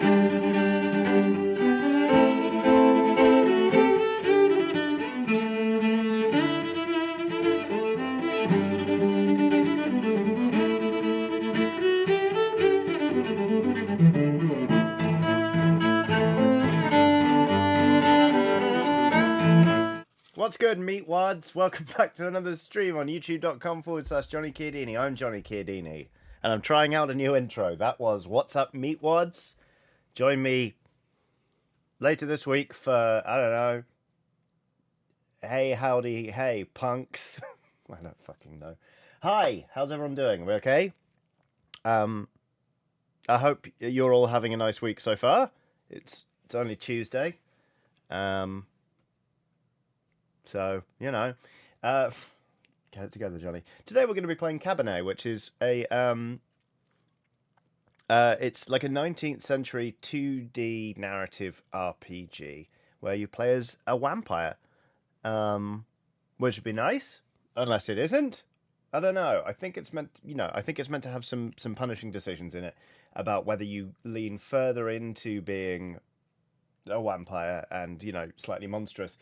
What's good, meatwads? Welcome back to another stream on youtube.com/JohnnyKierdini. I'm Johnny Kierdini, and I'm trying out a new intro. That was What's Up, Meatwads? Join me later this week for, I don't know, hey, howdy, hey, punks. I don't fucking know. Hi, how's everyone doing? Are we okay? I hope you're all having a nice week so far. It's only Tuesday. So, you know, get it together, Johnny. Today we're going to be playing Cabernet, which is a, it's like a 19th century 2D narrative RPG where you play as a vampire, which would be nice, unless it isn't. I don't know. I think it's meant, I think it's meant to have some punishing decisions in it about whether you lean further into being a vampire and, slightly monstrous,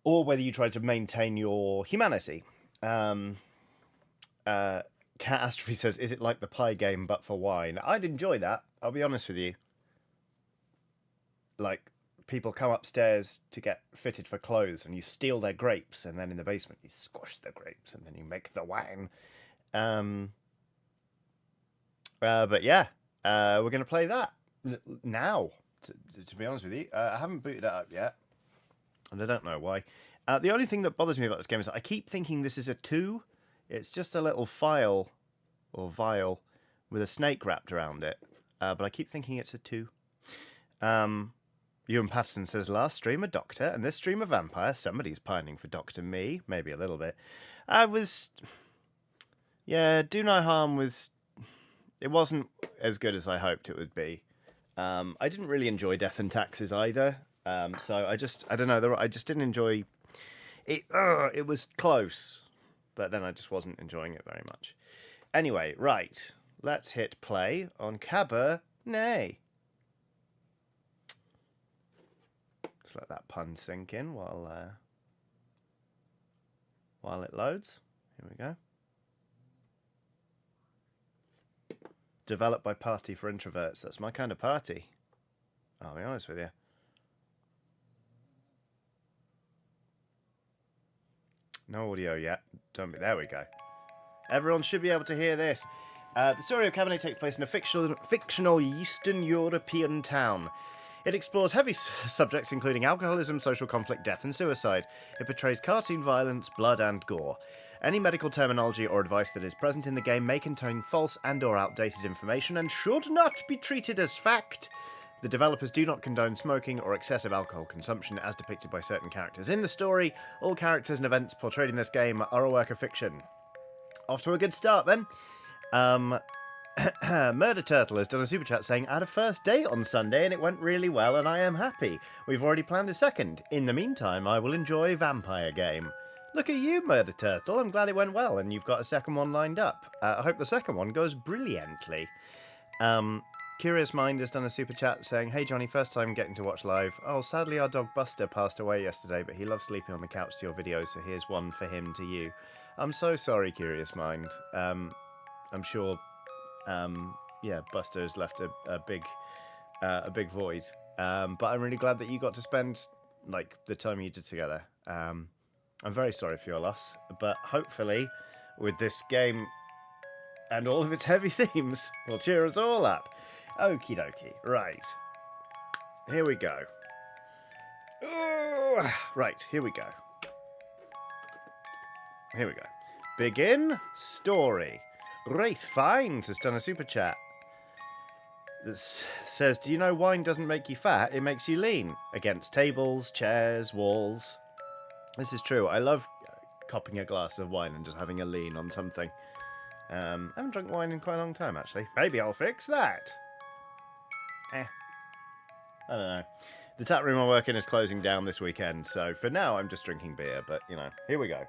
or whether you try to maintain your humanity. Catastrophe says, is it like the pie game but for wine? I'd enjoy that, I'll be honest with you. Like, people come upstairs to get fitted for clothes and you steal their grapes, and then in the basement you squash the grapes and then you make the wine. But yeah, we're going to play that now, to be honest with you. I haven't booted it up yet. And I don't know why. The only thing that bothers me about this game is that I keep thinking this is a 2. It's just a little file, or vial, with a snake wrapped around it. But I keep thinking it's a 2. Ewan Patterson says, last stream a doctor, and this stream a vampire. Somebody's pining for Dr. Me. Maybe a little bit. Yeah, Do No Harm was... It wasn't as good as I hoped it would be. I didn't really enjoy Death and Taxes either. So I don't know, I just didn't enjoy it. It was close, but then I just wasn't enjoying it very much. Anyway, right, let's hit play on Cabernet. Just let that pun sink in while it loads. Here we go. Developed by Party for Introverts. That's my kind of party, I'll be honest with you. No audio yet. There we go. Everyone should be able to hear this. The story of Cabernet takes place in a fictional Eastern European town. It explores heavy subjects including alcoholism, social conflict, death, and suicide. It portrays cartoon violence, blood, and gore. Any medical terminology or advice that is present in the game may contain false and/or outdated information and should not be treated as fact. The developers do not condone smoking or excessive alcohol consumption as depicted by certain characters in the story. All characters and events portrayed in this game are a work of fiction. Off to a good start then. Murder Turtle has done a super chat saying, I had a first date on Sunday and it went really well and I am happy. We've already planned a second. In the meantime, I will enjoy Vampire Game. Look at you, Murder Turtle. I'm glad it went well and you've got a second one lined up. I hope the second one goes brilliantly. Curious Mind has done a super chat saying, hey Johnny, first time getting to watch live. Oh, sadly our dog Buster passed away yesterday, but he loves sleeping on the couch to your videos, so here's one for him to you. I'm so sorry, Curious Mind. I'm sure, yeah, Buster has left a big void. But I'm really glad that you got to spend, like, the time you did together. I'm very sorry for your loss, but hopefully with this game and all of its heavy themes will cheer us all up. Okie dokie. Right. Here we go. Ooh, right, here we go. Here we go. Begin story. Wraith Find has done a super chat. This says, do you know wine doesn't make you fat, it makes you lean. Against tables, chairs, walls. This is true. I love copping a glass of wine and just having a lean on something. I haven't drunk wine in quite a long time, actually. Maybe I'll fix that. I don't know. The tap room I work in is closing down this weekend, so for now I'm just drinking beer, but, here we go.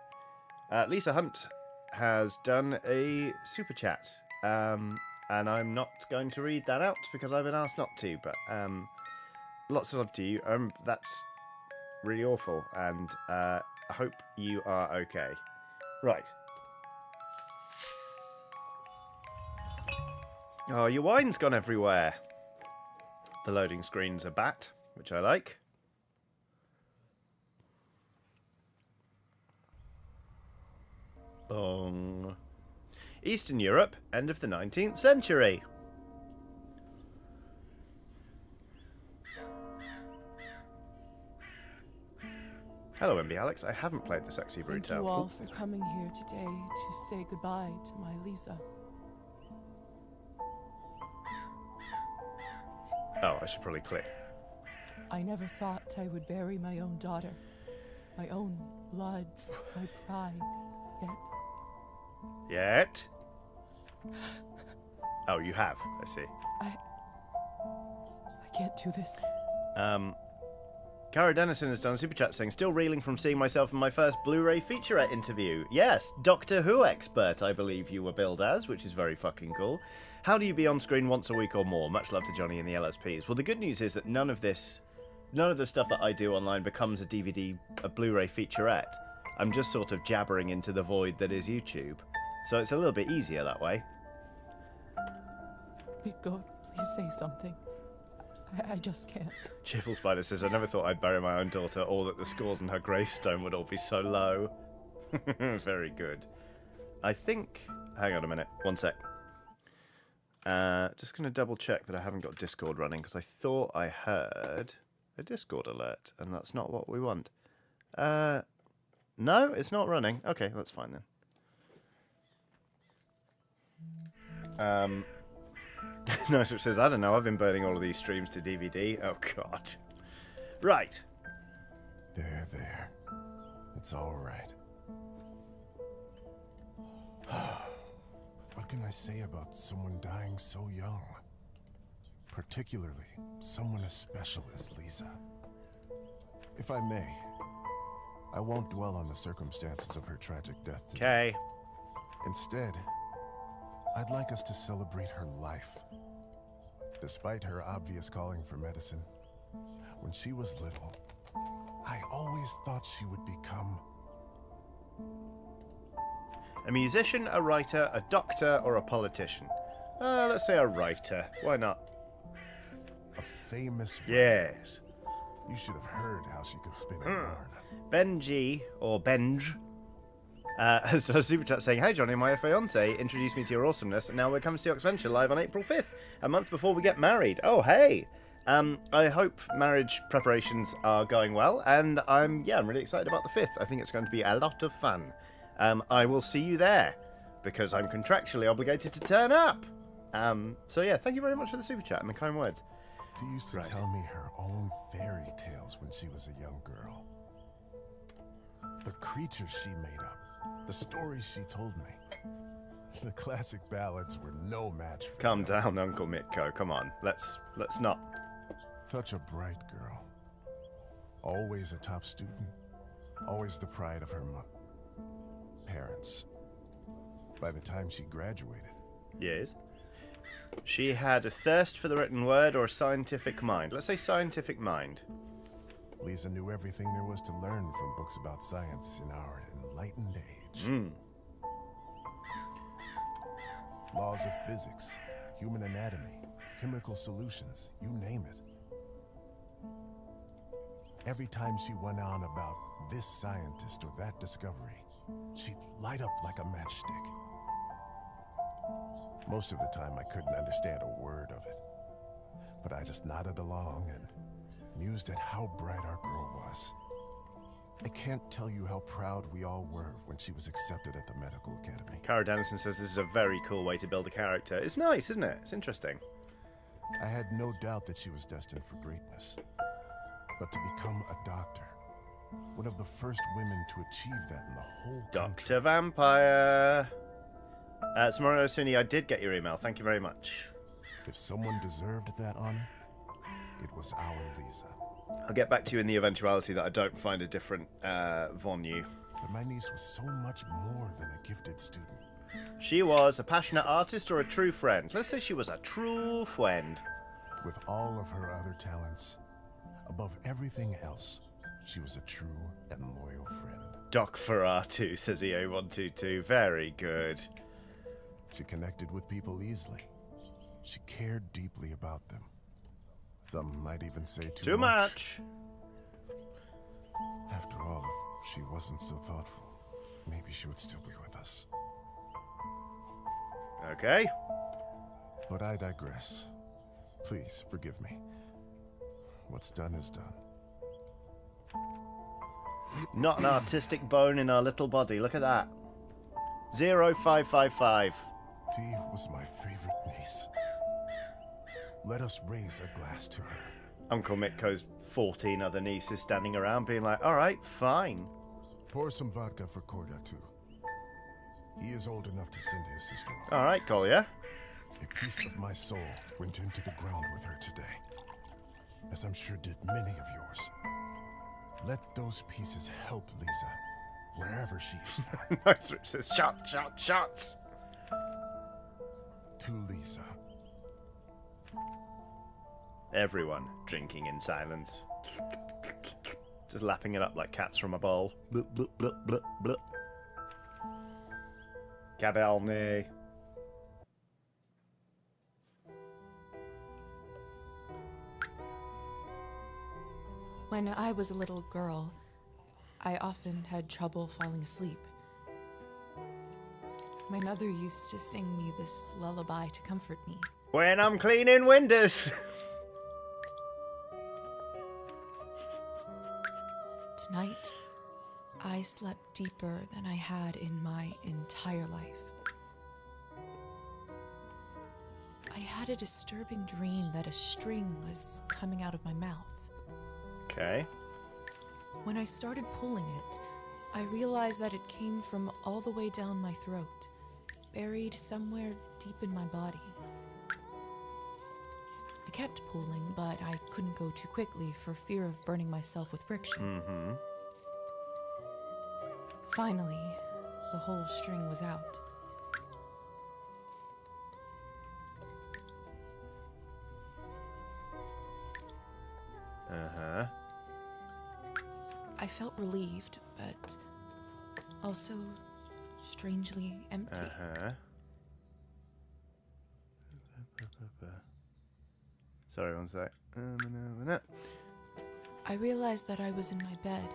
Lisa Hunt has done a super chat. and I'm not going to read that out because I've been asked not to, but lots of love to you. That's really awful, and I hope you are okay. Right. Oh, your wine's gone everywhere. The loading screen's a bat, which I like. Bong. Eastern Europe, end of the 19th century. Hello, MB Alex. I haven't played the Sexy Brew Tale. Thank you all for coming here today to say goodbye to my Lisa. Oh, I should probably click. I never thought I would bury my own daughter, my own blood, my pride, Yet? Oh, you have. I see. I can't do this. Cara Dennison has done a super chat saying, still reeling from seeing myself in my first Blu-ray featurette interview. Yes, Doctor Who expert, I believe you were billed as, which is very fucking cool. How do you be on screen once a week or more? Much love to Johnny and the LSPs. Well, the good news is that none of the stuff that I do online becomes a DVD, a Blu-ray featurette. I'm just sort of jabbering into the void that is YouTube. So it's a little bit easier that way. Go, please say something. I just can't. Cheerful Spider says, I never thought I'd bury my own daughter or that the scores on her gravestone would all be so low. Very good. I think... Hang on a minute. One sec. Just going to double check that I haven't got Discord running, because I thought I heard a Discord alert, and that's not what we want. No, it's not running. Okay, that's fine then. No, so it says, I don't know, I've been burning all of these streams to DVD. Oh, God. Right. There. It's all right. What can I say about someone dying so young? Particularly someone as special as Liza. If I may, I won't dwell on the circumstances of her tragic death today. Okay. Instead, I'd like us to celebrate her life. Despite her obvious calling for medicine, when she was little, I always thought she would become A musician, a writer, a doctor, or a politician? Let's say a writer. Why not? a famous writer. Yes. You should have heard how she could spin a yarn. Benji, or Benj, has done a super chat saying, "Hey Johnny, my fiance introduced me to your awesomeness, and now we're coming to see Existential live on April 5th, a month before we get married." Oh, hey! I hope marriage preparations are going well, and I'm really excited about the 5th. I think it's going to be a lot of fun. I will see you there, because I'm contractually obligated to turn up. So yeah, thank you very much for the super chat and the kind words. She used to tell me her own fairy tales when she was a young girl. The creatures she made up, the stories she told me. The classic ballads were no match for Calm them. down, Uncle Mitko. Come on, let's not. Such a bright girl. Always a top student. Always the pride of her parents. By the time she graduated, Yes. She had a thirst for the written word or a scientific mind. Let's say scientific mind. Lisa knew everything there was to learn from books about science in our enlightened age. Laws of physics, human anatomy, chemical solutions, you name it. Every time she went on about this scientist or that discovery, she'd light up like a matchstick. Most of the time I couldn't understand a word of it, but I just nodded along and mused at how bright our girl was. I can't tell you how proud we all were when she was accepted at the medical academy. Cara Dennison says this is a very cool way to build a character. It's nice, isn't it? It's interesting. I had no doubt that she was destined for greatness, but to become a doctor, one of the first women to achieve that in the whole country. Dr. Vampire. Samara Osuni, I did get your email. Thank you very much. If someone deserved that honor, it was our Lisa. I'll get back to you in the eventuality that I don't find a different Von you. But my niece was so much more than a gifted student. She was a passionate artist or a true friend? Let's say she was a true friend. With all of her other talents, above everything else, she was a true and loyal friend. Doc Ferratu, says EO122. Very good. She connected with people easily. She cared deeply about them. Some might even say too much. After all, if she wasn't so thoughtful, maybe she would still be with us. Okay. But I digress. Please, forgive me. What's done is done. Not an artistic bone in our little body. Look at that. 0555. She was my favorite niece. Let us raise a glass to her. Uncle Mitko's 14 other nieces standing around being like, alright, fine. Pour some vodka for Kolya, too. He is old enough to send his sister off. Alright, Kolya. A piece of my soul went into the ground with her today, as I'm sure did many of yours. Let those pieces help Liza, wherever she is now. Nice, Rich says, shots. To Liza. Everyone drinking in silence. Just lapping it up like cats from a bowl. Blup, blup, blup, blup, blup. Cabernet. When I was a little girl, I often had trouble falling asleep. My mother used to sing me this lullaby to comfort me. When I'm cleaning windows. Tonight, I slept deeper than I had in my entire life. I had a disturbing dream that a string was coming out of my mouth. Okay. When I started pulling it, I realized that it came from all the way down my throat, buried somewhere deep in my body. I kept pulling, but I couldn't go too quickly for fear of burning myself with friction. Mm-hmm. Finally, the whole string was out. Uh-huh. I felt relieved, but also strangely empty. Uh-huh. Sorry, one sec. I realized that I was in my bed,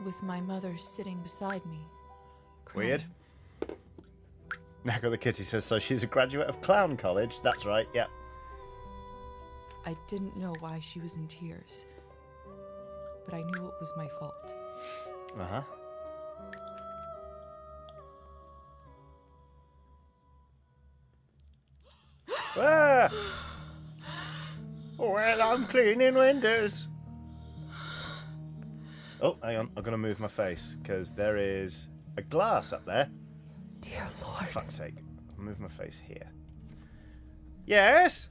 with my mother sitting beside me. Crying. Weird. Nako the Kitty says, so she's a graduate of Clown College. That's right, yep. I didn't know why she was in tears, but I knew it was my fault. Uh-huh. Ah! Well, I'm cleaning windows. Oh, hang on. I'm going to move my face, because there is a glass up there. Dear For Lord. fuck's sake. I'll move my face here. Yes?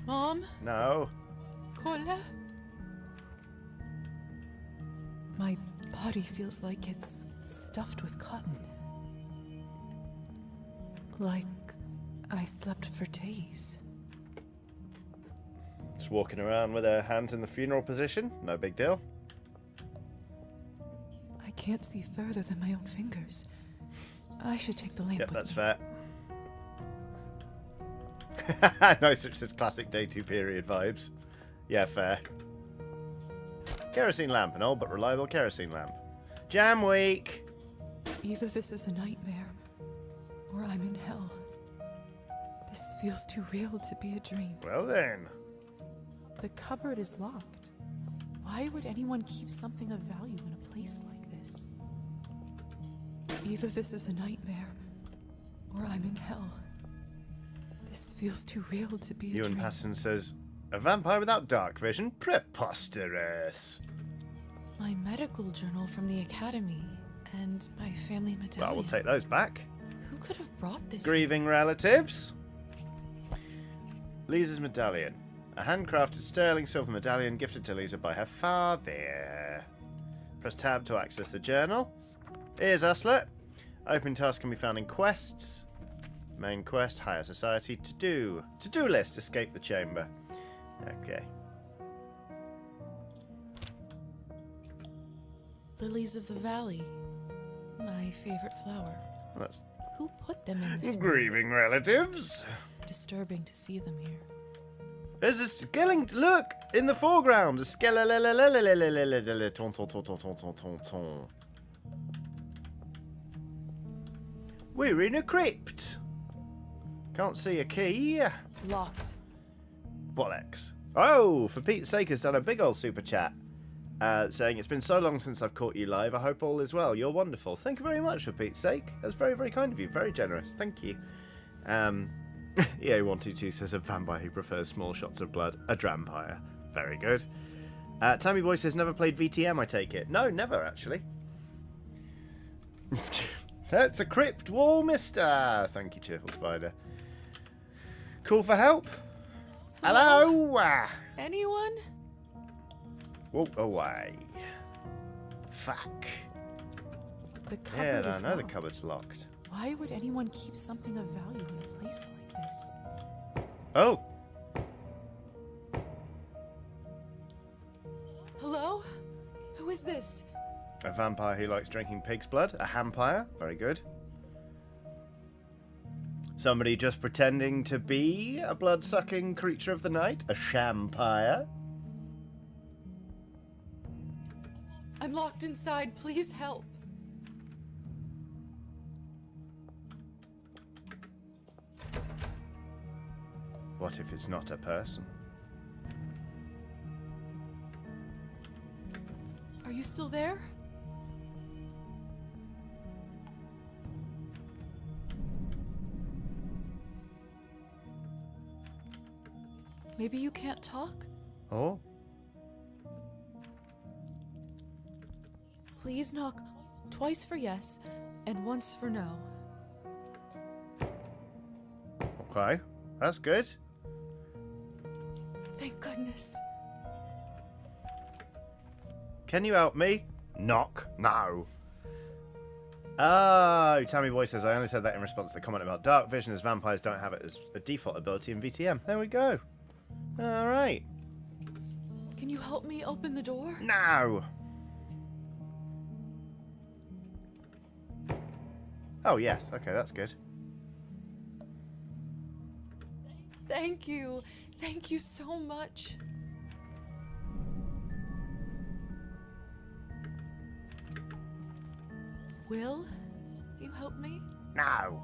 Mom? No. Kola? My body feels like it's stuffed with cotton. Like I slept for days. Just walking around with her hands in the funeral position. No big deal. I can't see further than my own fingers. I should take the lamp Yep, with that's me. fair. Nice, which is classic day 2 period vibes. Yeah, fair. Kerosene lamp, an old but reliable kerosene lamp. Jam week! Either this is a nightmare, or I'm in hell. This feels too real to be a dream. Well then. The cupboard is locked. Why would anyone keep something of value in a place like this? Either this is a nightmare, or I'm in hell. This feels too real to be a Ewan dream. Patterson says, a vampire without dark vision? Preposterous. My medical journal from the academy, and my family medallion. Well, we'll take those back. Who could have brought this? Grieving relatives. Lisa's medallion. A handcrafted sterling silver medallion gifted to Lisa by her father. Press tab to access the journal. Here's Hustler. Open tasks can be found in quests. Main quest, higher society, to do. To-do list, escape the chamber. Okay. Lilies of the valley. My favorite flower. That's Who put them in this room? grieving relatives. It's disturbing to see them here. There's a skeleton. Look in the foreground. A skeleton. We're in a crypt. Can't see a key. Locked. Bollocks. Oh, for Pete's sake, has done a big old super chat. Saying, it's been so long since I've caught you live. I hope all is well. You're wonderful. Thank you very much, for Pete's sake. That's very, very kind of you. Very generous. Thank you. EA122 says a vampire who prefers small shots of blood. A drampire. Very good. Tammy Boy says, never played VTM, I take it. No, never, actually. That's a crypt wall, mister. Thank you, Cheerful Spider. Call for help? Hello? Anyone? Walk away. Fuck. The cupboard is I know locked. the cupboard's locked. Why would anyone keep something of value in a place like this? Oh. Hello? Who is this? A vampire who likes drinking pig's blood. A hampire. Very good. Somebody just pretending to be a blood-sucking creature of the night. A shampire. I'm locked inside. Please help. What if it's not a person? Are you still there? Maybe you can't talk? Oh? Please knock twice for yes and once for no. Okay. That's good. Thank goodness. Can you help me? Knock. No. Oh, Tammy Boy says, I only said that in response to the comment about dark vision, as vampires don't have it as a default ability in VTM. There we go. Alright. Can you help me open the door? No. Oh, yes. Okay, that's good. Thank you. Thank you so much. Will you help me? No.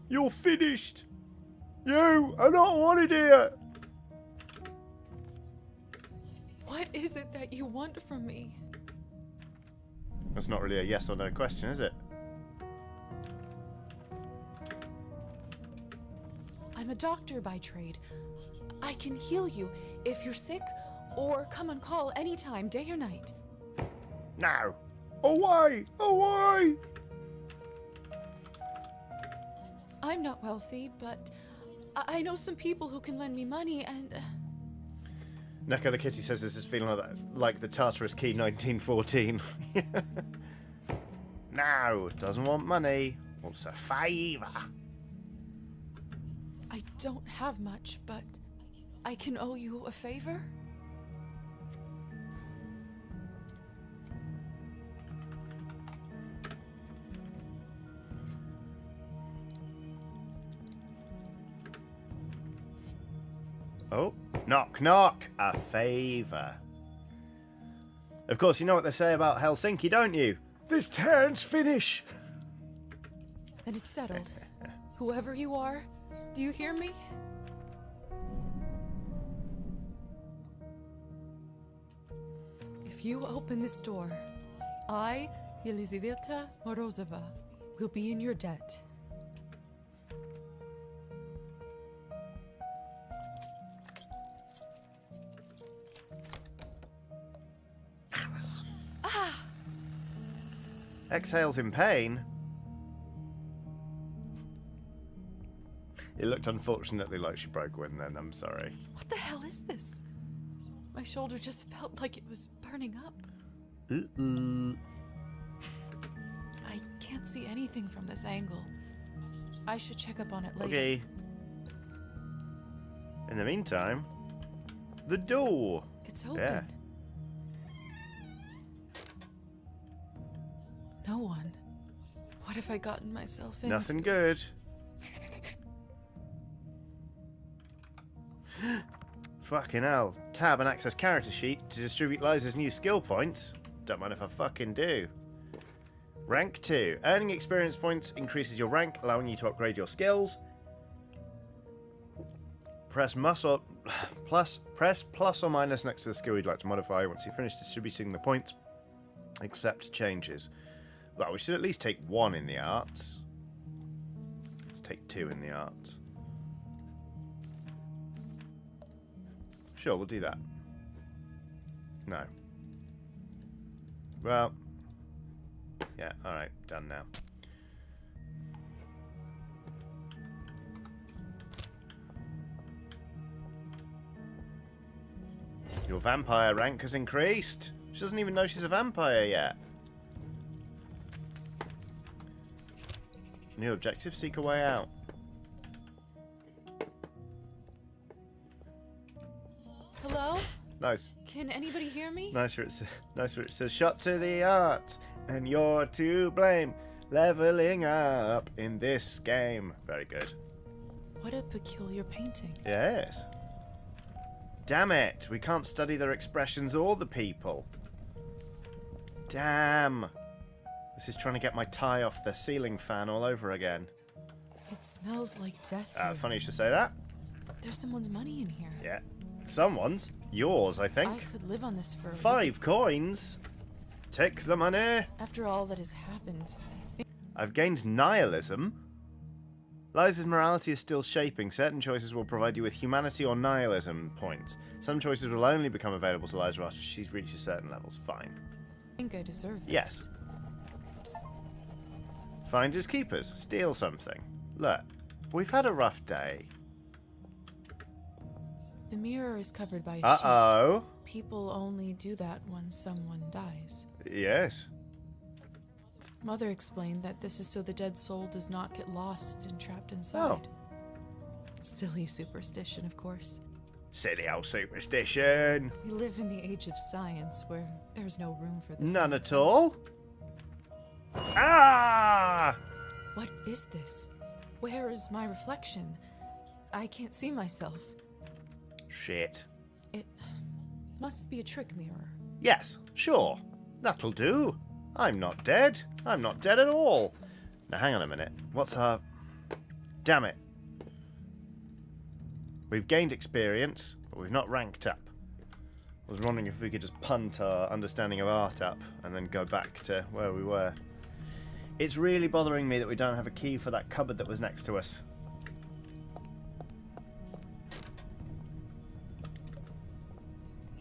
You're finished. You are not wanted here. What is it that you want from me? That's not really a yes or no question, is it? I'm a doctor by trade. I can heal you if you're sick, or come and call anytime, day or night. No. Away! Away! I'm not wealthy, but I know some people who can lend me money, and... Neko the Kitty says this is feeling like the Tartarus Key 1914. No, doesn't want money. Wants a favour. I don't have much, but I can owe you a favor? Oh, knock, knock. A favour. Of course, you know what they say about Helsinki, don't you? This town's finish. Then it's settled. Whoever you are, do you hear me? If you open this door, I, Elizaveta Morozova, will be in your debt. Exhales in pain. It looked unfortunately like she broke a wind then, I'm sorry. What the hell is this? My shoulder just felt like it was burning up. Ooh. I can't see anything from this angle. I should check up on it later. Okay. In the meantime, the door. It's open. Yeah. No one. What have I gotten myself into? Nothing good. Fucking hell. Tab and access character sheet to distribute Liza's new skill points. Don't mind if I fucking do. Rank 2. Earning experience points increases your rank, allowing you to upgrade your skills. Press plus or minus next to the skill you'd like to modify once you finish distributing the points. Accept changes. Well, we should at least take 1 in the arts. Let's take 2 in the arts. Sure, we'll do that. No. Well. Yeah, alright, done now. Your vampire rank has increased. She doesn't even know she's a vampire yet. New objective, seek a way out. Hello? Nice. Can anybody hear me? Nice where it says shot to the art, and you're to blame. Leveling up in this game. Very good. What a peculiar painting. Yes. Damn it, we can't study their expressions or the people. Damn. This is trying to get my tie off the ceiling fan all over again. It smells like death. Funny you should say that. There's someone's money in here. Yeah. Someone's. Yours, I think. I could live on this for a 5 coins. Take the money. After all that has happened, I think... I've gained nihilism. Liza's morality is still shaping. Certain choices will provide you with humanity or nihilism points. Some choices will only become available to Liza after she's reached certain levels. Fine. I think I deserve this. Yes. Finders keepers. Steal something. Look, we've had a rough day. The mirror is covered by a Uh-oh. sheet. People only do that when someone dies. Yes. Mother explained that this is so the dead soul does not get lost and trapped inside. Silly superstition, of course. Silly old superstition. We live in the age of science where there's no room for this. None at all. Ah! What is this? Where is my reflection? I can't see myself. Shit. It must be a trick mirror. Yes, sure. That'll do. I'm not dead. I'm not dead at all. Now, hang on a minute. What's her... Damn it. We've gained experience, but we've not ranked up. I was wondering if we could just punt our understanding of art up and then go back to where we were. It's really bothering me that we don't have a key for that cupboard that was next to us.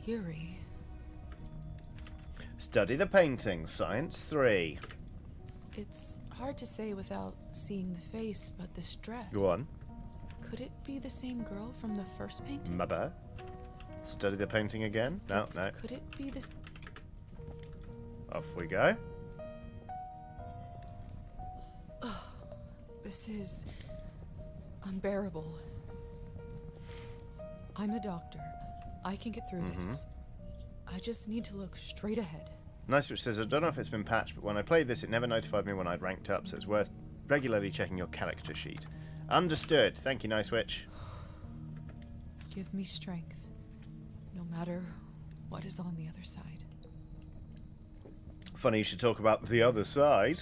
Eerie. Study the painting, Science 3. It's hard to say without seeing the face, but this dress. Go on. Could it be the same girl from the first painting? Mother. Study the painting again? No, no. Could it be this? Off we go. This is unbearable. I'm a doctor. I can get through this. I just need to look straight ahead. Nice Witch says, I don't know if it's been patched, but when I played this, it never notified me when I'd ranked up, so it's worth regularly checking your character sheet. Understood. Thank you, Nice Witch. Give me strength, no matter what is on the other side. Funny you should talk about the other side.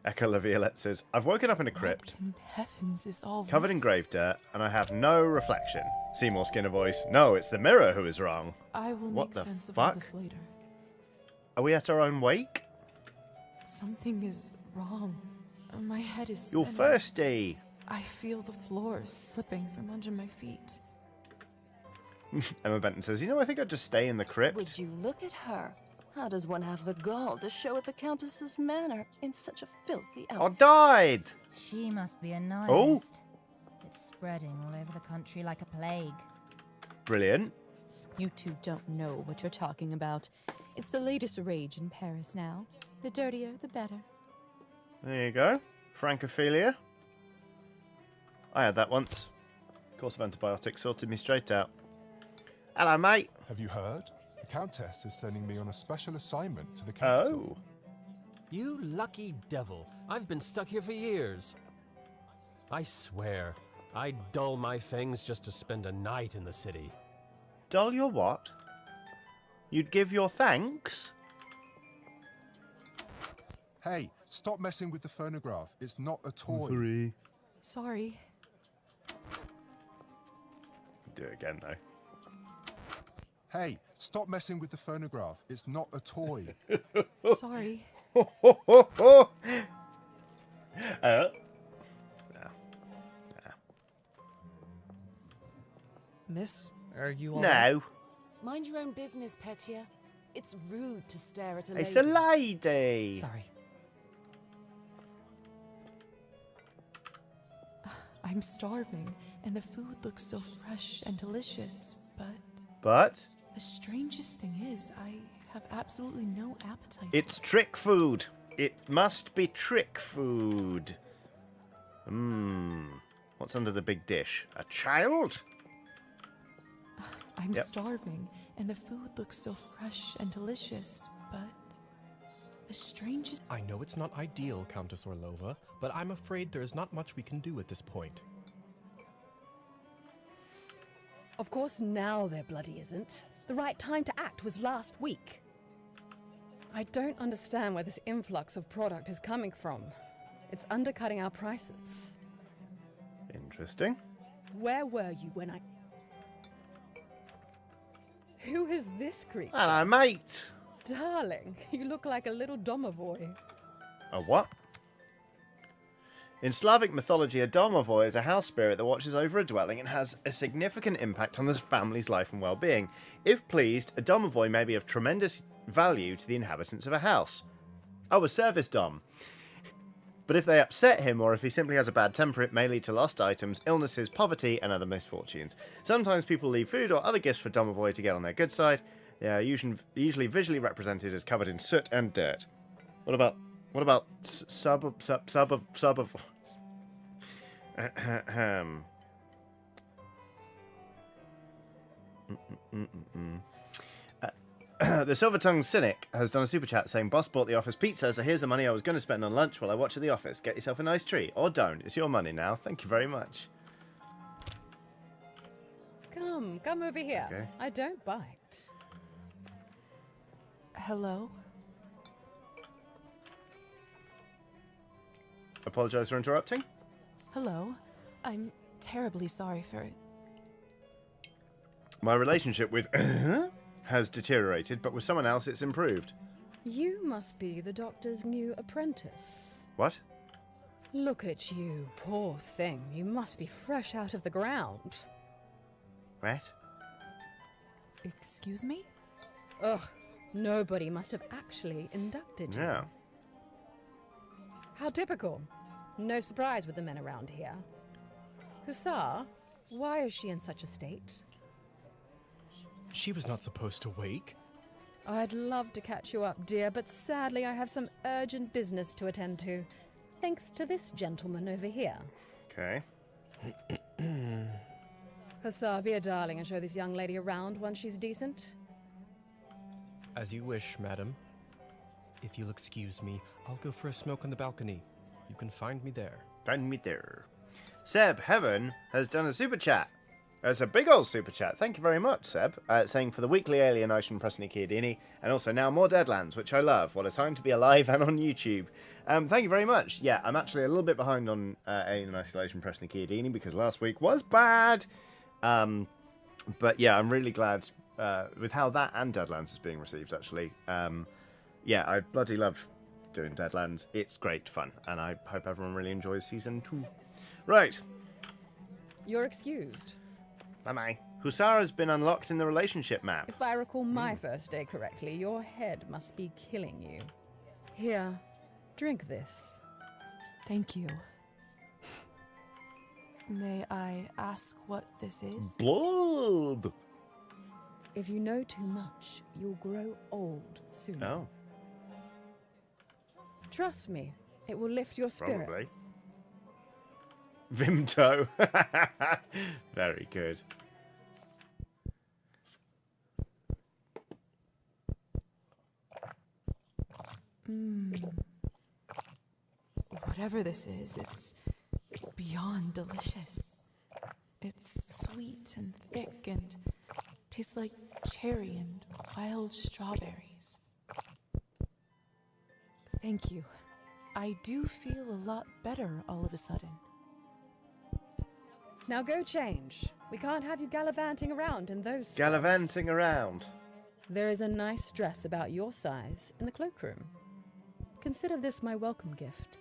Echo La Violette says, I've woken up in a crypt, What in heavens is all covered in this? grave dirt, and I have no reflection. Seymour Skinner voice, no, it's the mirror who is wrong. I will What make the sense of all fuck? this later. Are we at our own wake? Something is wrong. My head is You're spinning. thirsty. I feel the floor slipping from under my feet. Emma Benton says, you know, I think I'd just stay in the crypt. Would you look at her? How does one have the gall to show at the Countess's manor in such a filthy I outfit? died. She must be a nihilist. It's spreading all over the country like a plague. Brilliant. You two don't know what you're talking about. It's the latest rage in Paris now. The dirtier, the better. There you go. Francophilia. I had that once. Course of antibiotics sorted me straight out. Hello, mate. Have you heard? The Countess is sending me on a special assignment to the capital. Oh. You lucky devil. I've been stuck here for years. I swear, I'd dull my fangs just to spend a night in the city. Dull your what? You'd give your thanks? Hey, stop messing with the phonograph. It's not a toy. Sorry. Do it again, though. Hey, stop messing with the phonograph. It's not a toy. Sorry. Miss, are you all No. Mind your own business, Petya. It's rude to stare at a lady. It's a lady. Sorry. I'm starving, and the food looks so fresh and delicious, but But the strangest thing is, I have absolutely no appetite. it's trick food. It must be trick food. What's under the big dish? A child? I'm Yep. starving, and the food looks so fresh and delicious, but the strangest... I know it's not ideal, Countess Orlova, but I'm afraid there is not much we can do at this point. Of course now there bloody isn't. The right time to act was last week. I don't understand where this influx of product is coming from. It's undercutting our prices. Interesting. Where were you when I... Who is this creature? Hello, mate. Darling, you look like a little domovoi. A what? In Slavic mythology, a domovoi is a house spirit that watches over a dwelling and has a significant impact on the family's life and well-being. If pleased, a domovoi may be of tremendous value to the inhabitants of a house. Oh, a service dom. But if they upset him, or if he simply has a bad temper, it may lead to lost items, illnesses, poverty, and other misfortunes. Sometimes people leave food or other gifts for domovoi to get on their good side. They are usually visually represented as covered in soot and dirt. What about sub of The Silver-Tongued Cynic has done a super chat saying, Boss bought the office pizza, so here's the money I was going to spend on lunch while I watch at the office. Get yourself a nice treat. Or don't. It's your money now. Thank you very much. Come over here. Okay. I don't bite. Hello? Apologise for interrupting. Hello? I'm terribly sorry for it. My relationship with has deteriorated, but with someone else it's improved. You must be the doctor's new apprentice. What? Look at you, poor thing. You must be fresh out of the ground. What? Excuse me? Ugh, nobody must have actually inducted you. Yeah. How typical. No surprise with the men around here. Hussar, why is she in such a state? She was not supposed to wake. I'd love to catch you up, dear, but sadly I have some urgent business to attend to. Thanks to this gentleman over here. Okay. Hussar, be a darling and show this young lady around once she's decent. As you wish, madam. If you'll excuse me, I'll go for a smoke on the balcony. You can find me there. Find me there. Seb Heaven has done a super chat. It's a big old super chat. Thank you very much, Seb. Saying for the weekly Alienation Preston Chiodini, and also now more Deadlands, which I love. What a time to be alive and on YouTube. Thank you very much. Yeah, I'm actually a little bit behind on Alien Isolation Preston Chiodini because last week was bad. But yeah, I'm really glad with how that and Deadlands is being received, actually. Yeah, I bloody love doing Deadlands. It's great fun, and I hope everyone really enjoys Season 2. Right. You're excused. Bye-bye. Hussar has been unlocked in the relationship map. If I recall my first day correctly, your head must be killing you. Here, drink this. Thank you. May I ask what this is? Blood! If you know too much, you'll grow old soon. Oh, Trust me, it will lift your spirits. Probably. Vimto. Very good. Whatever this is, it's beyond delicious. It's sweet and thick and tastes like cherry and wild strawberries. Thank you. I do feel a lot better all of a sudden. Now go change. We can't have you gallivanting around in those spots. Gallivanting around. There is a nice dress about your size in the cloakroom. Consider this my welcome gift.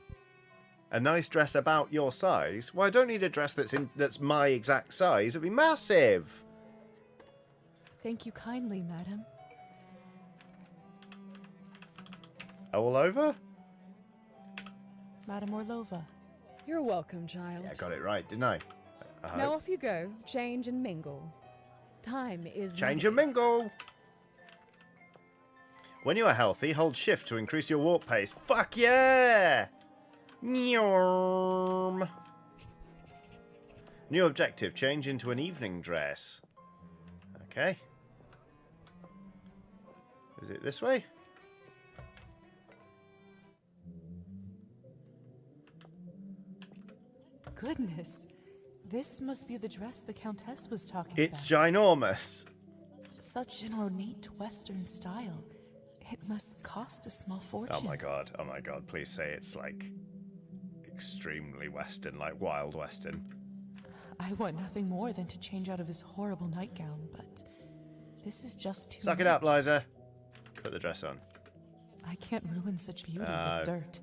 A nice dress about your size? Well, I don't need a dress that's my exact size. It'd be massive. Thank you kindly, madam. All over? Madam Orlova. You're welcome, child. Yeah, I got it right, didn't I? Now off you go. Change and mingle. Time is Change money. and mingle. When you are healthy, hold shift to increase your walk pace. Fuck yeah! Nyorm. New objective, change into an evening dress. Okay. Is it this way? Goodness, this must be the dress the Countess was talking It's about. ginormous. Such an ornate Western style. It must cost a small fortune. Oh my god, please say it's like extremely Western, like Wild Western. I want nothing more than to change out of this horrible nightgown, but this is just too Suck it much. up, Liza. Put the dress on. I can't ruin such beauty with dirt.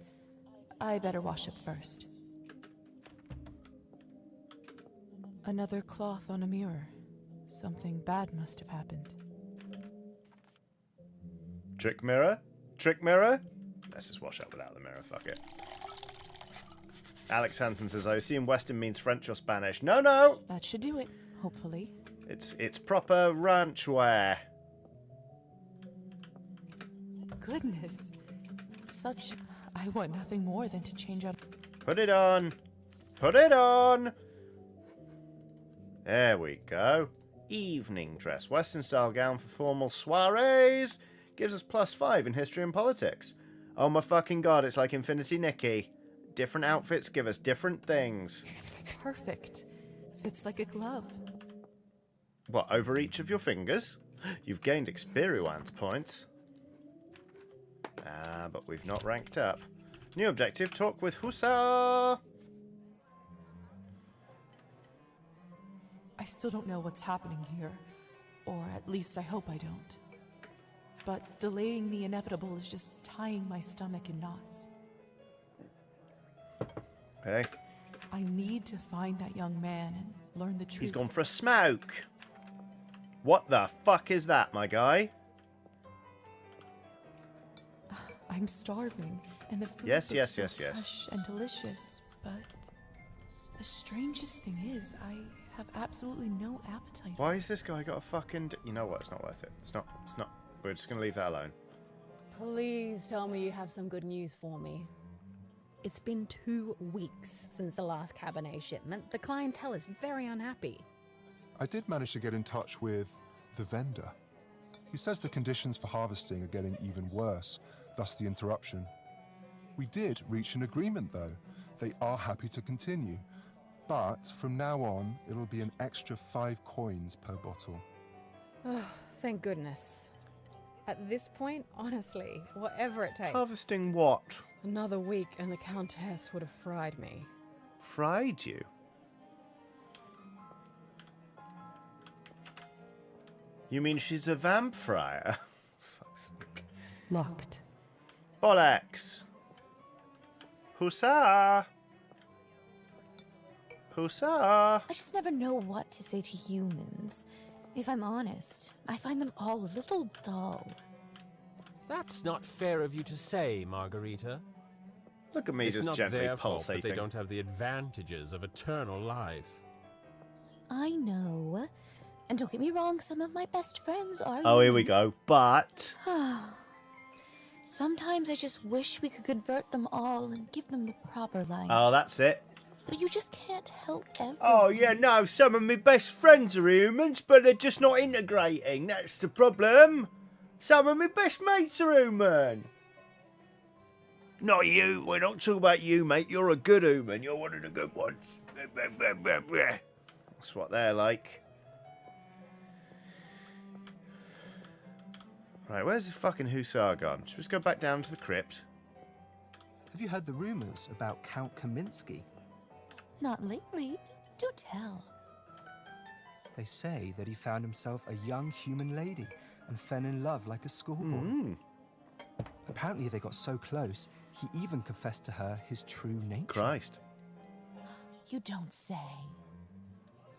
I better wash up first. Another cloth on a mirror. Something bad must have happened. Trick mirror? Trick mirror? Let's just wash up without the mirror, fuck it. Alex Hampton says, I assume Western means French or Spanish. No, no! That should do it, hopefully. It's proper ranch wear. Goodness. I want nothing more than to change out. Put it on. Put it on. There we go. Evening dress. Western style gown for formal soirees. Gives us +5 in history and politics. Oh my fucking god, it's like Infinity Nikki. Different outfits give us different things. It's perfect. Fits like a glove. What, over each of your fingers? You've gained experience points. Ah, but we've not ranked up. New objective, talk with Hussar. I still don't know what's happening here. Or at least I hope I don't. But delaying the inevitable is just tying my stomach in knots. Hey, I need to find that young man and learn the truth. he's gone for a smoke. What the fuck is that, my guy? I'm starving, and the food Yes, looks yes, so yes, yes. fresh and delicious, but the strangest thing is I have absolutely no appetite. Why has this guy got a fucking... You know what, it's not worth it. It's not. We're just going to leave that alone. Please tell me you have some good news for me. It's been 2 weeks since the last Cabernet shipment. The clientele is very unhappy. I did manage to get in touch with the vendor. He says the conditions for harvesting are getting even worse, thus the interruption. We did reach an agreement though. They are happy to continue. But from now on, it'll be an extra 5 coins per bottle. Thank goodness. At this point, honestly, whatever it takes. Harvesting what? Another week and the Countess would have fried me. Fried you? You mean she's a vampire? Fuck's sake. Locked. Bollocks. Hussar. Hussar. I just never know what to say to humans. If I'm honest, I find them all a little dull. That's not fair of you to say, Margarita. Look at me It's just not gently their fault that pulsating. they don't have the advantages of eternal life. I know, And don't get me wrong, some of my best friends are Oh, here we human. go. But Sometimes I just wish we could convert them all and give them the proper life. oh, that's it. But you just can't help everyone. Oh, yeah, no, some of my best friends are humans, but they're just not integrating. That's the problem. Some of my best mates are human. Not you. We're not talking about you, mate. You're a good human. You're one of the good ones. That's what they're like. Right, where's the fucking Hussar gone? Should we just go back down to the crypt? Have you heard the rumors about Count Kaminsky? Not lately. Do tell. They say that he found himself a young human lady and fell in love like a schoolboy. Apparently they got so close, he even confessed to her his true nature. Christ. You don't say.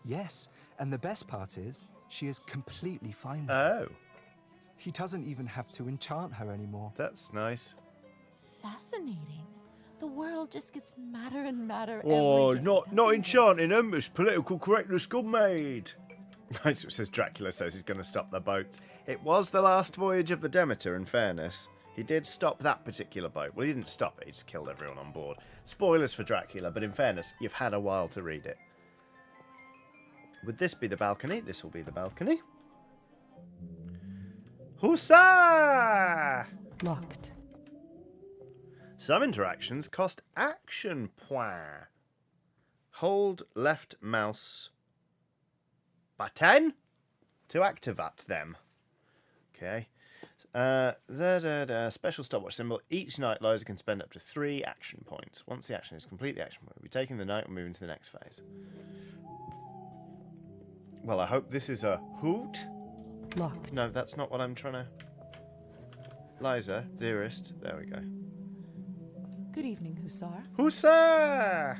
Yes, and the best part is, she is completely fine with it. Oh, He doesn't even have to enchant her anymore. that's nice. Fascinating. The world just gets madder and madder Oh, every day, not doesn't it? enchanting them. It's political correctness good made. That's what says Dracula says he's going to stop the boats. It was the last voyage of the Demeter, in fairness. He did stop that particular boat. Well, he didn't stop it. He just killed everyone on board. Spoilers for Dracula, but in fairness, you've had a while to read it. Would this be the balcony? This will be the balcony. Hussar! Locked. Some interactions cost action points. Hold left mouse button to activate them. Okay. Special stopwatch symbol. Each night, Liza can spend up to 3 action points. Once the action is complete, the action point will be taking the night and moving to the next phase. Well, I hope this is a hoot. Locked. No, that's not what I'm trying to... Liza, dearest. There we go. Good evening, Hussar. Hussar!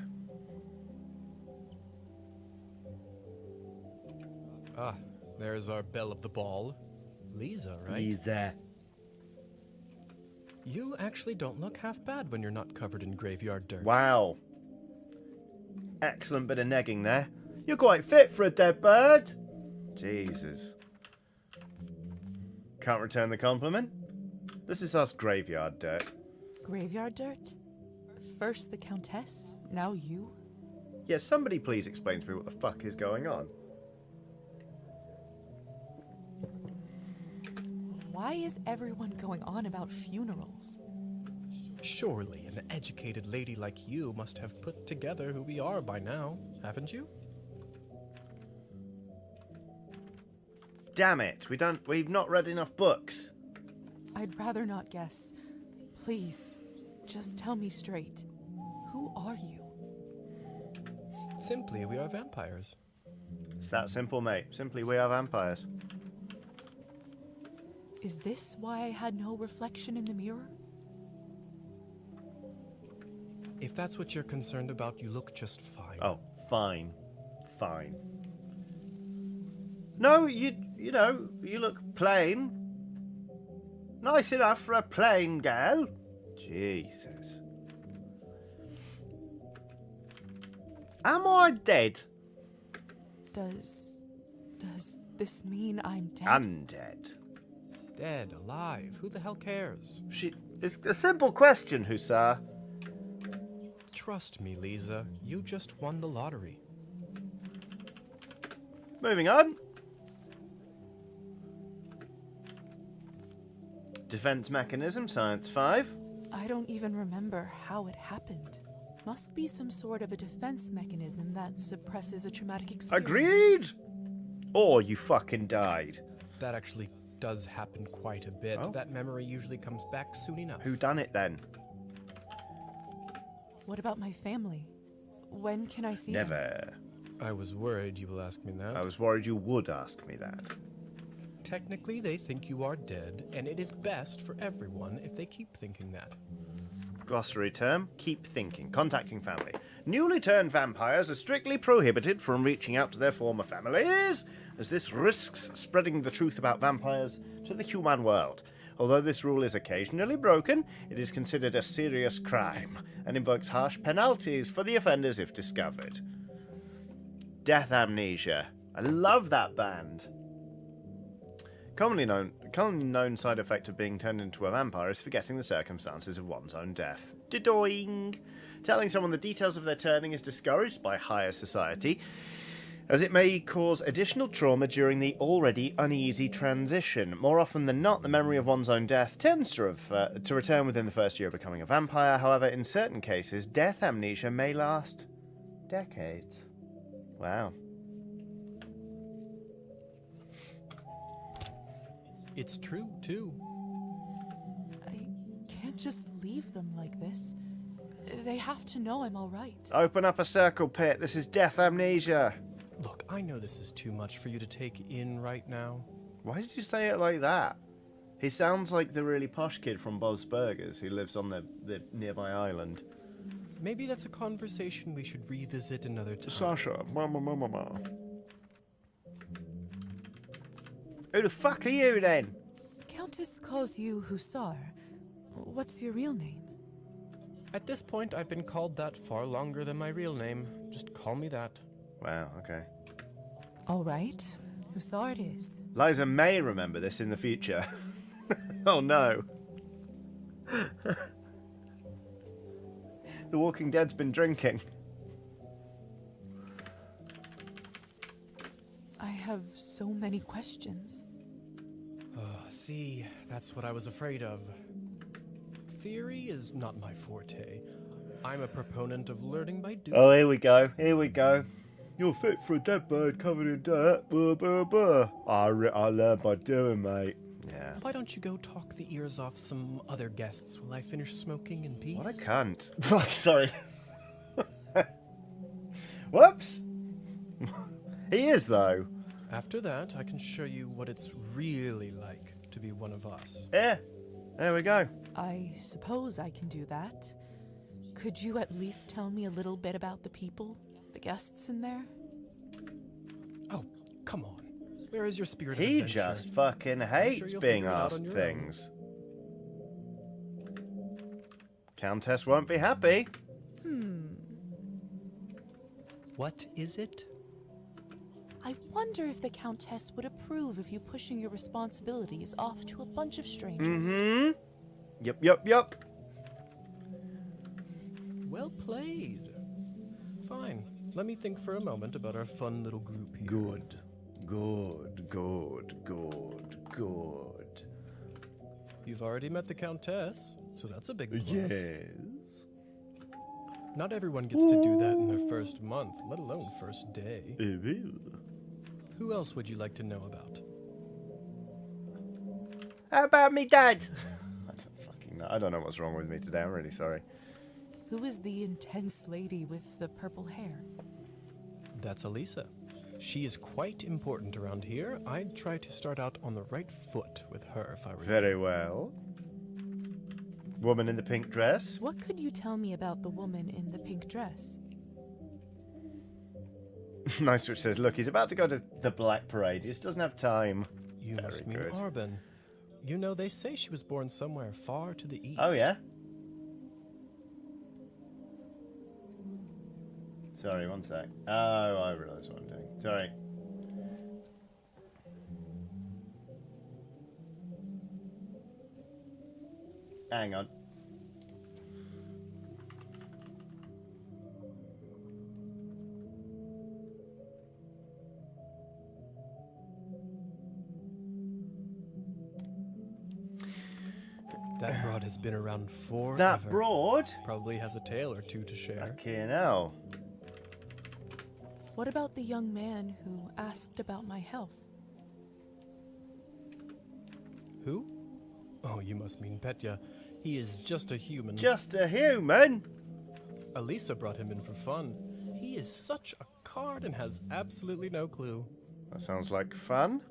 Ah, there's our belle of the ball. Liza, right? Liza. You actually don't look half bad when you're not covered in graveyard dirt. Wow. Excellent bit of negging there. You're quite fit for a dead bird. Jesus. Can't return the compliment. This is us graveyard dirt. Graveyard dirt? First the Countess, now you? Yeah, somebody please explain to me what the fuck is going on. Why is everyone going on about funerals? Surely an educated lady like you must have put together who we are by now, haven't you? Damn it, we've not read enough books. I'd rather not guess. Please, just tell me straight. Who are you? Simply, we are vampires. It's that simple, mate. Simply, we are vampires. Is this why I had no reflection in the mirror? If that's what you're concerned about, you look just fine. Oh, fine. Fine. No, you know, you look plain. Nice enough for a plain girl. Jesus. Am I dead? Does this mean I'm dead? Undead. Dead, alive, who the hell cares? It's a simple question, Hussar. Trust me, Liza, you just won the lottery. Moving on. Defense mechanism, science 5. I don't even remember how it happened. Must be some sort of a defense mechanism that suppresses a traumatic experience. Agreed! Or you fucking died. That actually does happen quite a bit. Oh. That memory usually comes back soon enough. Who done it then? What about my family? When can I see them? Never. I was worried you will ask me that. I was worried you would ask me that. Technically, they think you are dead, and it is best for everyone if they keep thinking that. Glossary term, keep thinking. Contacting family. Newly turned vampires are strictly prohibited from reaching out to their former families, as this risks spreading the truth about vampires to the human world. Although this rule is occasionally broken, it is considered a serious crime, and invokes harsh penalties for the offenders if discovered. Death amnesia. I love that band. Commonly known side effect of being turned into a vampire is forgetting the circumstances of one's own death. Didoing! Telling someone the details of their turning is discouraged by higher society, as it may cause additional trauma during the already uneasy transition. More often than not, the memory of one's own death tends to return within the first year of becoming a vampire. However, in certain cases, death amnesia may last decades. Wow. It's true, too. I can't just leave them like this. They have to know I'm all right. Open up a circle pit. This is death amnesia. Look, I know this is too much for you to take in right now. Why did you say it like that? He sounds like the really posh kid from Bob's Burgers who lives on the nearby island. Maybe that's a conversation we should revisit another time. Sasha, mama. Who the fuck are you then? Countess calls you Hussar. What's your real name? At this point, I've been called that far longer than my real name. Just call me that. Wow, okay. All right. Hussar it is. Liza may remember this in the future. Oh no. The Walking Dead's been drinking. I have so many questions. See, that's what I was afraid of. Theory is not my forte. I'm a proponent of learning by doing. Oh, here we go. Here we go. You're fit for a dead bird covered in dirt. Buh, buh, buh. I learn by doing, mate. Yeah. Why don't you go talk the ears off some other guests while I finish smoking in peace? What a cunt. Sorry. Whoops. He is, though. After that, I can show you what it's really like to be one of us. Yeah. There we go. I suppose I can do that. Could you at least tell me a little bit about the people, the guests in there? Oh, come on. Where is your spirit of He adventure? just fucking hates you'll being figure it out asked on your things. Countess won't be happy. What is it? I wonder if the Countess would approve of you pushing your responsibilities off to a bunch of strangers. Mm-hmm. Yup. Well played. Fine. Let me think for a moment about our fun little group here. Good. You've already met the Countess, so that's a big plus. Yes. Not everyone gets to do that in their first month, let alone first day. Who else would you like to know about? How about me dad? I don't fucking know. I don't know what's wrong with me today. I'm really sorry. Who is the intense lady with the purple hair? That's Alisa. She is quite important around here. I'd try to start out on the right foot with her if I were you. Very well. Woman in the pink dress. What could you tell me about the woman in the pink dress? Nice, which says, look, he's about to go to the Black Parade. He just doesn't have time. You Very must mean good. Arban. You know, they say she was born somewhere far to the east. Oh, yeah? Sorry, one sec. Oh, I realise what I'm doing. Sorry. Hang on. That broad has been around forever. That broad? Probably has a tale or two to share. Okay, now. What about the young man who asked about my health? Who? Oh, you must mean Petya. He is just a human. Just a human? Alisa brought him in for fun. He is such a card and has absolutely no clue. That sounds like fun.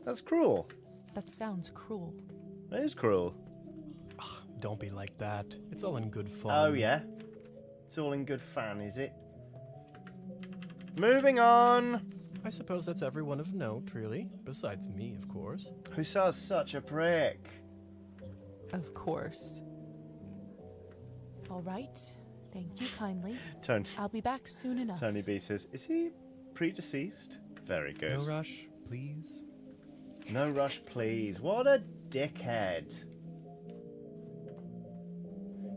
That's cruel. That sounds cruel. It is cruel. Ugh, don't be like that. It's all in good fun. Oh, yeah? It's all in good fun, is it? Moving on. I suppose that's everyone of note, really. Besides me, of course. Hussar's such a prick. Of course. All right. Thank you kindly. Tony I'll be back soon enough. B says, is he predeceased? Very good. No rush, please. No rush, please. What a dickhead.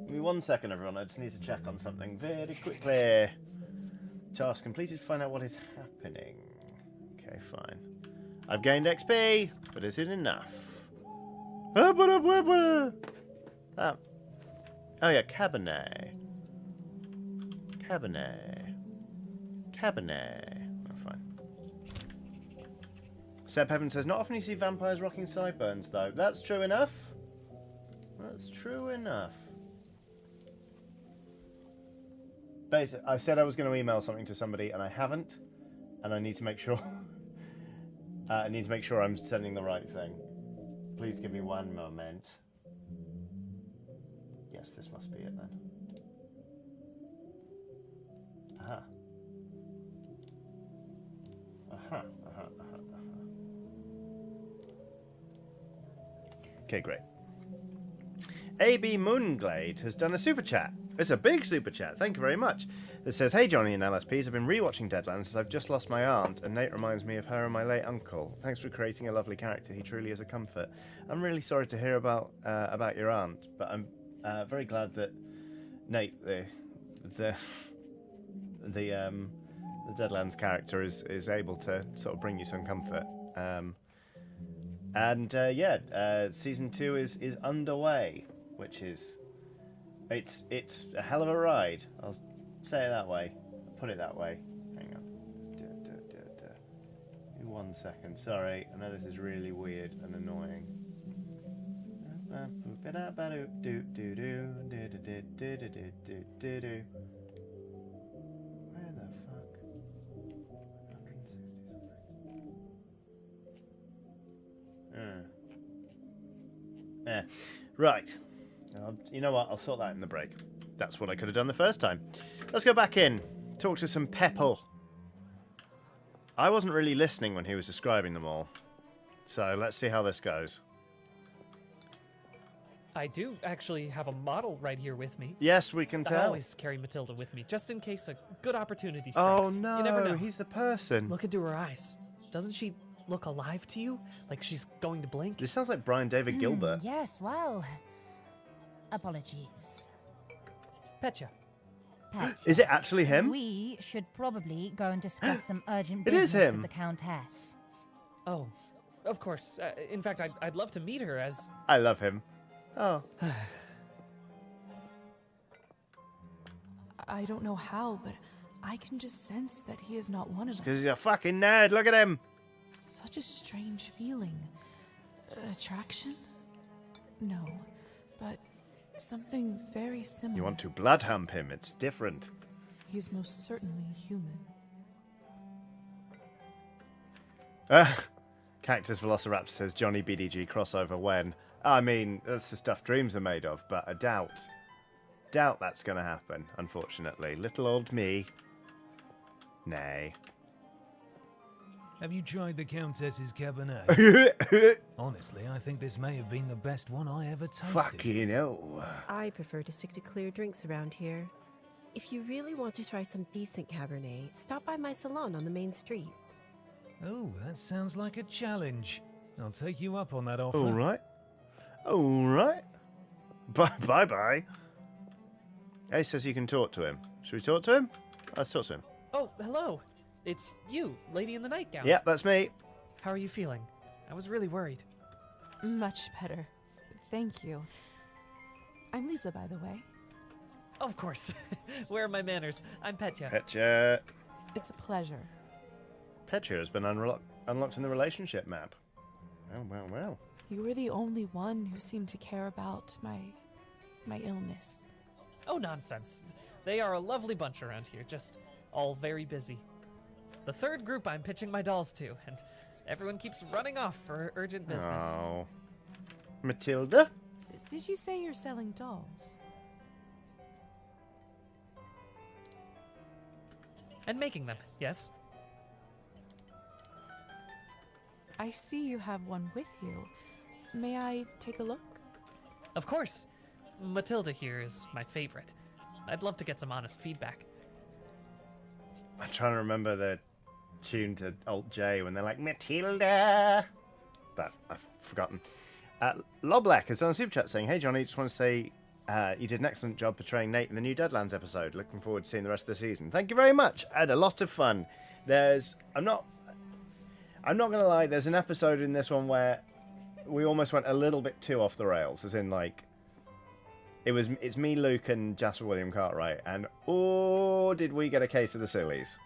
Give me 1 second, everyone. I just need to check on something very quickly. Task completed. Find out what is happening. Okay, fine. I've gained XP, but is it enough? Oh yeah, Cabernet. Cabernet. Oh, fine. Seb Heaven says, not often you see vampires rocking sideburns, though. That's true enough. That's true enough. Basically, I said I was going to email something to somebody, and I haven't. And I need to make sure... I need to make sure I'm sending the right thing. Please give me one moment. Yes, this must be it then. Aha. Okay, great. AB Moonglade has done a super chat. It's a big super chat. Thank you very much. It says, hey Johnny and LSPs, I've been rewatching Deadlands as I've just lost my aunt, and Nate reminds me of her and my late uncle. Thanks for creating a lovely character. He truly is a comfort. I'm really sorry to hear about your aunt, but I'm very glad that Nate, the Deadlands character, is able to sort of bring you some comfort. Season 2 is underway, which is it's a hell of a ride. I'll say it that way. Put it that way. Hang on. Give me 1 second. Sorry, I know this is really weird and annoying. Where the fuck? 160. Right. You know what? I'll sort that in the break. That's what I could have done the first time. Let's go back in. Talk to some people. I wasn't really listening when he was describing them all. So let's see how this goes. I do actually have a model right here with me. Yes, we can I tell. always carry Matilda with me, just in case a good opportunity Oh strikes. no, You never know. he's the person. Look into her eyes. Doesn't she look alive to you? Like she's going to blink? This sounds like Brian David Gilbert. Yes, well... Apologies. Petya. Pet. Is it actually him? We should probably go and discuss some urgent It is business him. with the Countess. Oh, of course. In fact, I'd love to meet her as... I love him. Oh. I don't know how, but I can just sense that he is not one of us. Because he's a fucking nerd. Look at him. Such a strange feeling. Attraction? No, but something very similar. You want to bloodhound him. It's different. He is most certainly human. Cactus Velociraptor says Johnny BDG crossover when? I mean, that's the stuff dreams are made of, but I doubt that's going to happen, unfortunately. Little old me. Nay. Have you tried the Countess's Cabernet? Honestly, I think this may have been the best one I ever tasted. Fucking hell. I prefer to stick to clear drinks around here. If you really want to try some decent Cabernet, stop by my salon on the main street. Oh, that sounds like a challenge. I'll take you up on that offer. All right. All right. Bye-bye. He says you can talk to him. Should we talk to him? Let's talk to him. Oh, hello. It's you, lady in the nightgown. Yep, that's me. How are you feeling? I was really worried. Much better. Thank you. I'm Lisa, by the way. Of course. Where are my manners? I'm Petya. Petya. It's a pleasure. Petya has been unlocked in the relationship map. Well. You were the only one who seemed to care about my illness. Oh, nonsense. They are a lovely bunch around here, just all very busy. The third group I'm pitching my dolls to, and everyone keeps running off for urgent business. Oh. Matilda? Did you say you're selling dolls? And making them, yes. I see you have one with you. May I take a look? Of course. Matilda here is my favorite. I'd love to get some honest feedback. I'm trying to remember the tune to Alt J when they're like, Matilda! But I've forgotten. Loblek is on a super chat saying, hey Johnny, just want to say you did an excellent job portraying Nate in the new Deadlands episode. Looking forward to seeing the rest of the season. Thank you very much. I had a lot of fun. I'm not gonna lie, there's an episode in this one where we almost went a little bit too off the rails, as in like it's me, Luke, and Jasper William Cartwright, and oh, did we get a case of the sillies.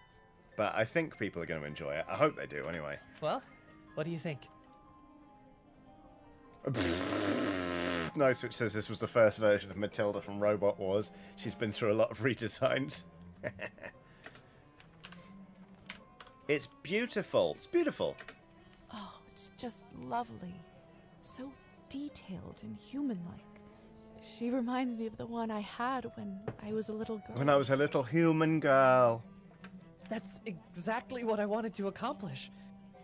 But I think people are going to enjoy it. I hope they do, anyway. Well, what do you think? Nice, which says this was the first version of Matilda from Robot Wars. She's been through a lot of redesigns. It's beautiful. It's beautiful. Oh, it's just lovely. So detailed and human-like. She reminds me of the one I had when I was a little girl. When I was a little human girl. That's exactly what I wanted to accomplish.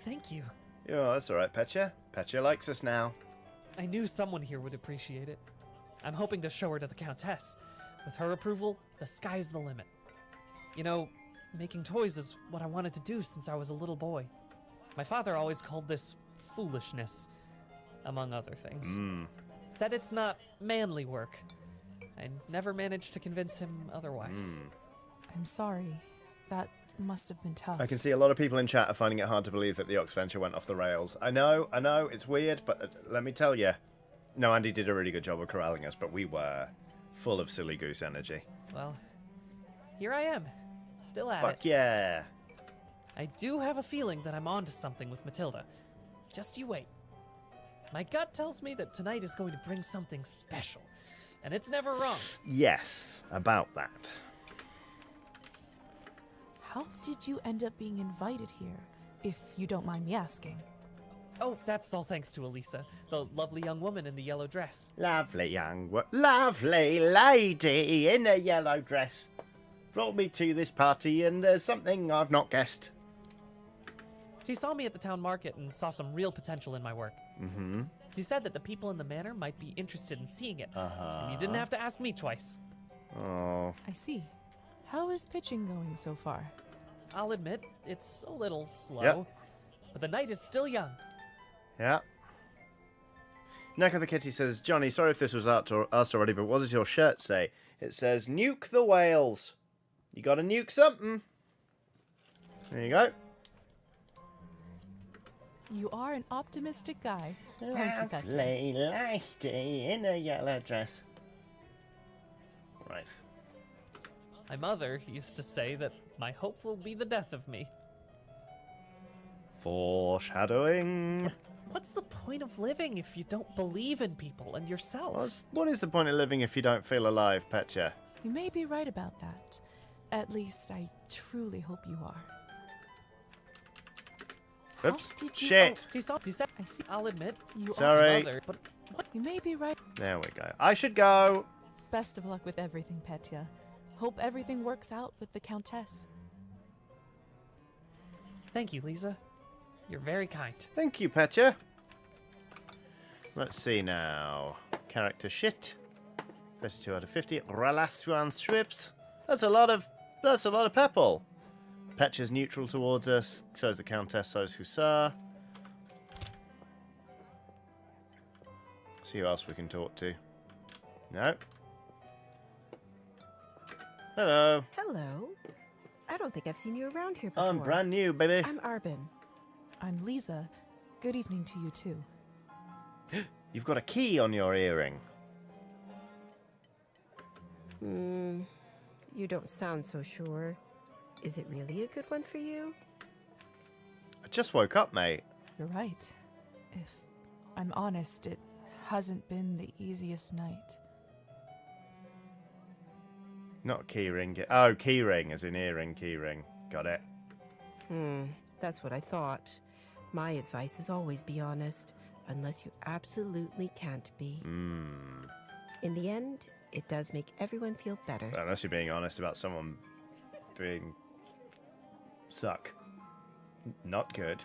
Thank you. Yeah, that's alright, Petya. Petya likes us now. I knew someone here would appreciate it. I'm hoping to show her to the Countess. With her approval, the sky's the limit. You know, making toys is what I wanted to do since I was a little boy. My father always called this foolishness, among other things. Said it's not manly work. I never managed to convince him otherwise. I'm sorry. That must have been tough. I can see a lot of people in chat are finding it hard to believe that the Ox Venture went off the rails. I know, it's weird, but let me tell you. No, Andy did a really good job of corralling us, but we were full of silly goose energy. Well, here I am, still at it. Fuck yeah. I do have a feeling that I'm onto something with Matilda. Just you wait. My gut tells me that tonight is going to bring something special, and it's never wrong. Yes, about that. How did you end up being invited here, if you don't mind me asking? Oh, that's all thanks to Alisa, the lovely young woman in the yellow dress. Lovely lovely lady in a yellow dress brought me to this party, and there's something I've not guessed. She saw me at the town market and saw some real potential in my work. She said that the people in the manor might be interested in seeing it. And you didn't have to ask me twice. Oh. I see. How is pitching going so far? I'll admit, it's a little slow. Yep. But the night is still young. Yeah. Neck of the Kitty says, Johnny, sorry if this was asked already, but what does your shirt say? It says, nuke the whales. You gotta nuke something. There you go. You are an optimistic guy, aren't you, Petya? Lovely lady in a yellow dress. Right. My mother used to say that my hope will be the death of me. Foreshadowing. What's the point of living if you don't believe in people and yourself? What is the point of living if you don't feel alive, Petya? You may be right about that. At least I truly hope you are. Oops. How did you... Shit. She said, I see. I'll admit, You Sorry. are my mother, but what? You may be right. There we go. I should go. Best of luck with everything, Petya. Hope everything works out with the Countess. Thank you, Liza. You're very kind. Thank you, Petya. Let's see now. Character shit. 32 out of 50. Relation strips. That's a lot of pepple. Petya's neutral towards us. So is the Countess. So is Hussar. See who else we can talk to. No. Hello. Hello. I don't think I've seen you around here before. I'm brand new, baby. I'm Arban. I'm Liza. Good evening to you, too. You've got a key on your earring. You don't sound so sure. Is it really a good one for you? I just woke up, mate. You're right. If I'm honest, it hasn't been the easiest night. Not keyring. Oh, keyring as in earring, keyring. Got it. That's what I thought. My advice is always be honest, unless you absolutely can't be. In the end, it does make everyone feel better. Unless you're being honest about someone being... suck. Not good.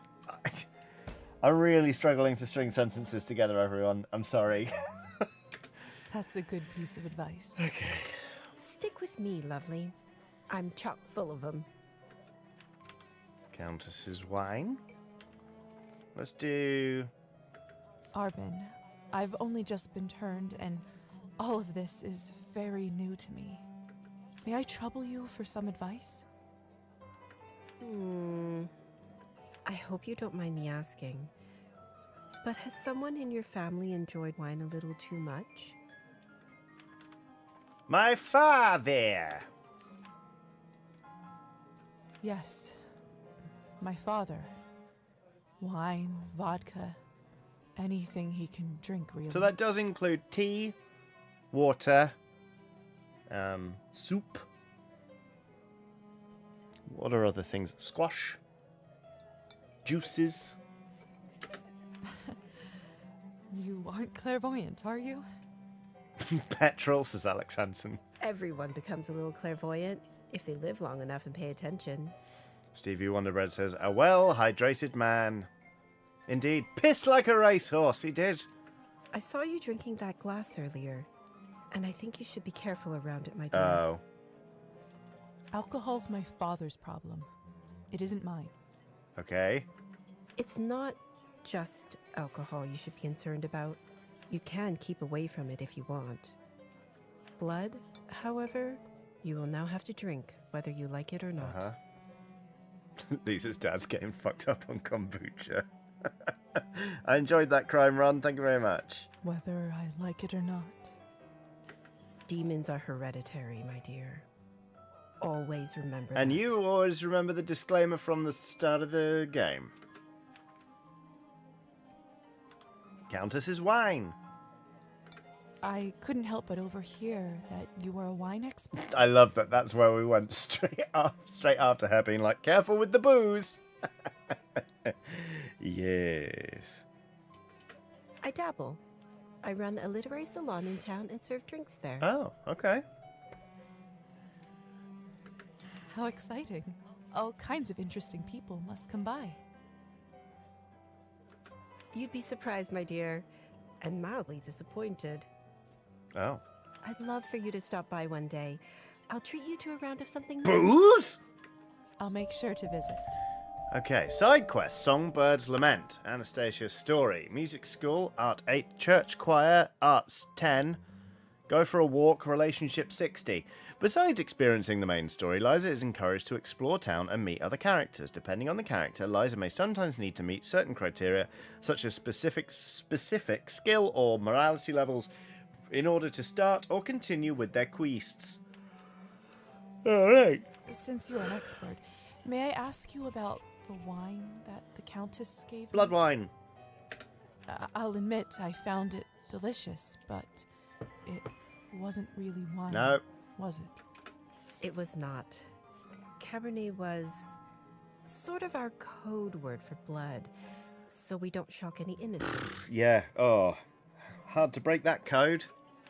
I'm really struggling to string sentences together, everyone. I'm sorry. That's a good piece of advice. Okay. Stick with me, lovely. I'm chock full of them. Countess's wine. Let's do... Arban, I've only just been turned, and all of this is very new to me. May I trouble you for some advice? I hope you don't mind me asking, but has someone in your family enjoyed wine a little too much? My father! Yes. My father. Wine, vodka, anything he can drink, really. So that does include tea, water, soup. What are other things? Squash, juices. You aren't clairvoyant, are you? Petrol, says Alex Hansen. Everyone becomes a little clairvoyant if they live long enough and pay attention. Stevie Wonderbread says, a well-hydrated man. Indeed, pissed like a racehorse, he did. I saw you drinking that glass earlier, and I think you should be careful around it, my dear. Oh. Alcohol's my father's problem. It isn't mine. Okay. It's not just alcohol you should be concerned about. You can keep away from it if you want. Blood, however, you will now have to drink, whether you like it or not. Uh-huh. Lisa's dad's getting fucked up on kombucha. I enjoyed that crime run. Thank you very much. Whether I like it or not. Demons are hereditary, my dear. Always remember And that. you always remember the disclaimer from the start of the game. Countess's wine. I couldn't help but overhear that you were a wine expert. I love that. That's where we went straight after her being like, careful with the booze. Yes. I dabble. I run a literary salon in town and serve drinks there. Oh, okay. How exciting. All kinds of interesting people must come by. You'd be surprised, my dear, and mildly disappointed. Oh. I'd love for you to stop by one day. I'll treat you to a round of something Booze? I'll make sure to visit. Okay, side quest, Songbird's Lament, Anastasia's Story, Music School, Art 8, Church Choir, Arts 10, Go for a Walk, Relationship 60. Besides experiencing the main story, Liza is encouraged to explore town and meet other characters. Depending on the character, Liza may sometimes need to meet certain criteria, such as specific skill or morality levels, in order to start or continue with their quests. Alright. Since you're an expert, may I ask you about the wine that the Countess gave me? Blood wine. I'll admit I found it delicious, but it wasn't really wine. No. Was it? It was not. Cabernet was sort of our code word for blood, so we don't shock any innocents. Yeah, oh. Hard to break that code.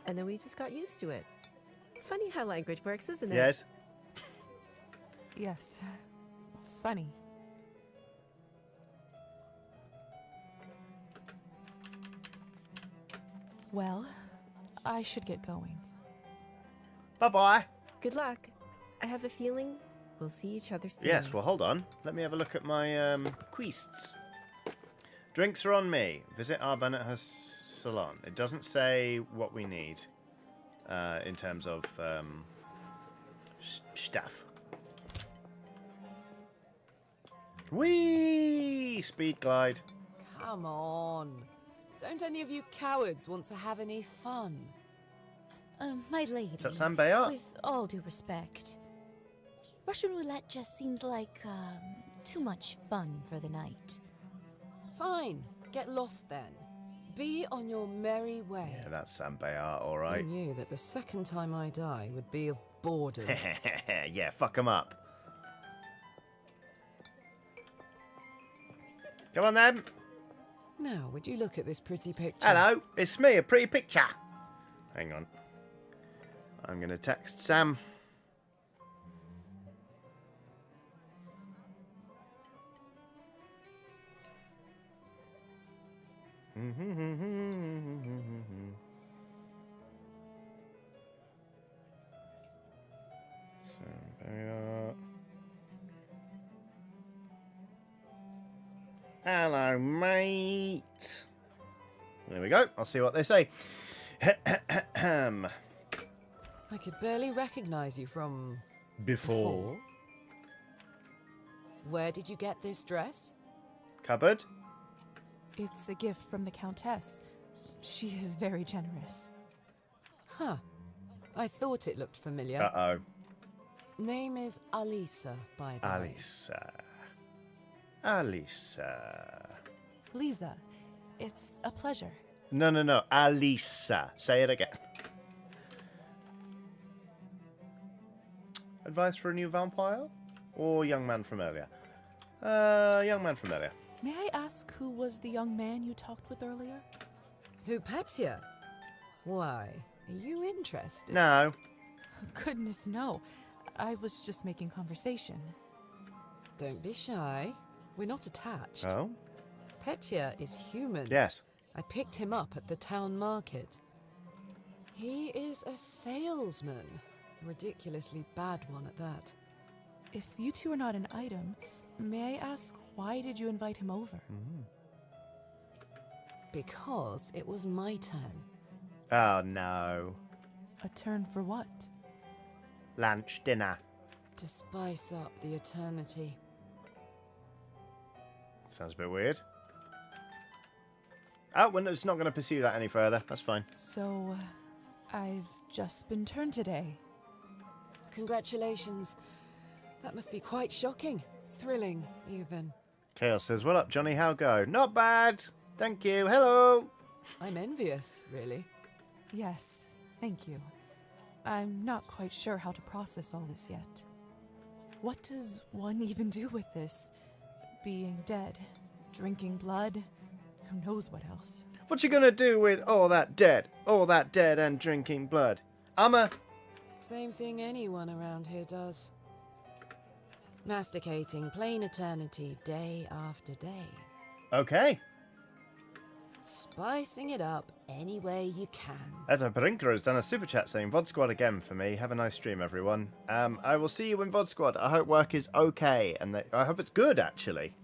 And then we just got used to it. Funny how language works, isn't it? Yes. Yes. Funny. Well, I should get going. Bye-bye. Good luck. I have a feeling we'll see each other soon. Yes, well, hold on. Let me have a look at my quests. Drinks are on me. Visit Arban at her salon. It doesn't say what we need in terms of stuff. Whee! Speed glide. Come on. Don't any of you cowards want to have any fun? My lady. Is that Sam Bayard? With all due respect, Russian roulette just seems like too much fun for the night. Fine. Get lost then. Be on your merry way. Yeah, that's Sam Bayard, all I right. knew that the second time I die would be of boredom. Yeah, fuck 'em up. Come on, then. Now, would you look at this pretty picture? Hello, it's me, a pretty picture. Hang on. I'm going to text Sam. Sam Bayard. Hello, mate. There we go. I'll see what they say. I could barely recognize you from... Before. Where did you get this dress? Cupboard. It's a gift from the Countess. She is very generous. Huh. I thought it looked familiar. Uh-oh. Name is Alisa, by the way. Alisa. Liza, it's a pleasure. No. Alisa. Say it again. Advice for a new vampire? Or young man from earlier? Young man from earlier. May I ask who was the young man you talked with earlier? Who, Petya? Why? Are you interested? No. Goodness, no. I was just making conversation. Don't be shy. We're not attached. Oh? Petya is human. Yes. I picked him up at the town market. He is a salesman. A ridiculously bad one at that. If you two are not an item, may I ask why did you invite him over? Because it was my turn. Oh, no. A turn for what? Lunch, dinner. To spice up the eternity. Sounds a bit weird. Oh, well, it's not going to pursue that any further. That's fine. So, I've just been turned today. Congratulations. That must be quite shocking. Thrilling, even. Chaos says, what up, Johnny? How go? Not bad. Thank you. Hello. I'm envious, really. Yes, thank you. I'm not quite sure how to process all this yet. What does one even do with this? Being dead, drinking blood, who knows what else? What you gonna do with all that dead and drinking blood? Same thing anyone around here does. Masticating plain eternity day after day. Okay. Spicing it up any way you can. Etta Brinker has done a super chat saying, VOD Squad again for me. Have a nice stream, everyone. I will see you in VOD Squad. I hope work is okay, and I hope it's good, actually.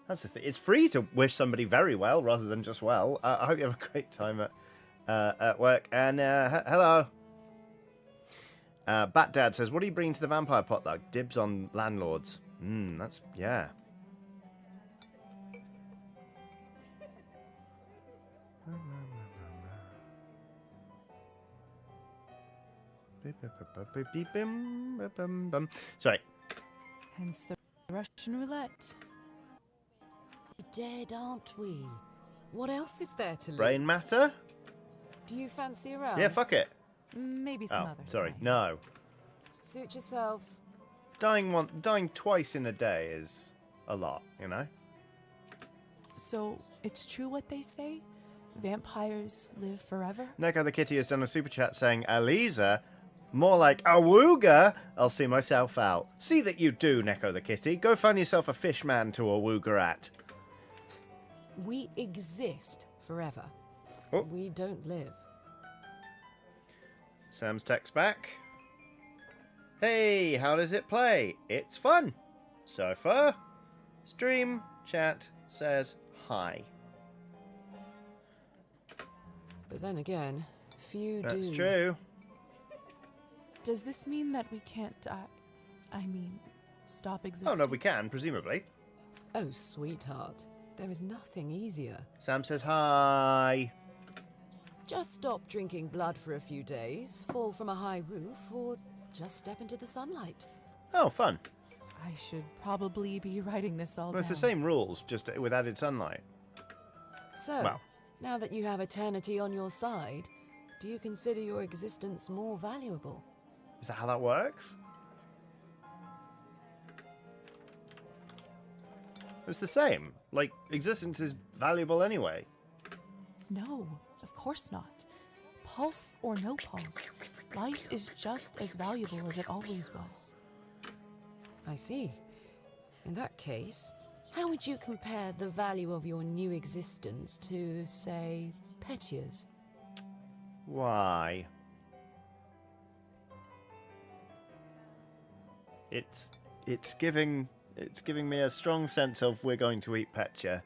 That's the thing. It's free to wish somebody very well rather than just well. I hope you have a great time at work. And hello. Bat Dad says, what are you bringing to the vampire potluck? Dibs on landlords. That's, yeah. Sorry. Hence the Russian roulette. Dead, aren't we? What else is there to lose? Brain matter? Do you fancy a round? Yeah, fuck it. Maybe some others. Sorry, no. Suit yourself. Dying twice in a day is a lot, you know? So, it's true what they say? Vampires live forever? Neko the Kitty has done a super chat saying, Alisa, more like awooga. I'll see myself out. See that you do, Neko the Kitty. Go find yourself a fish man to awooga at. We exist forever. Oh. We don't live. Sam's text back. Hey, how does it play? It's fun. So far, stream chat says hi. But then again, few do. That's true. Does this mean that we can't, stop existing? Oh, no, we can, presumably. Oh, sweetheart. There is nothing easier. Sam says hi. Just stop drinking blood for a few days, fall from a high roof, or just step into the sunlight. Oh, fun. I should probably be writing this all Well, it's down. the same rules, just with added sunlight. So, Well. now that you have eternity on your side, do you consider your existence more valuable? Is that how that works? It's the same. Like, existence is valuable anyway. No, of course not. Pulse or no pulse, life is just as valuable as it always was. I see. In that case, how would you compare the value of your new existence to, say, Petya's? Why? It's giving It's giving me a strong sense of we're going to eat Petya.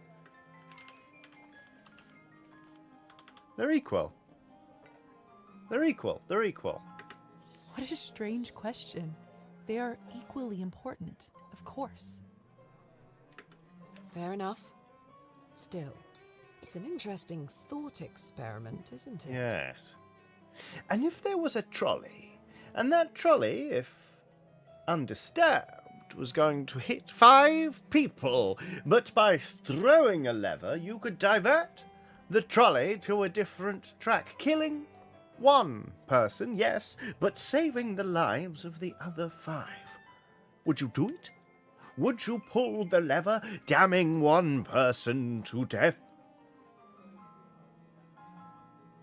They're equal. They're equal. They're equal. What a strange question. They are equally important, of course. Fair enough. Still, it's an interesting thought experiment, isn't it? Yes. And if there was a trolley, and that trolley, if undisturbed, was going to hit 5 people, but by throwing a lever you could divert the trolley to a different track, killing 1 person, yes, but saving the lives of the other 5. Would you do it? Would you pull the lever, damning 1 person to death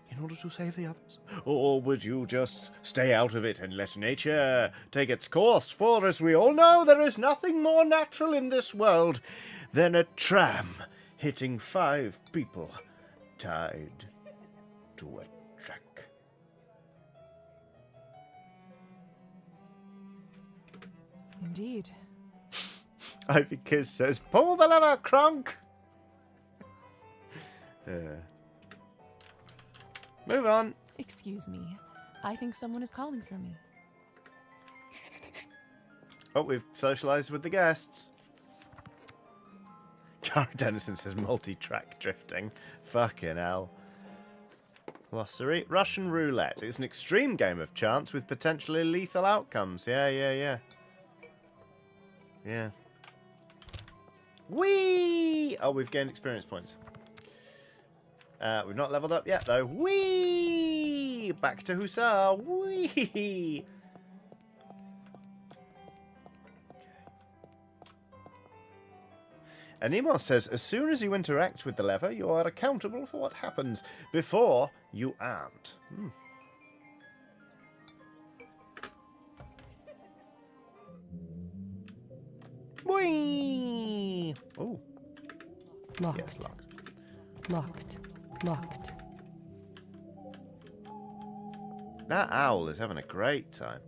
in order to save the others? Or would you just stay out of it and let nature take its course? For, as we all know, there is nothing more natural in this world than a tram hitting 5 people tied to a track. Indeed. Ivy Kiss says, pull the lever, Kronk! Move on. Excuse me. I think someone is calling for me. Oh, we've socialised with the guests. Cara Dennison says multi-track drifting. Fucking hell. Glossary. Russian roulette. It's an extreme game of chance with potentially lethal outcomes. Yeah. Whee! Oh, we've gained experience points. We've not leveled up yet, though. Whee! Back to Hussar. Whee! Anemo says, as soon as you interact with the lever, you are accountable for what happens. Before, you aren't. Whee! Oh. Locked. Yes, locked. Locked. That owl is having a great time.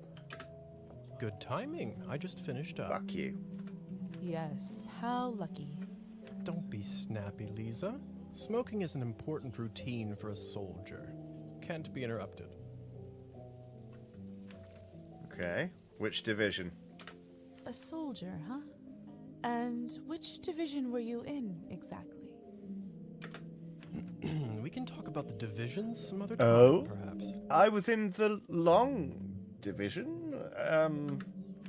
Good timing. I just finished up. Fuck you. Yes, how lucky. Don't be snappy, Liza. Smoking is an important routine for a soldier. Can't be interrupted. Okay. Which division? A soldier, huh? And which division were you in, exactly? We can talk about the divisions some other time, perhaps. I was in the long division.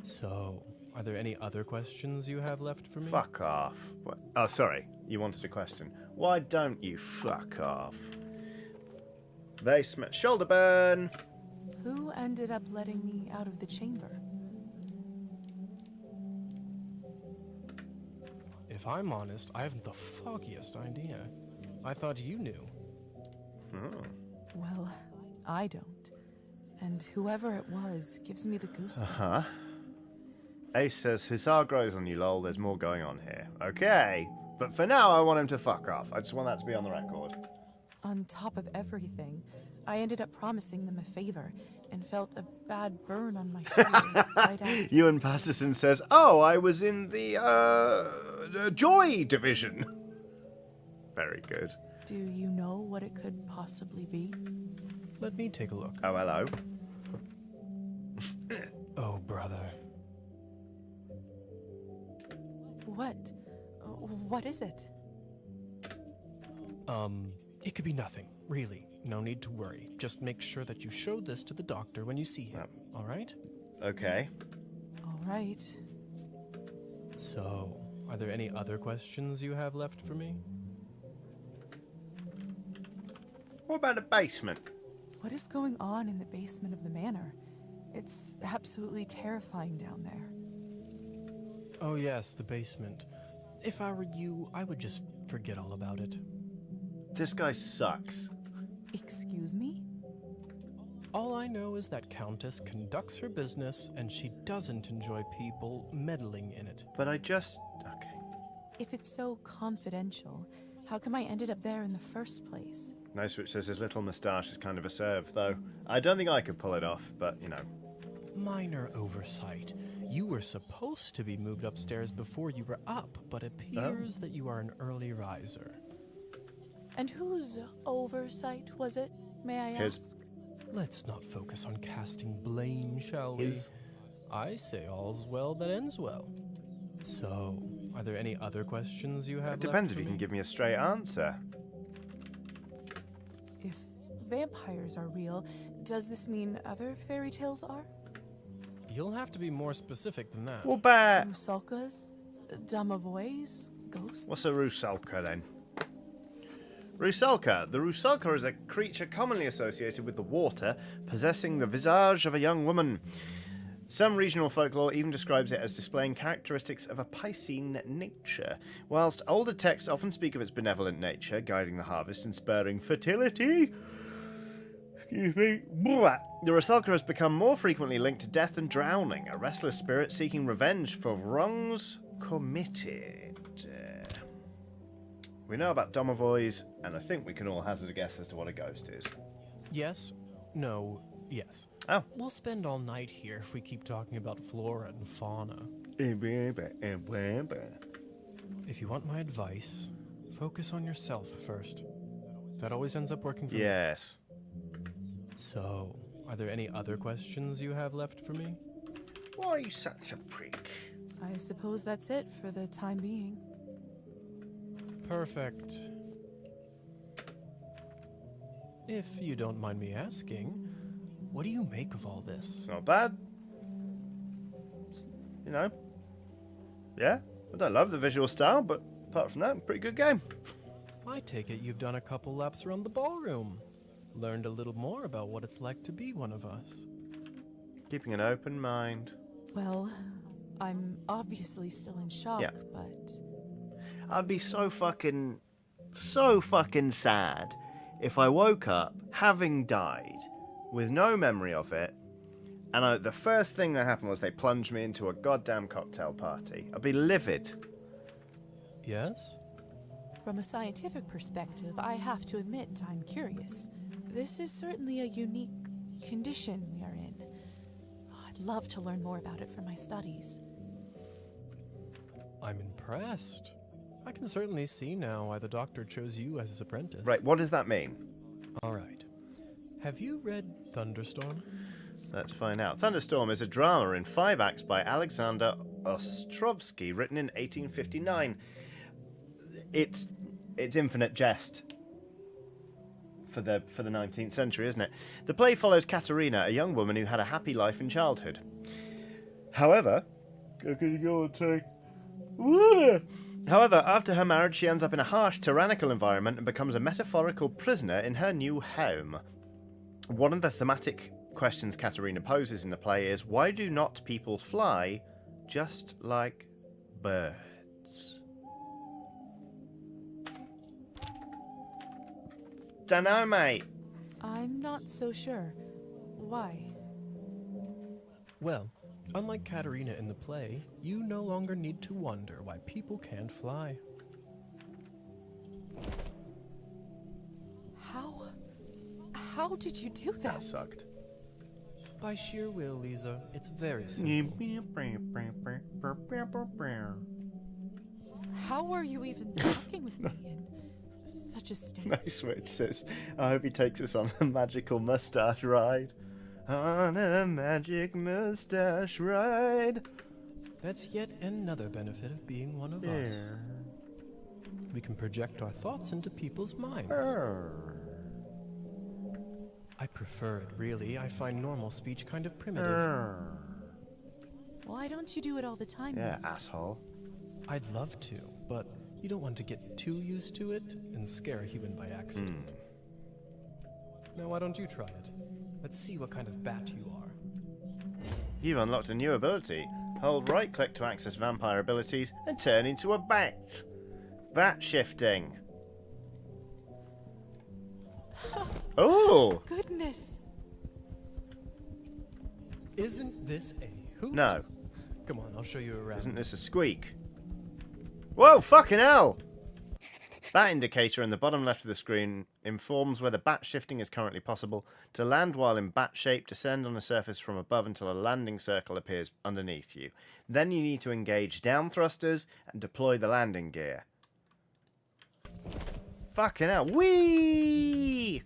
So, are there any other questions you have left for me? Fuck off. What? Oh, sorry. You wanted a question. Why don't you fuck off? Shoulder burn. Who ended up letting me out of the chamber? If I'm honest, I haven't the foggiest idea. I thought you knew. Well, I don't. And whoever it was gives me the goosebumps. Uh-huh. Ace says, Hussar grows on you, lol. There's more going on here. Okay. But for now, I want him to fuck off. I just want that to be on the record. On top of everything, I ended up promising them a favor and felt a bad burn on my shoulder right after. Ewan Patterson says, oh, I was in the Joy division. Very good. Do you know what it could possibly be? Let me take a look. Oh, hello. Oh, brother. What? What is it? It could be nothing, really. No need to worry. Just make sure that you show this to the doctor when you see him, all right? Okay. All right. So, are there any other questions you have left for me? What about the basement? What is going on in the basement of the manor? It's absolutely terrifying down there. Oh yes, the basement. If I were you, I would just forget all about it. This guy sucks. Excuse me? All I know is that Countess conducts her business and she doesn't enjoy people meddling in it. But I just... Okay. If it's so confidential, how come I ended up there in the first place? No Switch says his little moustache is kind of a serve, though. I don't think I could pull it off, but, you know. Minor oversight. You were supposed to be moved upstairs before you were up, but appears that you are an early riser. And whose oversight was it, may I ask? Let's not focus on casting blame, shall we? I say all's well that ends well. So, are there any other questions you have? It depends if you can give me a straight answer. If vampires are real, does this mean other fairy tales are? You'll have to be more specific than that. What about Rusalkas? Domovoys? Ghosts? What's a Rusalka then? Rusalka. The Rusalka is a creature commonly associated with the water, possessing the visage of a young woman. Some regional folklore even describes it as displaying characteristics of a Piscean nature, whilst older texts often speak of its benevolent nature, guiding the harvest and spurring fertility. Excuse me. The Rusalka has become more frequently linked to death and drowning, a restless spirit seeking revenge for wrongs committed. We know about Domovoys, and I think we can all hazard a guess as to what a ghost is. Yes. No. Yes. Oh. We'll spend all night here if we keep talking about flora and fauna. If you want my advice, focus on yourself first. That always ends up working for me. Yes. So, are there any other questions you have left for me? Why are you such a prick? I suppose that's it for the time being. Perfect. If you don't mind me asking, what do you make of all this? It's not bad. You know. Yeah, I don't love the visual style, but apart from that, pretty good game. I take it you've done a couple laps around the ballroom. Learned a little more about what it's like to be one of us. Keeping an open mind. Well, I'm obviously still in shock, but... I'd be so fucking sad if I woke up having died with no memory of it, and the first thing that happened was they plunged me into a goddamn cocktail party. I'd be livid. Yes? From a scientific perspective, I have to admit I'm curious. This is certainly a unique condition we are in. I'd love to learn more about it for my studies. I'm impressed. I can certainly see now why the doctor chose you as his apprentice. Right, what does that mean? All right. Have you read Thunderstorm? Let's find out. Thunderstorm is a drama in 5 acts by Alexander Ostrovsky, written in 1859. It's infinite jest for the 19th century, isn't it? The play follows Katerina, a young woman who had a happy life in childhood. However, after her marriage, she ends up in a harsh, tyrannical environment and becomes a metaphorical prisoner in her new home. One of the thematic questions Katerina poses in the play is, why do not people fly just like birds? Dunno, mate. I'm not so sure. Why? Well, unlike Katerina in the play, you no longer need to wonder why people can't fly. How did you do that? That sucked. By sheer will, Liza. It's very simple. How are you even talking with me in such a state? Nice switch says, I hope he takes us on a magical mustache ride. On a magic mustache ride. That's yet another benefit of being one of us. We can project our thoughts into people's minds. I prefer it, really. I find normal speech kind of primitive. Why don't you do it all the time? Yeah, then? asshole. I'd love to, but you don't want to get too used to it and scare a human by accident. Now, why don't you try it? Let's see what kind of bat you are. You've unlocked a new ability. Hold right-click to access vampire abilities and turn into a bat. Bat shifting. Oh! Goodness! Isn't this a hoot? No. Come on, I'll show you around. Isn't this a squeak? Whoa, fucking hell! That indicator in the bottom left of the screen Informs whether bat shifting is currently possible. To land while in bat shape, descend on a surface from above until a landing circle appears underneath you. Then you need to engage down thrusters and deploy the landing gear. Fucking hell. Whee!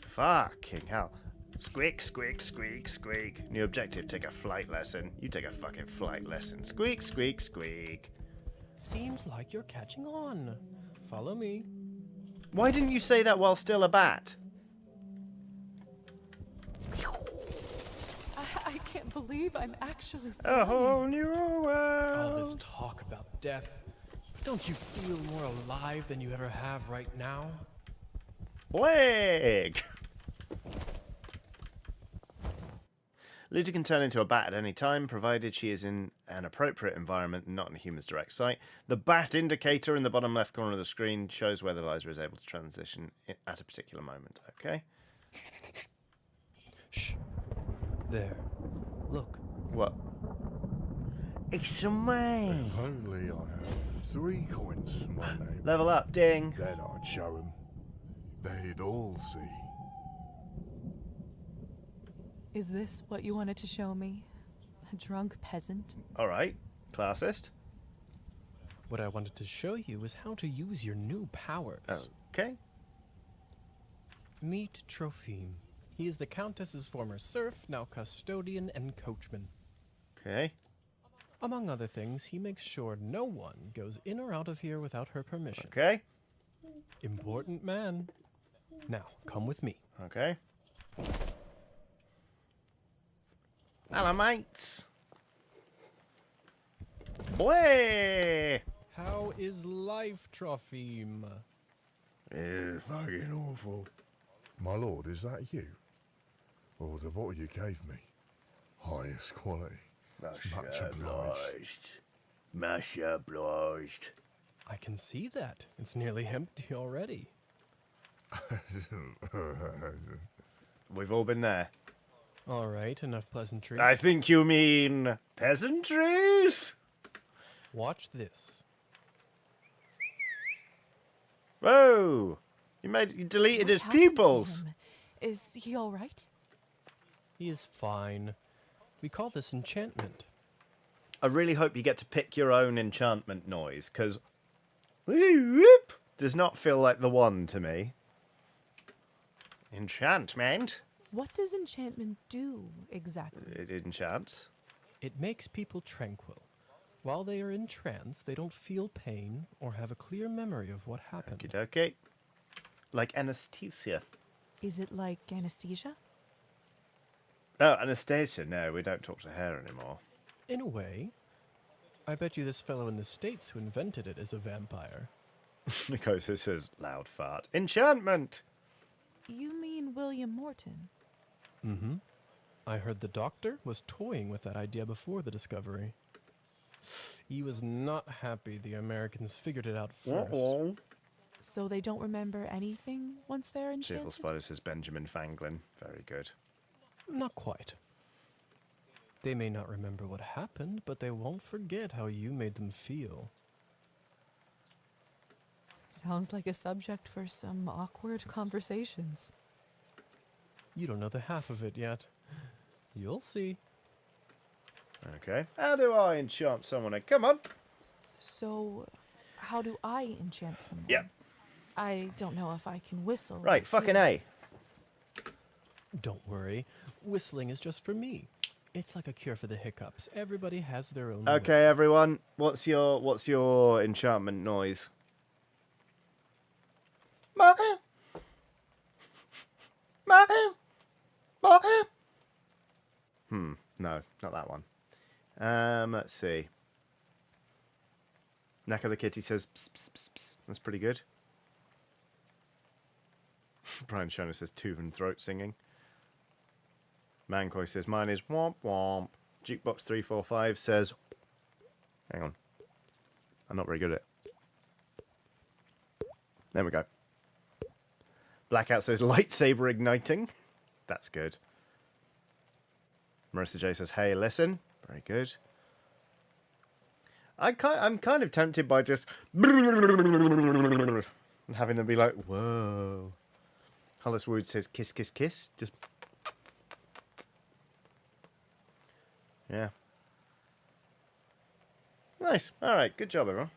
Fucking hell. Squeak, squeak, squeak, squeak. New objective, take a flight lesson. You take a fucking flight lesson. Squeak, squeak, squeak. Seems like you're catching on. Follow me. Why didn't you say that while still a bat? I can't believe I'm actually A flying. whole new world. All this talk about death. Don't you feel more alive than you ever have right now? Leg! Liza can turn into a bat at any time, provided she is in an appropriate environment and not in a human's direct sight. The bat indicator in the bottom left corner of the screen shows whether Liza is able to transition at a particular moment. Okay? Shh. There. Look. What? It's a man. If only I had 3 coins in my name. Level up, ding. Then I'd show them. They'd all see. Is this what you wanted to show me? A drunk peasant? Alright. Classist. What I wanted to show you is how to use your new powers. Okay. Meet Trophime. He is the Countess's former serf, now custodian and coachman. Okay. Among other things, he makes sure no one goes in or out of here without her permission. Okay. Important man. Now, come with me. Okay. Hello, mates. Boy! How is life, Trophime? Fucking awful. My lord, is that you? Or the bottle you gave me? Highest quality. Much obliged. Much obliged. I can see that. It's nearly empty already. We've all been there. All right, enough pleasantries. I think you mean peasantries? Watch this. Whoa! You deleted his pupils. Is he all right? He is fine. We call this enchantment. I really hope you get to pick your own enchantment noise, because whoop does not feel like the one to me. Enchantment? What does enchantment do, exactly? It enchants. It makes people tranquil. While they are in trance, they don't feel pain or have a clear memory of what happened. Okie dokie. Like Anastasia. Is it like Anastasia? Oh, Anastasia. No, we don't talk to her anymore. In a way, I bet you this fellow in the States who invented it is a vampire. Because it says loud fart. Enchantment! You mean William Morton? Mm-hmm. I heard the doctor was toying with that idea before the discovery. He was not happy the Americans figured it out first. So they don't remember anything once they're enchanted? Cheerful Spider says Benjamin Franklin. Very good. Not quite. They may not remember what happened, but they won't forget how you made them feel. Sounds like a subject for some awkward conversations. You don't know the half of it yet. You'll see. Okay. How do I enchant someone? Come on. So, how do I enchant someone? Yep. I don't know if I can whistle. Right, fucking A. Don't worry. Whistling is just for me. It's like a cure for the hiccups. Everybody has their own Okay, everyone. What's your enchantment noise? Ma. Ma. Ma. No, not that one. Let's see. Neck of the Kitty says pss, pss, pss, pss. That's pretty good. Brian Shona says tooth and throat singing. Mancoy says mine is womp womp. Jukebox 345 says, hang on, I'm not very good at it. There we go. Blackout says lightsaber igniting. That's good. Marissa J says hey listen. Very good. I'm kind of tempted by just and having them be like, whoa. Hollis Wood says kiss, kiss, kiss. Just yeah. Nice. All right. Good job, everyone.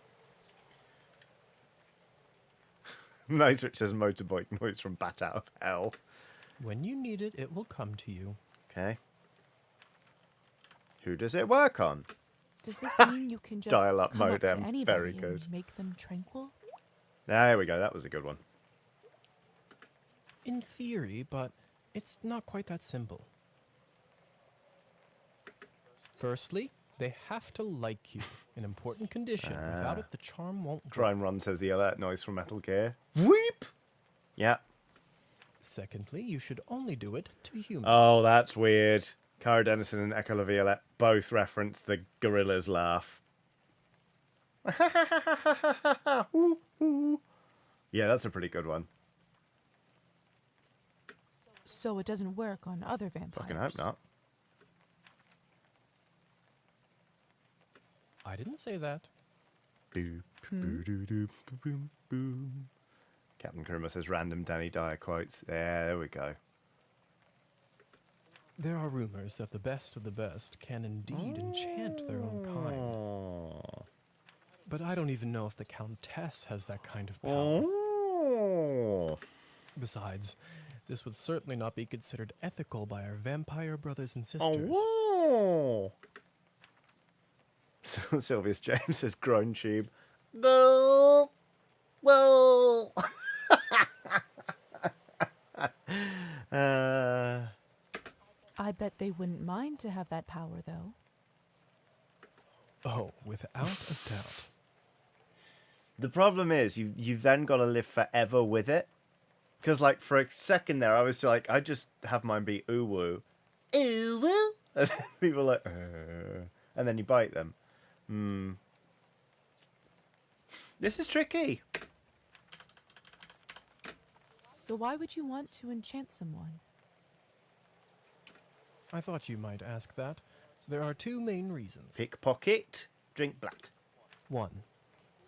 Nice, which says motorbike noise from Bat Out of Hell. When you need it, it will come to you. Okay. Who does it work on? Does this mean you can just Dial-up come up to modem. anybody Very and good. make them tranquil? There we go. That was a good one. In theory, but it's not quite that simple. Firstly, they have to like you, an important condition. Without it, the charm won't grow. Crime Run says the alert noise from Metal Gear. Weep! Yeah. Secondly, you should only do it to humans. Oh, that's weird. Cara Dennison and Echo La Violette both reference the gorilla's laugh. Yeah, that's a pretty good one. So it doesn't work on other vampires? Fucking hope not. I didn't say that. Boop, boo-doo-doo, boom, boom. Captain Kuruma says random Danny Dyer quotes. There we go. There are rumors that the best of the best can indeed enchant their own kind. But I don't even know if the Countess has that kind of power. Besides, this would certainly not be considered ethical by our vampire brothers and sisters. Sylvius James says grown tube. No. Well. I bet they wouldn't mind to have that power, though. Oh, without a doubt. The problem is, you've then got to live forever with it. Because, like, for a second there, I was like, I just have mine be ooh woo. Ooh woo. And then people are like, and then you bite them. This is tricky. So why would you want to enchant someone? I thought you might ask that. There are two main reasons. Pickpocket, drink blood. 1.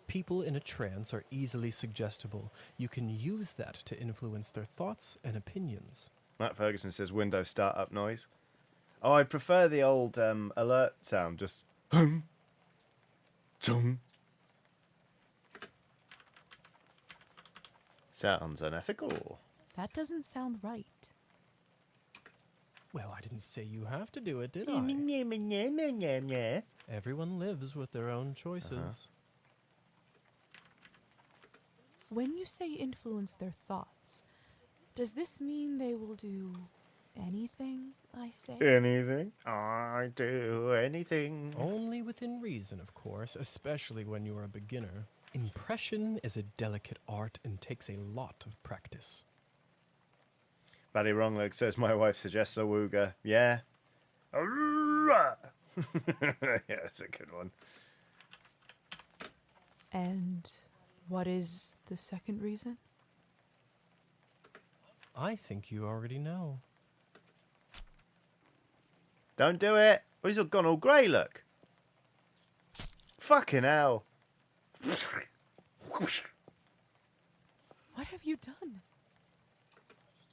People in a trance are easily suggestible. You can use that to influence their thoughts and opinions. Matt Ferguson says Windows startup noise. Oh, I prefer the old alert sound. Just hum, chung. Sounds unethical. That doesn't sound right. Well, I didn't say you have to do it, did I? Everyone lives with their own choices. When you say influence their thoughts, does this mean they will do anything I say? Anything? I do anything. Only within reason, of course, especially when you're a beginner. Impression is a delicate art and takes a lot of practice. Buddy Wrongleg says my wife suggests a wooga. Yeah. Yeah, that's a good one. And what is the second reason? I think you already know. Don't do it. Oh, he's gone all grey, look. Fucking hell. What have you done?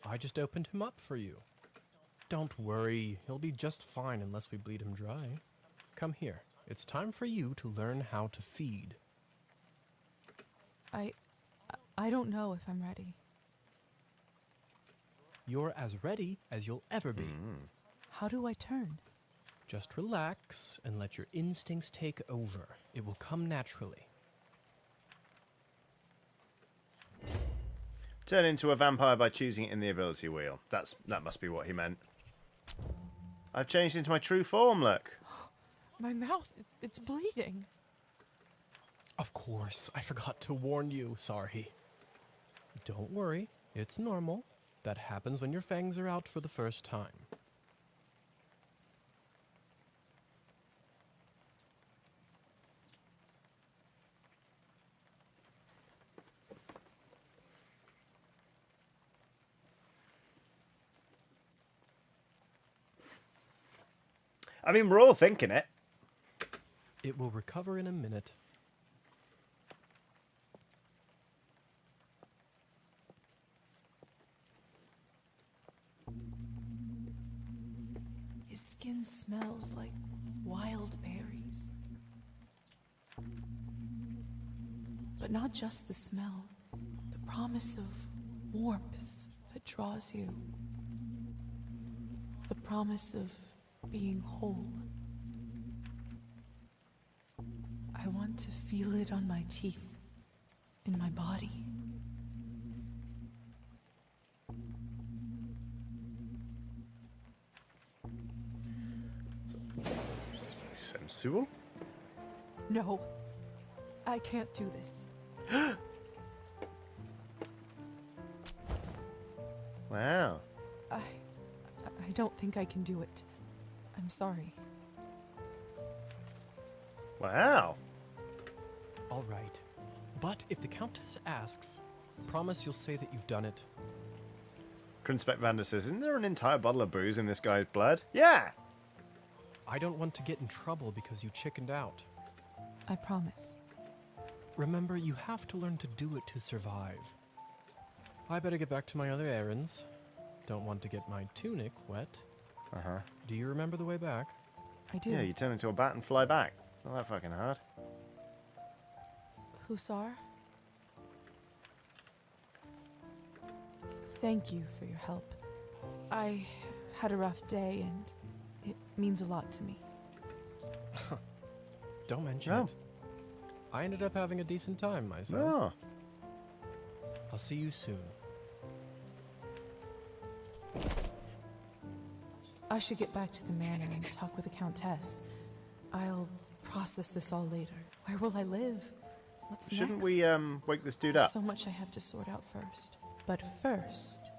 I just opened him up for you. Don't worry, he'll be just fine unless we bleed him dry. Come here. It's time for you to learn how to feed. I don't know if I'm ready. You're as ready as you'll ever be. How do I turn? Just relax and let your instincts take over. It will come naturally. Turn into a vampire by choosing it in the ability wheel. That must be what he meant. I've changed into my true form, look. My mouth, it's bleeding. Of course, I forgot to warn you. Sorry. Don't worry, it's normal. That happens when your fangs are out for the first time. I mean, we're all thinking it. It will recover in a minute. His skin smells like wild berries. But not just the smell, the promise of warmth that draws you. The promise of being whole. I want to feel it on my teeth, in my body. This is very sensual. No, I can't do this. Wow. I don't think I can do it. I'm sorry. Wow. All right. But if the Countess asks, promise you'll say that you've done it. Crinspect Vander says, isn't there an entire bottle of booze in this guy's blood? Yeah! I don't want to get in trouble because you chickened out. I promise. Remember, you have to learn to do it to survive. I better get back to my other errands. Don't want to get my tunic wet. Uh-huh. Do you remember the way back? I do. Yeah, you turn into a bat and fly back. Not that fucking hard. Hussar? Thank you for your help. I had a rough day and it means a lot to me. Don't mention it. I ended up having a decent time myself. Oh. I'll see you soon. I should get back to the manor and talk with the Countess. I'll process this all later. Where will I live? What's Shouldn't next? we wake this dude up? So much I have to sort out first. But first,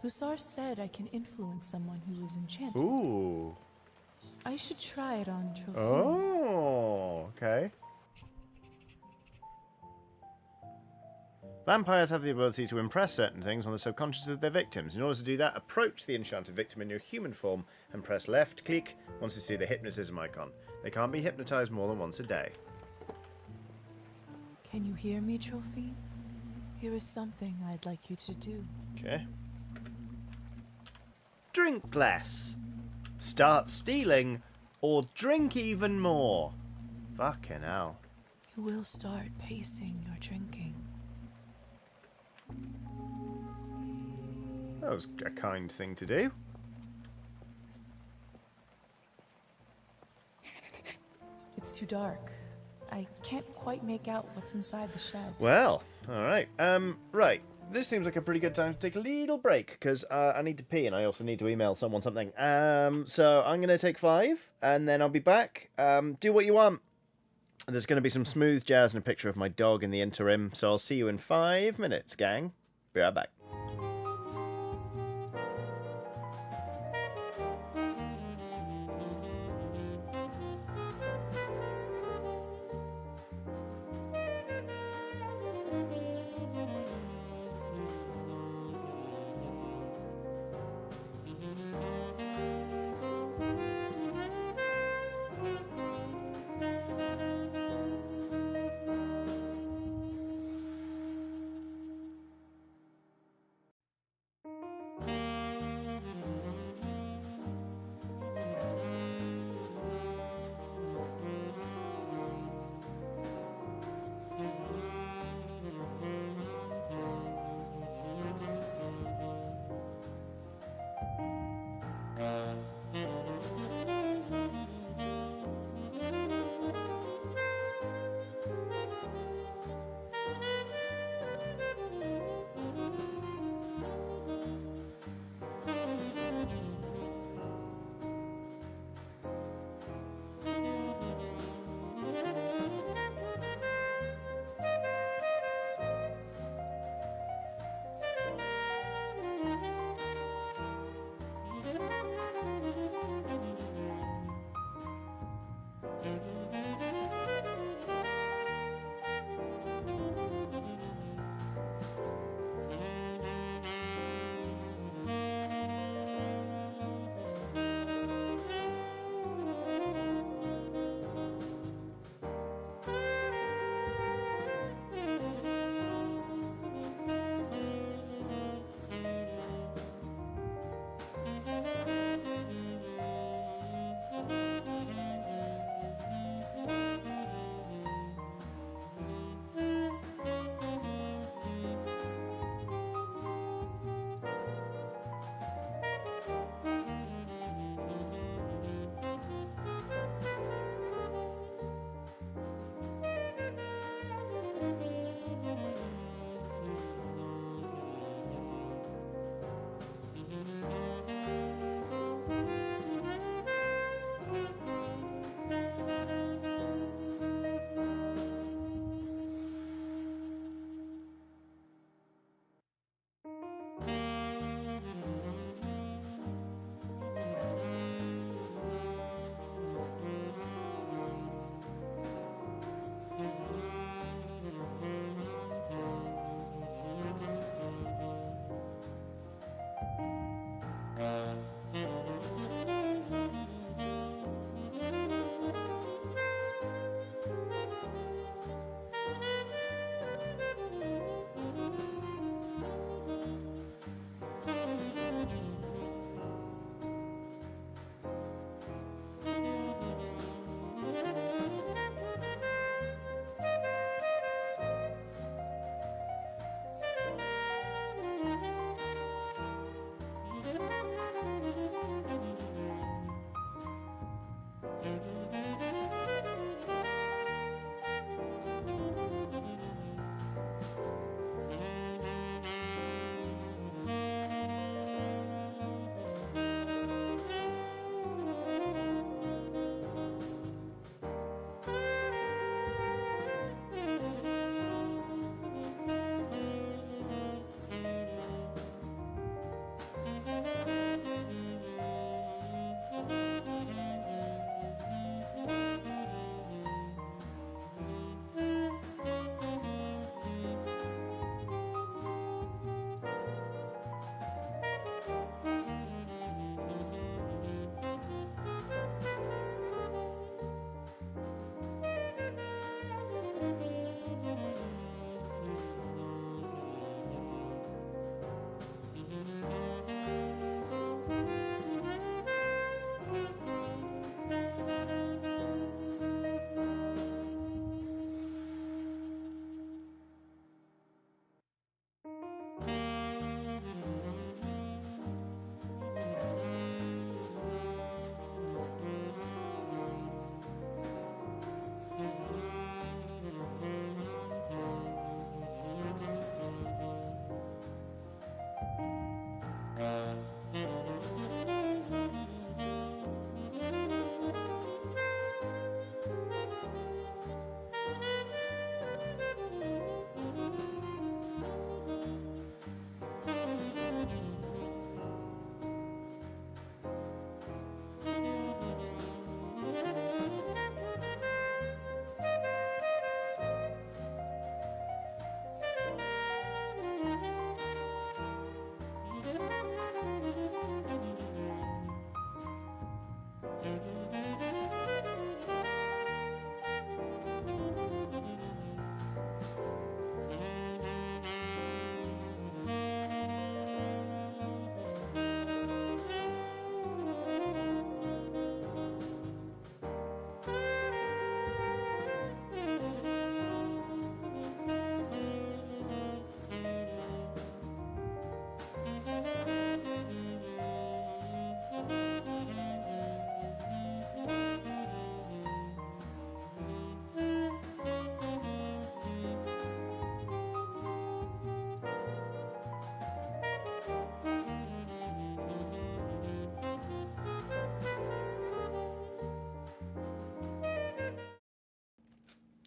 Hussar said I can influence someone who is enchanted. Ooh. I should try it on Trophy. Oh, okay. Vampires have the ability to impress certain things on the subconscious of their victims. In order to do that, approach the enchanted victim in your human form and press left click once you see the hypnotism icon. They can't be hypnotized more than once a day. Can you hear me, Trophy? Here is something I'd like you to do. Okay. Drink less. Start stealing or drink even more. Fucking hell. You will start pacing your drinking. That was a kind thing to do. It's too dark. I can't quite make out what's inside the shed. Well, alright. Right. This seems like a pretty good time to take a little break, because I need to pee and I also need to email someone something. So I'm going to take 5, and then I'll be back. Do what you want. There's going to be some smooth jazz and a picture of my dog in the interim, so I'll see you in 5 minutes, gang. Be right back.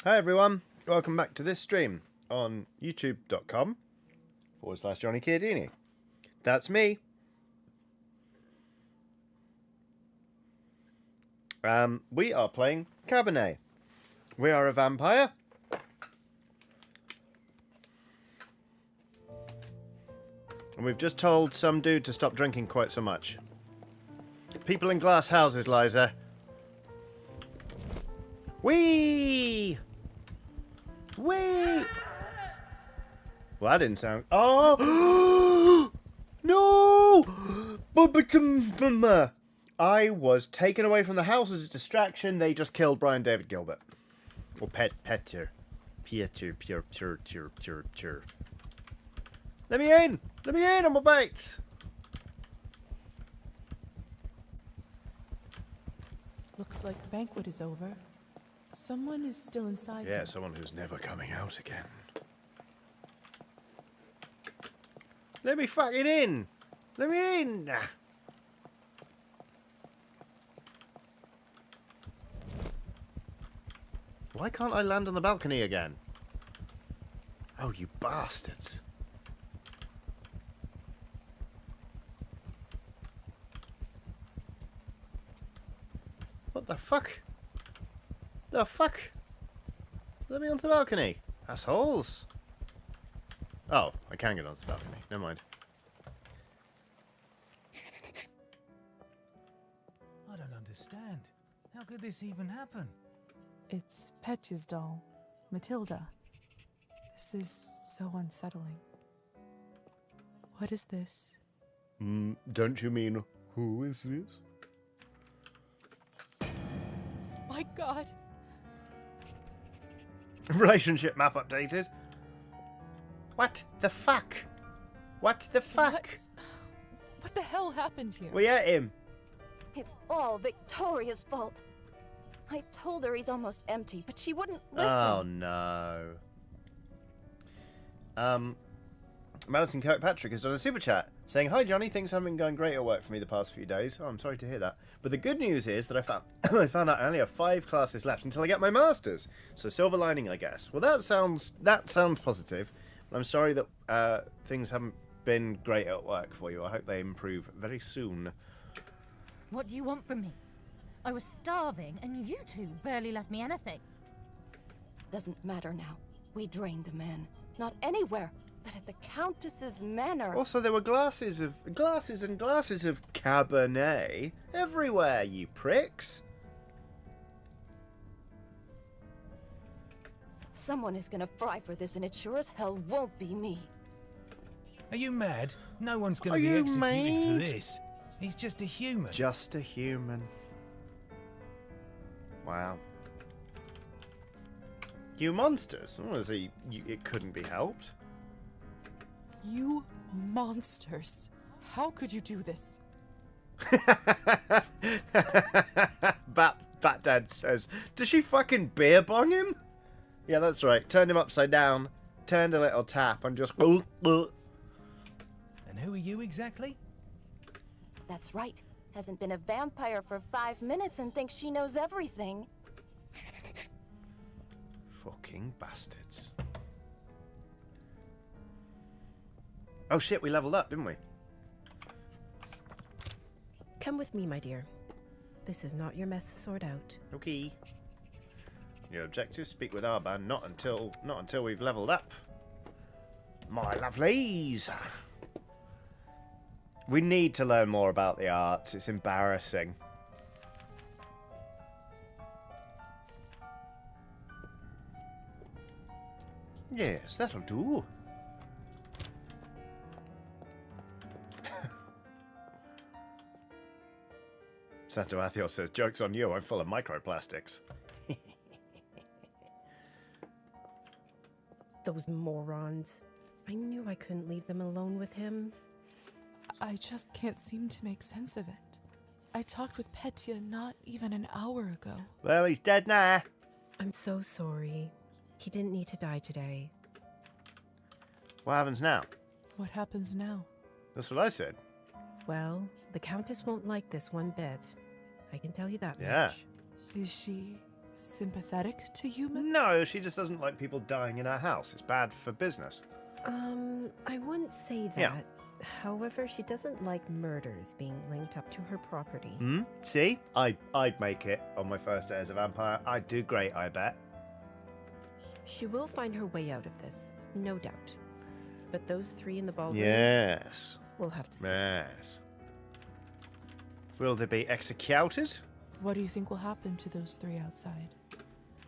Hi everyone, welcome back to this stream on youtube.com/JohnnyKiadini. That's me. We are playing Cabernet. We are a vampire. And we've just told some dude to stop drinking quite so much. People in glass houses, Liza. Whee! Whee! Well, that didn't sound... Oh! No! I was taken away from the house as a distraction. They just killed Brian David Gilbert. Or Petya. Let me in! Let me in! I'm a bait! Looks like the banquet is over. Someone is still inside. Yeah, someone who's never coming out again. Let me fucking in! Let me in! Why can't I land on the balcony again? Oh, you bastards. What the fuck? The fuck? Let me onto the balcony. Assholes. Oh, I can get onto the balcony. Never mind. I don't understand. How could this even happen? It's Petya's doll, Matilda. This is so unsettling. What is this? Don't you mean, who is this? My God! Relationship map updated. What the fuck? What the fuck? What the hell happened here? We ate him. It's all Victoria's fault. I told her he's almost empty, but she wouldn't listen. Oh no. Madison Kirkpatrick has done a super chat saying, "Hi Johnny, things haven't been going great at work for me the past few days." Oh, I'm sorry to hear that. But the good news is that I found I found out I only have 5 classes left until I get my masters. So silver lining, I guess. Well, that sounds positive. I'm sorry that things haven't been great at work for you. I hope they improve very soon. What do you want from me? I was starving, and you two barely left me anything. Doesn't matter now. We drained a man. Not anywhere, but at the Countess's manor. Also, there were glasses and glasses of Cabernet everywhere, you pricks. Someone is gonna fry for this, and it sure as hell won't be me. Are you mad? No one's gonna Are be you executed mad? for this. He's just a human. Just a human. Wow. You monsters. Honestly, it couldn't be helped. You monsters. How could you do this? Bat Dad says, "Does she fucking beer bong him?" Yeah, that's right. Turned him upside down, turned a little tap, and just... And who are you exactly? That's right. Hasn't been a vampire for 5 minutes and thinks she knows everything. Fucking bastards. Oh shit, we leveled up, didn't we? Come with me, my dear. This is not your mess to sort out. Okay. Your objective, speak with Arban, not until we've leveled up. My lovelies. We need to learn more about the arts. It's embarrassing. Yes, that'll do. Santo Athiel says, "Joke's on you, I'm full of microplastics." Those morons. I knew I couldn't leave them alone with him. I just can't seem to make sense of it. I talked with Petya not even an hour ago. Well, he's dead now. I'm so sorry. He didn't need to die today. What happens now? What happens now? That's what I said. Well, the Countess won't like this one bit. I can tell you that Yeah. much. Is she sympathetic to humans? No, she just doesn't like people dying in her house. It's bad for business. I wouldn't say that. Yeah. However, she doesn't like murders being linked up to her property. See? I'd make it on my first day as a vampire. I'd do great, I bet. She will find her way out of this, no doubt. But those three in the ballroom... Yes. We'll have to see. Yes. Will they be executed? What do you think will happen to those three outside?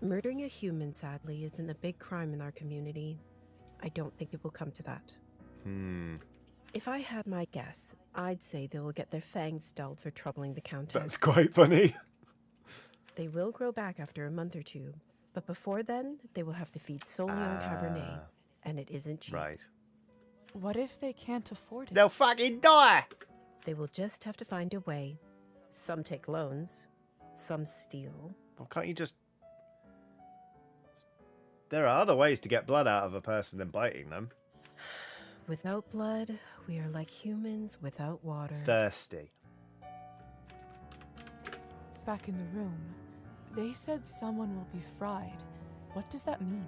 Murdering a human, sadly, isn't a big crime in our community. I don't think it will come to that. If I had my guess, I'd say they will get their fangs dulled for troubling the Countess. That's quite funny. They will grow back after a month or two, but before then, they will have to feed solely on Cabernet, and it isn't cheap. Right. What if they can't afford it? They'll fucking die! They will just have to find a way. Some take loans, some steal. Well, can't you just... There are other ways to get blood out of a person than biting them. Without blood, we are like humans without water. Thirsty. Back in the room, they said someone will be fried. What does that mean?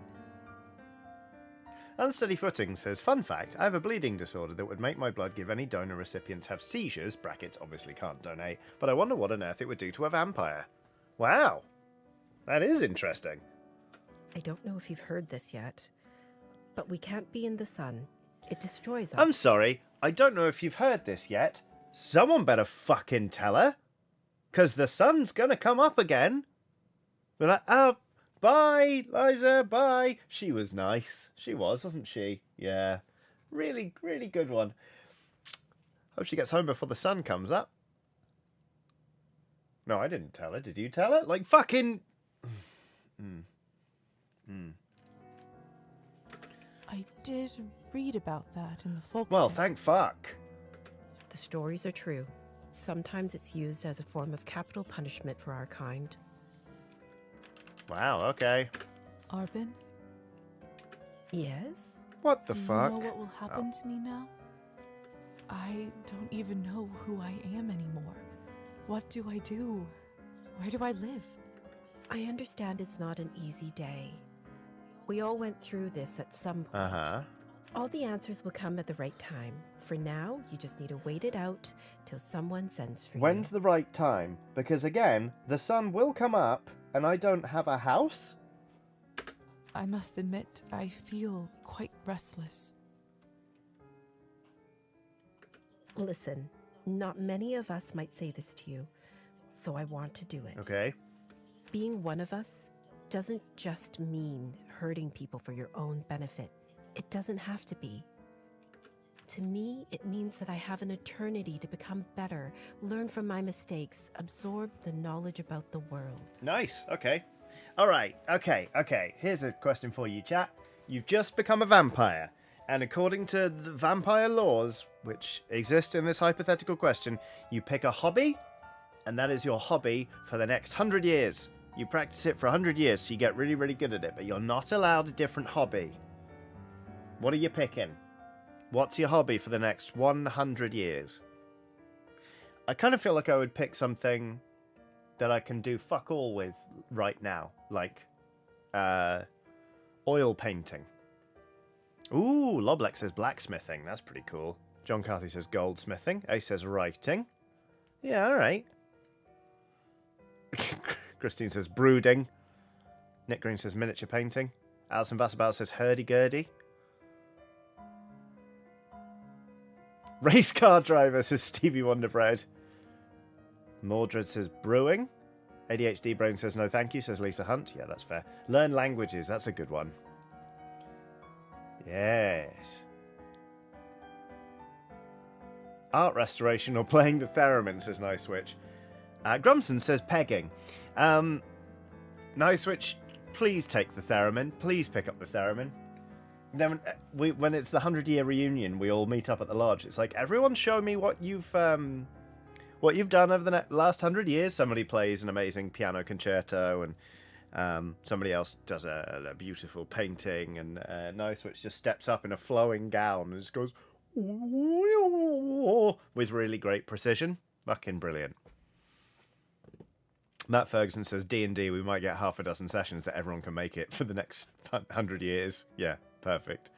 Unsteady Footing says, fun fact, I have a bleeding disorder that would make my blood give any donor recipients have seizures, brackets obviously can't donate, but I wonder what on earth it would do to a vampire. Wow. That is interesting. I don't know if you've heard this yet, but we can't be in the sun. It destroys us. I'm sorry, I don't know if you've heard this yet. Someone better fucking tell her. 'Cause the sun's gonna come up again. We're like, oh, bye, Liza, bye. She was nice. She was, wasn't she? Yeah. Really, really good one. Hope she gets home before the sun comes up. No, I didn't tell her. Did you tell her? Like, fucking... I did read about that in the folk Well, tale. thank fuck. The stories are true. Sometimes it's used as a form of capital punishment for our kind. Wow, okay. Arban? Yes? What the Do fuck? you know what will happen to me now? I don't even know who I am anymore. What do I do? Where do I live? I understand it's not an easy day. We all went through this at some point. Uh-huh. All the answers will come at the right time. For now, you just need to wait it out till someone sends for you. When's the right time? Because again, the sun will come up and I don't have a house? I must admit, I feel quite restless. Listen, not many of us might say this to you, so I want to do it. Okay. Being one of us doesn't just mean hurting people for your own benefit. It doesn't have to be. To me, it means that I have an eternity to become better, learn from my mistakes, absorb the knowledge about the world. Nice, okay. Alright, okay. Here's a question for you, chat. You've just become a vampire, and according to the vampire laws, which exist in this hypothetical question, you pick a hobby, and that is your hobby for the next 100 years. You practice it for 100 years, so you get really, really good at it, but you're not allowed a different hobby. What are you picking? What's your hobby for the next 100 years? I kind of feel like I would pick something that I can do fuck all with right now, like oil painting. Ooh, Loblex says blacksmithing. That's pretty cool. John Carthy says goldsmithing. Ace says writing. Yeah, all right. Christine says brooding. Nick Green says miniature painting. Alison Vassabal says hurdy-gurdy. Race car driver says Stevie Wonderbread. Mordred says brewing. ADHD Brain says no thank you, says Lisa Hunt. Yeah, that's fair. Learn languages, that's a good one. Yes. Art restoration or playing the theremin, says Nice Switch. Grumson says pegging. Nice Switch, please take the theremin. Please pick up the theremin. Then when it's the 100-year reunion, we all meet up at the lodge. It's like, everyone show me what you've done over the last 100 years. Somebody plays an amazing piano concerto, and somebody else does a beautiful painting, and Nice Witch just steps up in a flowing gown and just goes with really great precision. Fucking brilliant. Matt Ferguson says D&D, we might get half a dozen sessions that everyone can make it for the next 100 years. Yeah, perfect.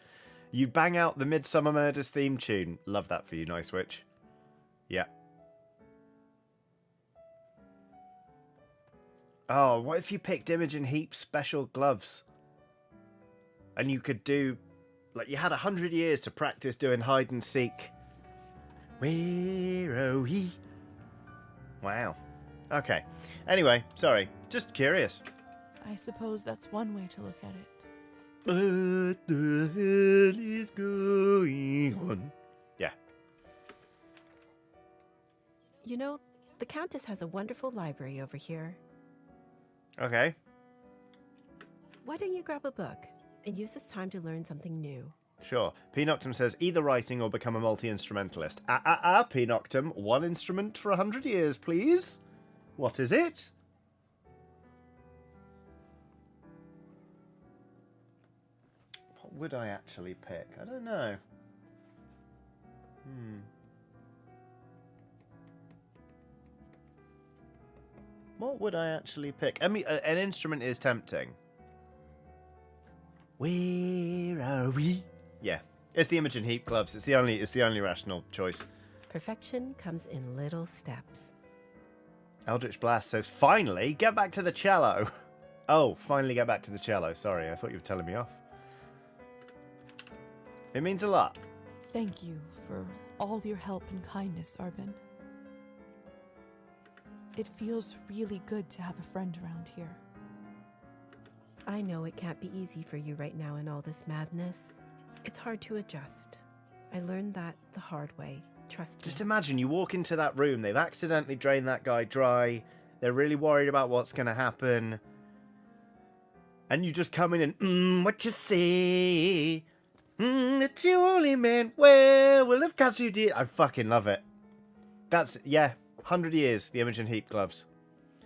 You bang out the Midsummer Murders theme tune. Love that for you, Nice Witch. Yeah. Oh, what if you picked Imogen Heap's special gloves? And you could do... Like, you had 100 years to practice doing hide and seek. Where are we? Wow. Okay. Anyway, sorry. Just curious. I suppose that's one way to look at it. What the hell is going on? Yeah. You know, the Countess has a wonderful library over here. Okay. Why don't you grab a book and use this time to learn something new? Sure. Pinoctum says either writing or become a multi-instrumentalist. Pinoctum. One instrument for 100 years, please. What is it? What would I actually pick? I don't know. What would I actually pick? I mean, an instrument is tempting. Where are we? Yeah, it's the Imogen Heap gloves. It's the only rational choice. Perfection comes in little steps. Eldritch Blast says, finally, get back to the cello. Oh, finally get back to the cello. Sorry, I thought you were telling me off. It means a lot. Thank you for all your help and kindness, Arban. It feels really good to have a friend around here. I know it can't be easy for you right now in all this madness. It's hard to adjust. I learned that the hard way. Trust me. Just imagine you walk into that room, they've accidentally drained that guy dry, they're really worried about what's going to happen, and you just come in and, what you say? That you only meant well, of course you did. I fucking love it. That's, yeah, 100 years, the Imogen Heap gloves.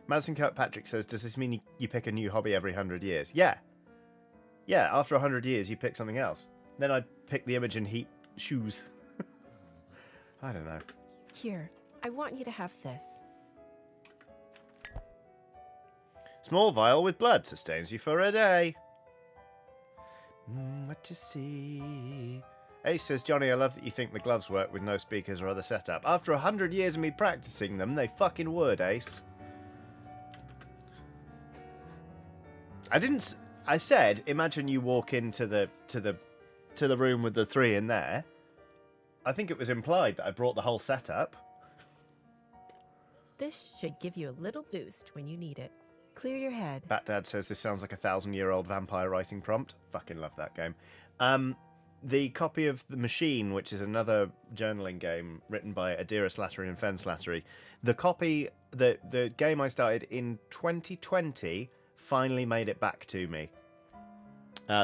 Madison Kirkpatrick says, does this mean you pick a new hobby every 100 years? Yeah. Yeah, after 100 years, you pick something else. Then I'd pick the Imogen Heap shoes. I don't know. Here, I want you to have this. Small vial with blood sustains you for a day. What you see? Ace says, Johnny, I love that you think the gloves work with no speakers or other setup. After 100 years of me practicing them, they fucking would, Ace. I said, imagine you walk into the room with the three in there. I think it was implied that I brought the whole setup. This should give you a little boost when you need it. Clear your head. Bat Dad says this sounds like a 1,000-year-old vampire writing prompt. Fucking love that game. The copy of The Machine, which is another journaling game written by Adira Slattery and Fen Slattery, the game I started in 2020 finally made it back to me.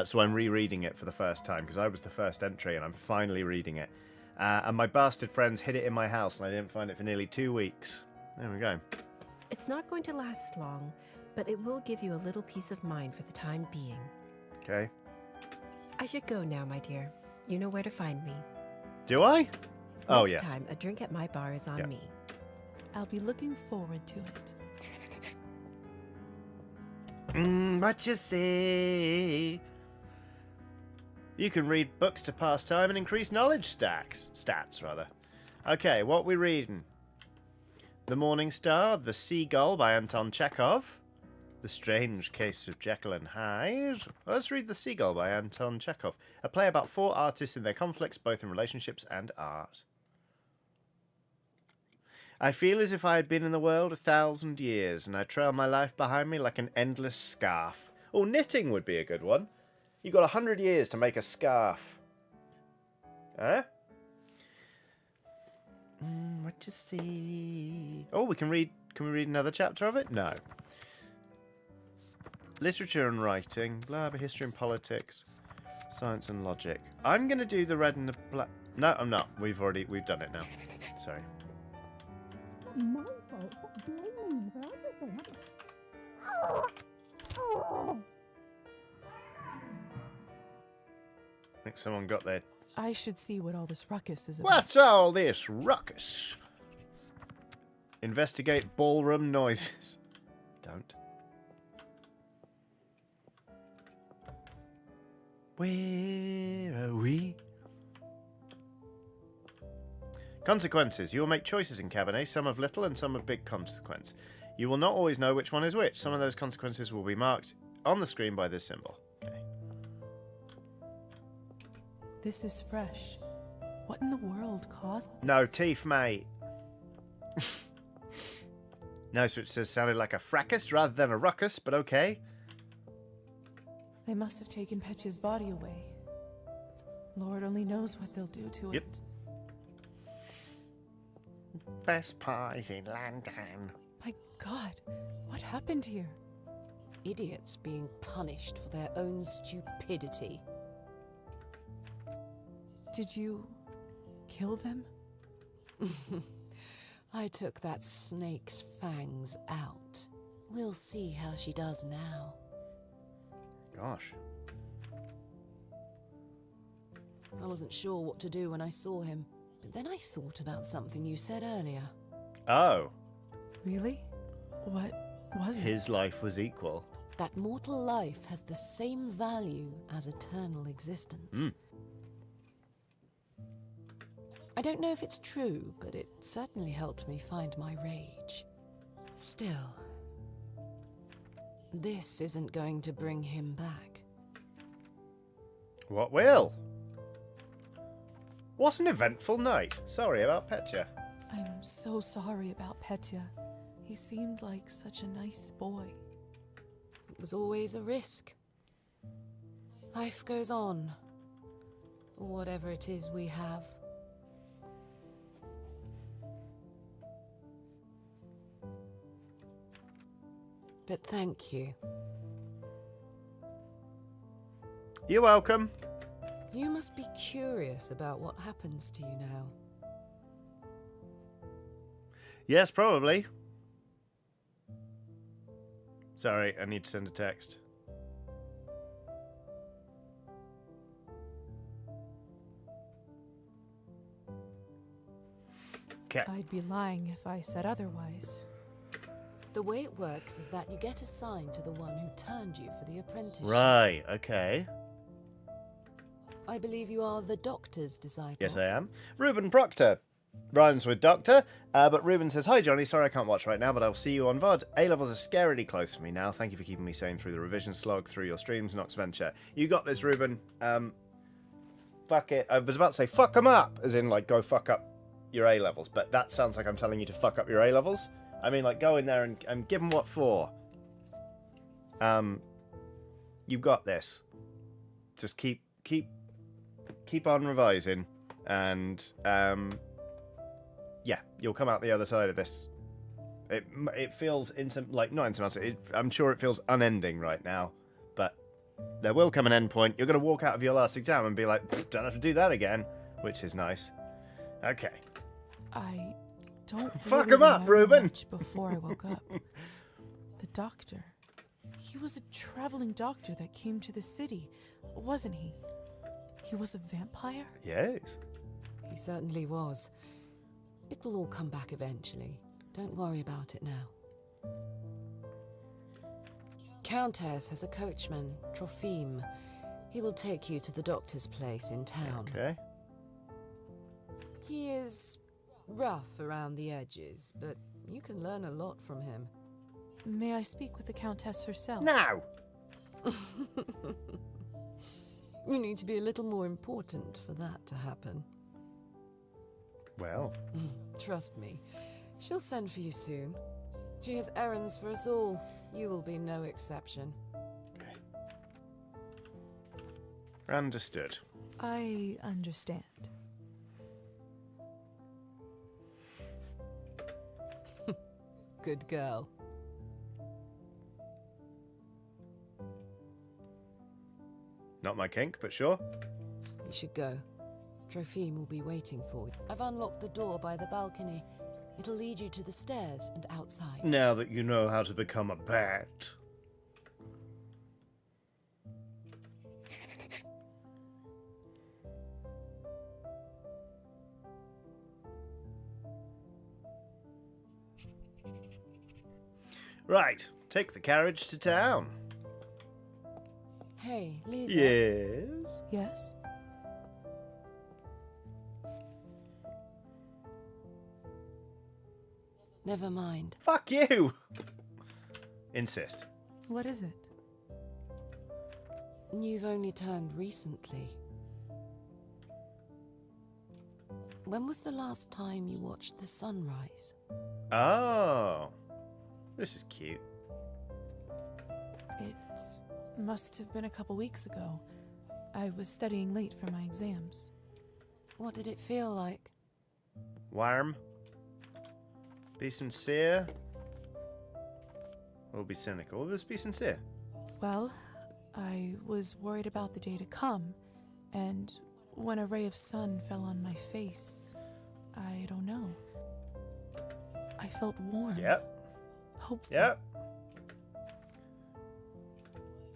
So I'm rereading it for the first time because I was the first entry and I'm finally reading it. And my bastard friends hid it in my house and I didn't find it for nearly 2 weeks. There we go. It's not going to last long, but it will give you a little peace of mind for the time being. Okay. I should go now, my dear. You know where to find me. Do I? Oh, yes. Next time, a drink at my bar is on me. I'll be looking forward to it. What you say? You can read books to pass time and increase knowledge stats, rather. Okay, what we reading? The Morning Star, The Seagull by Anton Chekhov. The Strange Case of Jekyll and Hyde. Let's read The Seagull by Anton Chekhov. A play about 4 artists and their conflicts, both in relationships and art. I feel as if I had been in the world 1,000 years, and I trail my life behind me like an endless scarf. Oh, knitting would be a good one. You've got 100 years to make a scarf. Huh? What you see? Oh, we can read. Can we read another chapter of it? No. Literature and writing, blah, blah, history and politics, science and logic. I'm gonna do the red and the black. No, I'm not. We've done it now. Sorry. I think someone got their... I should see what all this ruckus is about. What's all this ruckus? Investigate ballroom noises. don't. Where are we? Consequences. You will make choices in Cabernet, some of little and some of big consequence. You will not always know which one is which. Some of those consequences will be marked on the screen by this symbol. Okay. This is fresh. What in the world caused this? No teeth, mate. No switches sounded like a fracas rather than a ruckus, but okay. They must have taken Petya's body away. Lord only knows what they'll do to it. Best pies in London. My God, what happened here? Idiots being punished for their own stupidity. Did you kill them? I took that snake's fangs out. We'll see how she does now. Gosh. I wasn't sure what to do when I saw him, but then I thought about something you said earlier. Oh. Really? What was it? His life was equal. That mortal life has the same value as eternal existence. I don't know if it's true, but it certainly helped me find my rage. Still, this isn't going to bring him back. What will? What an eventful night. Sorry about Petya. I'm so sorry about Petya. He seemed like such a nice boy. It was always a risk. Life goes on. Whatever it is we have. But thank you. You're welcome. You must be curious about what happens to you now. Yes, probably. Sorry, I need to send a text. Okay. I'd be lying if I said otherwise. The way it works is that you get assigned to the one who turned you for the apprenticeship. Right, okay. I believe you are the doctor's disciple. Yes, I am. Reuben Proctor. Rhymes with doctor, but Reuben says, "Hi Johnny, sorry I can't watch right now, but I'll see you on VOD. A-levels are scarily close for me now. Thank you for keeping me sane through the revision slog, through your streams, Nox Venture. You got this, Reuben. Fuck it. I was about to say, fuck them up, as in, like, go fuck up your A-levels, but that sounds like I'm telling you to fuck up your A-levels. I mean, like, go in there and give them what for. You've got this. Just keep on revising, and, yeah, you'll come out the other side of this. It feels not insurmountable. I'm sure it feels unending right now, but there will come an end point. You're going to walk out of your last exam and be like, don't have to do that again, which is nice. Okay. I don't fuck really him up, Reuben. Much before I woke up. The doctor. He was a traveling doctor that came to the city, wasn't he? He was a vampire? Yes. He certainly was. It will all come back eventually. Don't worry about it now. Countess has a coachman, Trophime. He will take you to the doctor's place in town. Okay. He is rough around the edges, but you can learn a lot from him. May I speak with the Countess herself? No! You need to be a little more important for that to happen. Well. Trust me, she'll send for you soon. She has errands for us all. You will be no exception. Okay. Understood. I understand. Good girl. Not my kink, but sure. You should go. Trophime will be waiting for you. I've unlocked the door by the balcony. It'll lead you to the stairs and outside. Now that you know how to become a bat. Right, Take the carriage to town. Hey, Liza. Yes? Yes? Never mind. Fuck you! Insist. What is it? You've only turned recently. When was the last time you watched the sunrise? Oh. This is cute. It must have been a couple weeks ago. I was studying late for my exams. What did it feel like? Warm. Be sincere. Or be cynical. Just be sincere. Well, I was worried about the day to come, and when a ray of sun fell on my face, I don't know. I felt warm. Yep. Hopeful. Yep.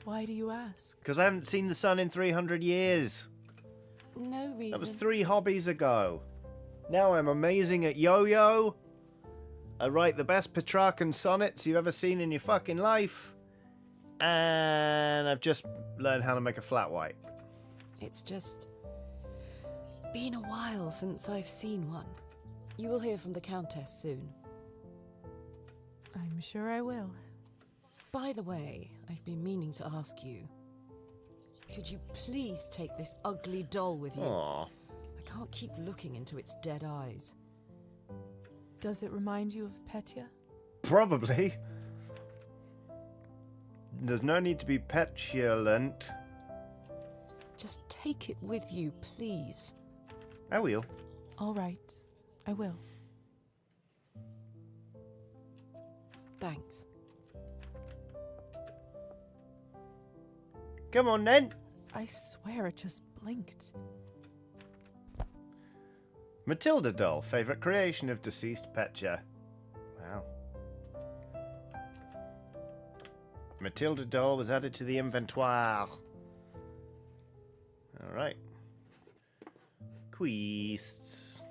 Why do you ask? Because I haven't seen the sun in 300 years. No reason. That was 3 hobbies ago. Now I'm amazing at yo-yo. I write the best Petrarchan sonnets you've ever seen in your fucking life. And I've just learned how to make a flat white. It's just been a while since I've seen one. You will hear from the Countess soon. I'm sure I will. By the way, I've been meaning to ask you. Could you please take this ugly doll with you? Aww. I can't keep looking into its dead eyes. Does it remind you of Petya? Probably. There's no need to be petulant. Just take it with you, please. I will. All right, I will. Thanks. Come on, then. I swear it just blinked. Matilda doll, favourite creation of deceased Petya. Wow. Matilda doll was added to the inventoire. Alright. Quests.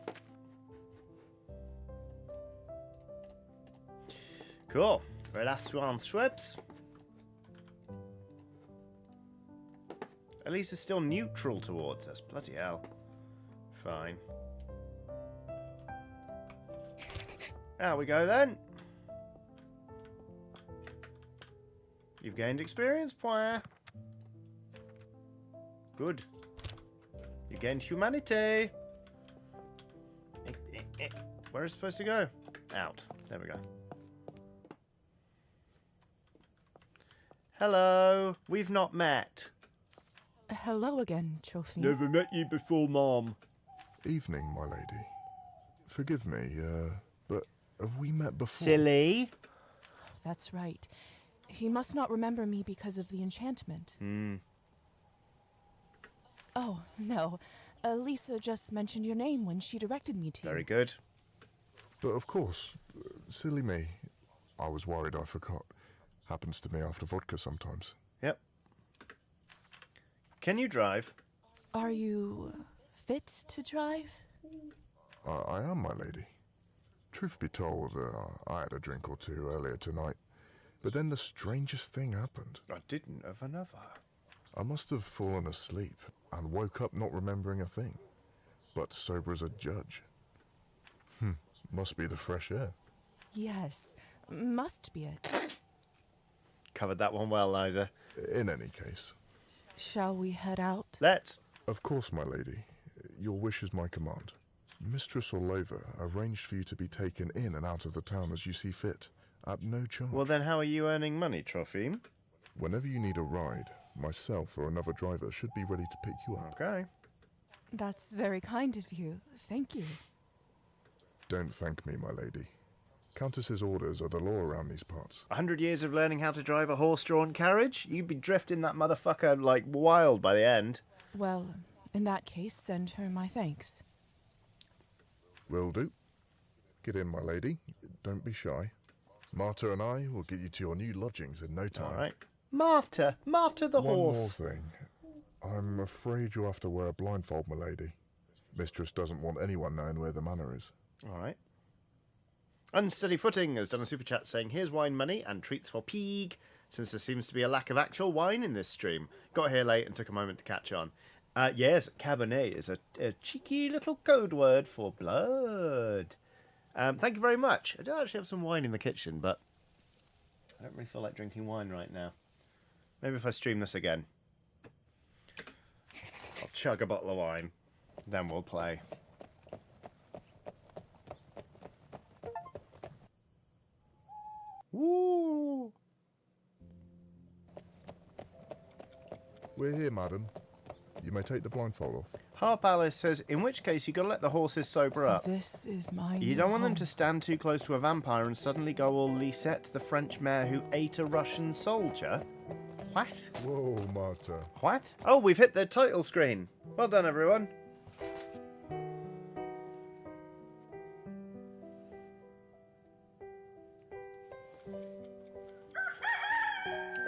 Cool. Relations sweeps. Alisa's still neutral towards us. Bloody hell. Fine. There we go then. You've gained experience point. Good. You gained humanity. Where is it supposed to go? Out. There we go. Hello. We've not met. Hello again, Trophy. Never met you before, Mom. Evening, my lady. Forgive me, but have we met before? Silly. That's right. He must not remember me because of the enchantment. Oh, no. Alisa just mentioned your name when she directed me to you. Very good. But of course, silly me. I was worried I forgot. Happens to me after vodka sometimes. Yep. Can you drive? Are you fit to drive? I am, my lady. Truth be told, I had a drink or two earlier tonight. But then the strangest thing happened. I didn't have another. I must have fallen asleep and woke up not remembering a thing. But sober as a judge. Must be the fresh air. Yes, must be it. Covered that one well, Liza. In any case. Shall we head out? Let's. Of course, my lady. Your wish is my command. Mistress Orlova arranged for you to be taken in and out of the town as you see fit, at no charge. Well, then how are you earning money, Trophime? Whenever you need a ride, myself or another driver should be ready to pick you up. Okay. That's very kind of you. Thank you. Don't thank me, my lady. Countess's orders are the law around these parts. 100 years of learning how to drive a horse-drawn carriage? You'd be drifting that motherfucker like wild by the end. Well, in that case, send her my thanks. Will do. Get in, my lady. Don't be shy. Marta and I will get you to your new lodgings in no time. All right. Marta the One horse. more thing. I'm afraid you'll have to wear a blindfold, my lady. Mistress doesn't want anyone knowing where the manor is. All right. Unsteady Footing has done a super chat saying, here's wine money and treats for Peeg, since there seems to be a lack of actual wine in this stream. Got here late and took a moment to catch on. Yes, Cabernet is a cheeky little code word for blood. Thank you very much. I do actually have some wine in the kitchen, but I don't really feel like drinking wine right now. Maybe if I stream this again, I'll chug a bottle of wine, then we'll play. Woo! We're here, madam. You may take the blindfold off. Harp Alice says, in which case you gotta let the horses sober up. This is my You don't want them to stand too close to a vampire and suddenly go all Lisette, the French mare who ate a Russian soldier. What? Whoa, Marta. What? Oh, we've hit the title screen. Well done, everyone.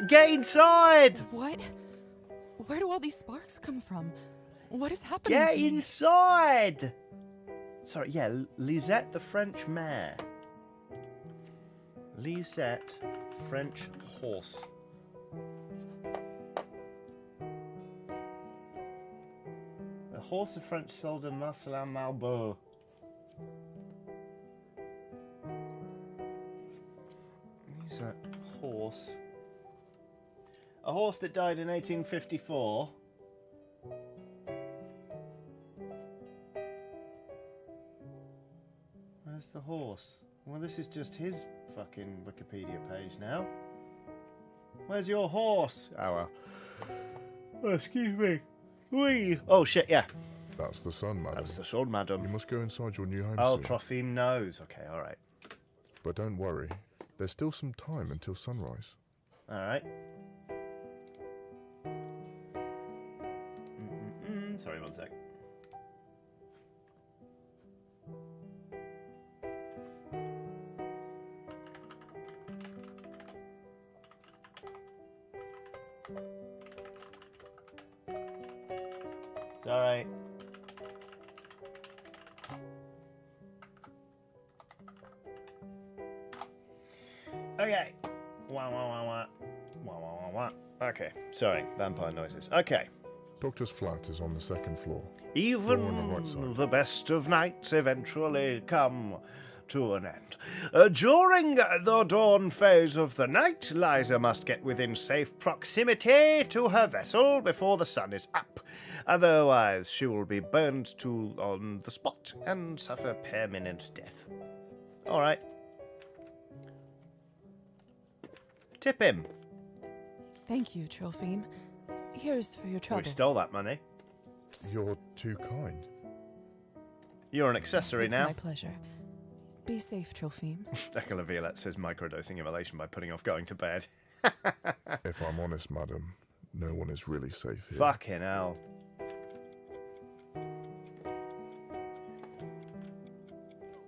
Get inside! What? Where do all these sparks come from? What is happening Get to me? inside! Sorry, yeah, Lisette, the French mare. Lisette, French horse. A horse of French soldier Marcelin Malbeau. He's a horse. A horse that died in 1854. Where's the horse? Well, this is just his fucking Wikipedia page now. Where's your horse? Oh, excuse me. Wee. Oh, shit, yeah. That's the sun, madam. That's the sun, madam. You must go inside your new home Oh, soon. Trophime knows. Okay, alright. But don't worry. There's still some time until sunrise. Alright. Sorry, one sec. It's alright. Okay. Wah, wah, wah, wah. Wah, wah, wah, wah. Okay, sorry. Vampire noises. Okay. Doctor's flat is on the second floor. Even on the right side. the best of nights eventually come to an end. During the dawn phase of the night, Liza must get within safe proximity to her vessel before the sun is up. Otherwise, she will be burned on the spot and suffer permanent death. All right. Tip him. Thank you, Trophime. Here's for your trouble. We stole that money. You're too kind. You're an accessory It's now. my pleasure. Be safe, Trophime. Declan Violette says microdosing immolation by putting off going to bed. If I'm honest, madam, no one is really safe here. Fucking hell.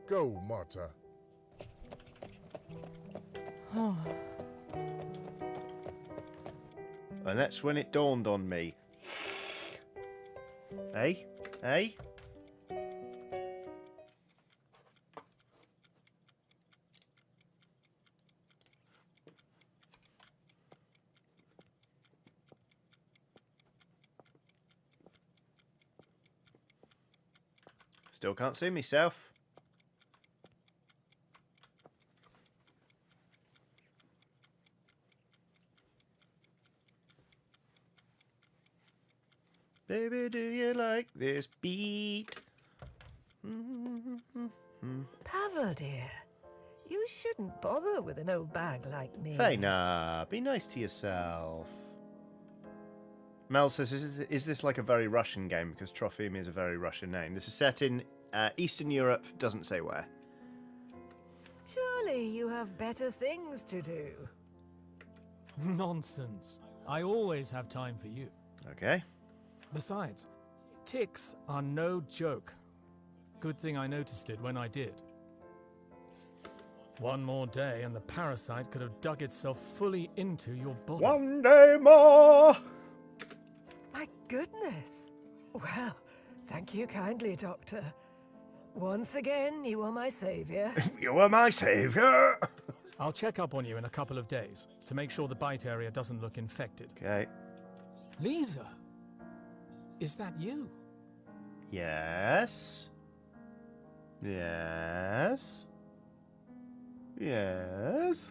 Go, Marta. Oh. And that's when it dawned on me. Hey? Hey? Still can't see myself. Baby, do you like this beat? Pavel, dear, you shouldn't bother with an old bag like me. Faina, be nice to yourself. Mel says, is this like a very Russian game? Because Trophime is a very Russian name. This is set in Eastern Europe, doesn't say where. Surely you have better things to do. Nonsense. I always have time for you. Okay. Besides, ticks are no joke. Good thing I noticed it when I did. One more day and the parasite could have dug itself fully into your body. One day more! My goodness. Well, thank you kindly, Doctor. Once again, you are my savior. You are my savior. I'll check up on you in a couple of days to make sure the bite area doesn't look infected. Okay. Liza, is that you? Yes. Yes. Yes.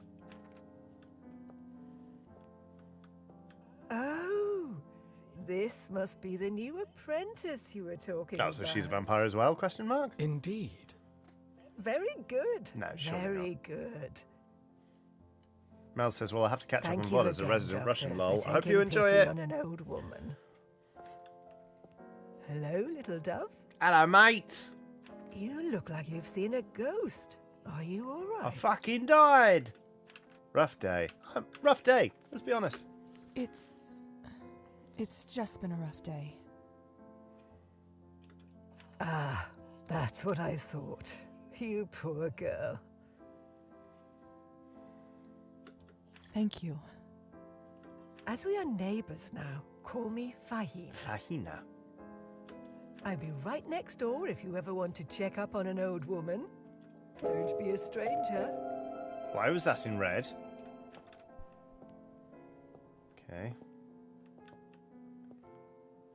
Oh, this must be the new apprentice you were talking about. Oh, so she's a vampire as well? Question mark. Indeed. Very good. No, surely Very good. Mel says, well, I have to catch up Thank on you blood as a again, resident Doctor, Russian for lol. I hope taking you enjoy pity it. on an old woman. Hello, little dove. Hello, mate. You look like you've seen a ghost. Are you all right? I fucking died. Rough day. Rough day. Let's be honest. It's just been a rough day. Ah, that's what I thought. You poor girl. Thank you. As we are neighbors now, call me Fahina. Fahina. I'll be right next door if you ever want to check up on an old woman. Don't be a stranger. Why was that in red? Okay.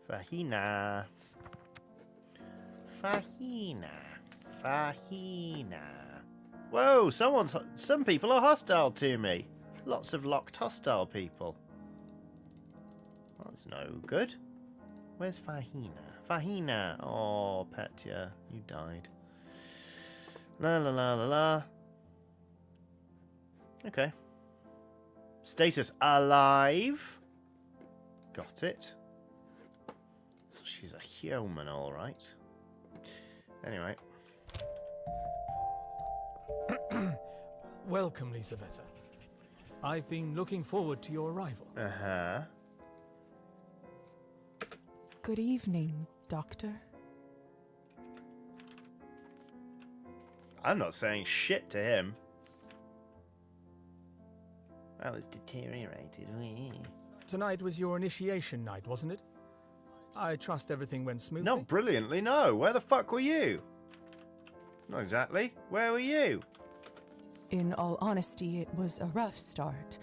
Fahina. Fahina. Fahina. Whoa, some people are hostile to me. Lots of locked hostile people. That's no good. Where's Fahina? Fahina. Oh, Petya, you died. La la la la la. Okay. Status alive. Got it. So she's a human, all right. Anyway. Welcome, Lisaveta. I've been looking forward to your arrival. Uh-huh. Good evening, Doctor. I'm not saying shit to him. Well, it's deteriorated. Tonight was your initiation night, wasn't it? I trust everything went smoothly. Not brilliantly, no. Where the fuck were you? Not exactly. Where were you? In all honesty, it was a rough start.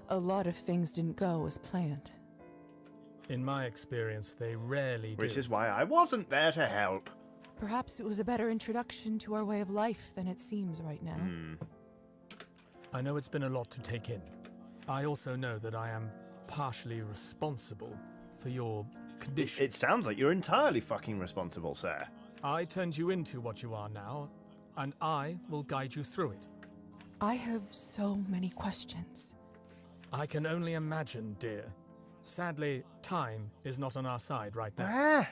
A lot of things didn't go as planned. In my experience, they rarely do. Which is why I wasn't there to help. Perhaps it was a better introduction to our way of life than it seems right now. I know it's been a lot to take in. I also know that I am partially responsible for your condition. It sounds like you're entirely fucking responsible, sir. I turned you into what you are now, and I will guide you through it. I have so many questions. I can only imagine, dear. Sadly, time is not on our side right now. Ah.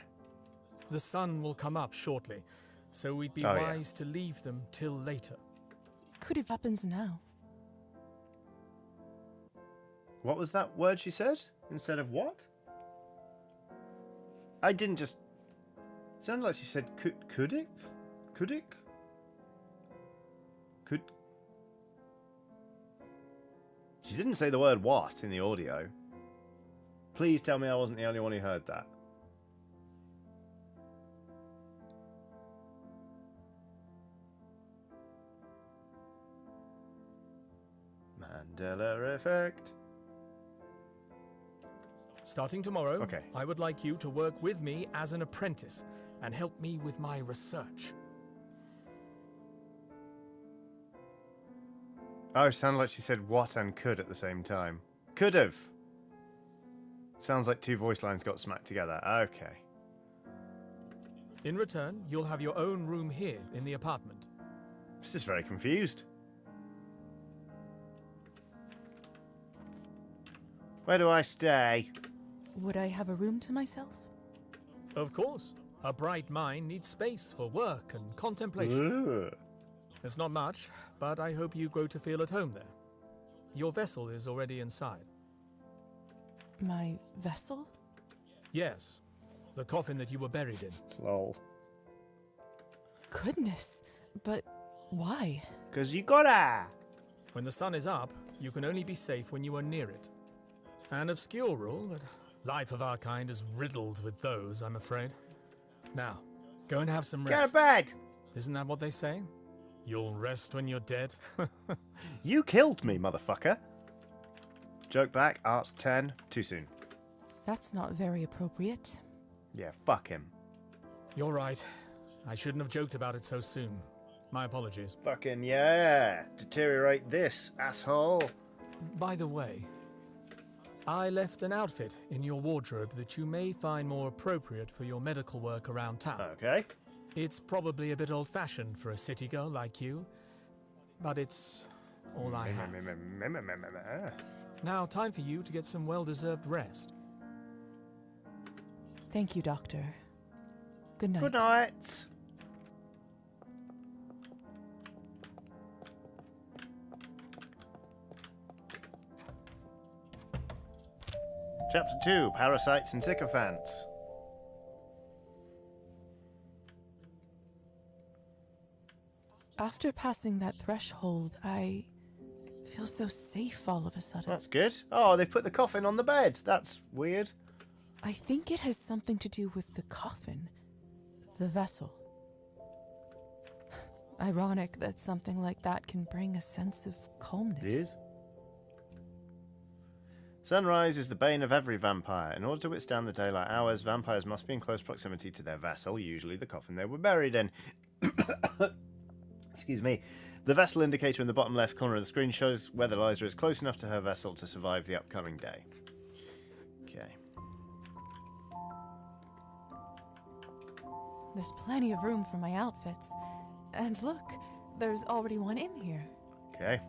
The sun will come up shortly, so we'd be wise to leave them till later. Could have happens now. What was that word she said? Instead of what? I didn't just... It sounded like she said could it? Could it? Could... She didn't say the word what in the audio. Please tell me I wasn't the only one who heard that. Mandela effect. Starting tomorrow, okay. I would like you to work with me as an apprentice and help me with my research. Oh, it sounded like she said what and could at the same time. Could have. Sounds like two voice lines got smacked together. Okay. In return, you'll have your own room here in the apartment. I'm just very confused. Where do I stay? Would I have a room to myself? Of course. A bright mind needs space for work and contemplation. Ugh. It's not much, but I hope you grow to feel at home there. Your vessel is already inside. My vessel? Yes. The coffin that you were buried in. Lol. Goodness, but why? 'Cause you gotta. When the sun is up, you can only be safe when you are near it. An obscure rule, but life of our kind is riddled with those, I'm afraid. Now, go and have some rest. Go to bed. Isn't that what they say? You'll rest when you're dead? You killed me, motherfucker. Joke back, art's 10, too soon. That's not very appropriate. Yeah, fuck him. You're right. I shouldn't have joked about it so soon. My apologies. Fucking yeah. Deteriorate this, asshole. By the way, I left an outfit in your wardrobe that you may find more appropriate for your medical work around town. Okay. It's probably a bit old-fashioned for a city girl like you, but it's all I have. Now, time for you to get some well-deserved rest. Thank you, Doctor. Good night. Good night. Chapter 2, Parasites and Sycophants. After passing that threshold, I feel so safe all of a sudden. That's good. Oh, they've put the coffin on the bed. That's weird. I think it has something to do with the coffin. The vessel. Ironic that something like that can bring a sense of calmness. It is. Sunrise is the bane of every vampire. In order to withstand the daylight hours, vampires must be in close proximity to their vessel, usually the coffin they were buried in. Excuse me. The vessel indicator in the bottom left corner of the screen shows whether Liza is close enough to her vessel to survive the upcoming day. Okay. There's plenty of room for my outfits. And look, there's already one in here. Okay.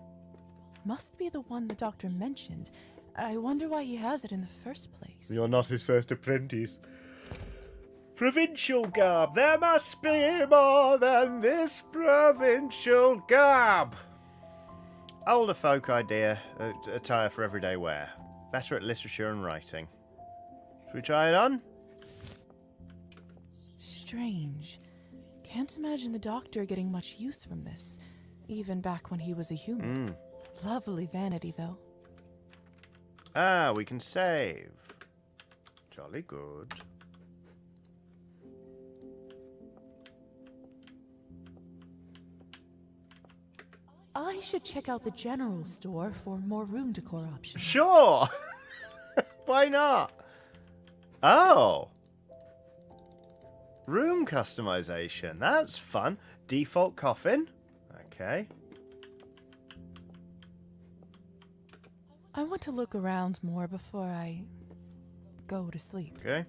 Must be the one the doctor mentioned. I wonder why he has it in the first place. You're not his first apprentice. Provincial garb. There must be more than this provincial garb. Older folk idea. Attire for everyday wear. Better at literature and writing. Should we try it on? Strange. Can't imagine the doctor getting much use from this, even back when he was a human. Lovely vanity, though. Ah, we can save. Jolly good. I should check out the general store for more room decor options. Sure! Why not? Oh! Room customization. That's fun. Default coffin. Okay. I want to look around more before I go to sleep. Okay.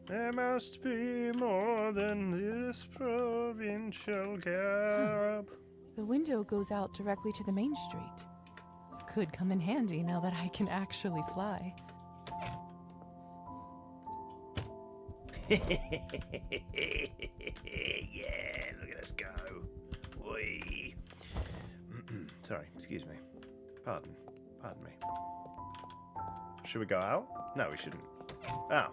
There must be more than this provincial garb. The window goes out directly to the main street. Could come in handy now that I can actually fly. Yeah, look at us go. Whee. Sorry, excuse me. Pardon me. Should we go out? No, we shouldn't. Oh.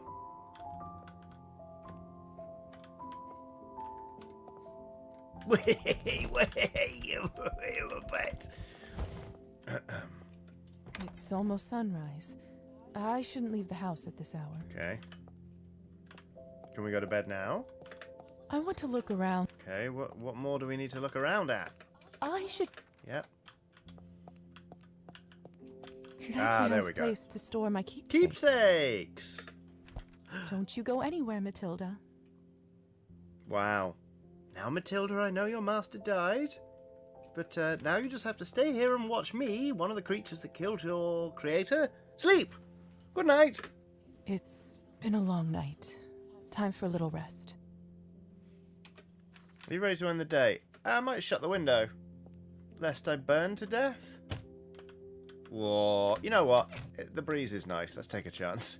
It's almost sunrise. I shouldn't leave the house at this hour. Okay. Can we go to bed now? I want to look around. Okay, what more do we need to look around at? I should... Yep. That's a there nice we go. place to store my keepsakes. Keepsakes! Don't you go anywhere, Matilda. Wow. Now, Matilda, I know your master died, but now you just have to stay here and watch me, one of the creatures that killed your creator, sleep! Good night! It's been a long night. Time for a little rest. Are you ready to end the day? I might shut the window, lest I burn to death. Whoa. You know what? The breeze is nice. Let's take a chance.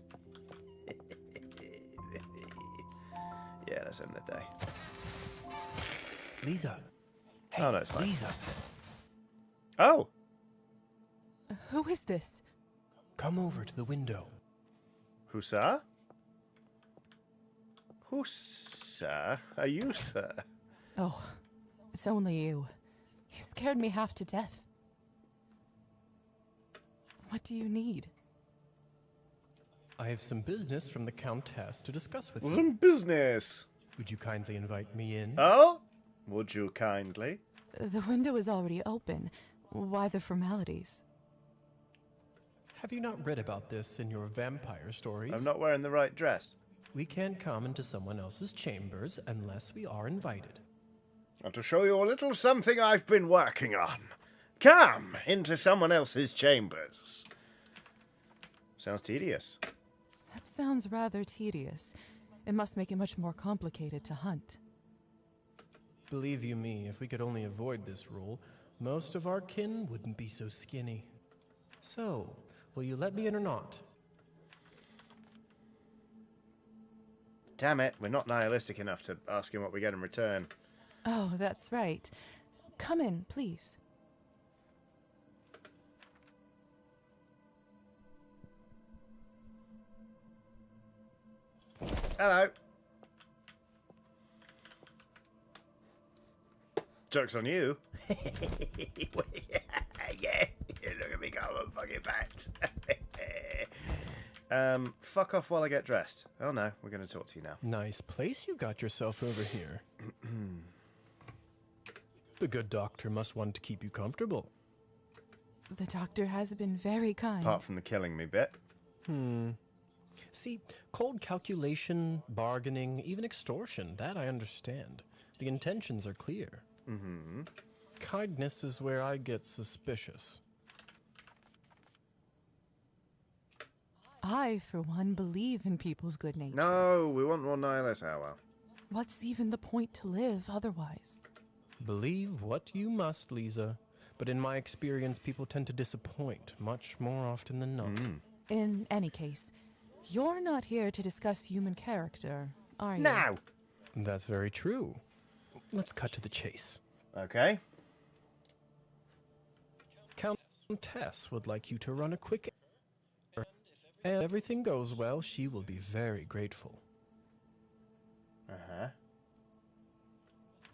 Yeah, let's end the day. Liza. Hey, Oh, no, it's fine. Liza. Oh! Who is this? Come over to the window. Hussar? Hussar? Are you, sir? Oh, it's only you. You scared me half to death. What do you need? I have some business from the Countess to discuss with you. Some business. Would you kindly invite me in? Oh? Would you kindly? The window is already open. Why the formalities? Have you not read about this in your vampire stories? I'm not wearing the right dress. We can't come into someone else's chambers unless we are invited. And to show you a little something I've been working on. Come into someone else's chambers. Sounds tedious. That sounds rather tedious. It must make it much more complicated to hunt. Believe you me, if we could only avoid this rule, most of our kin wouldn't be so skinny. So, will you let me in or not? Damn it, we're not nihilistic enough to ask him what we get in return. Oh, that's right. Come in, please. Hello. Joke's on you. Yeah, look at me go, I'm fucking bat. Fuck off while I get dressed. Oh no, we're going to talk to you now. Nice place you got yourself over here. The good doctor must want to keep you comfortable. The doctor has been very kind. Apart from the killing me bit. See, cold calculation, bargaining, even extortion, that I understand. The intentions are clear. Kindness is where I get suspicious. I, for one, believe in people's good nature. No, we want more nihilists. Oh well. What's even the point to live otherwise? Believe what you must, Liza. But in my experience, people tend to disappoint much more often than not. In any case, you're not here to discuss human character, are you? No. That's very true. Let's cut to the chase. Okay. Countess would like you to run a quick errand. And if everything goes well, she will be very grateful.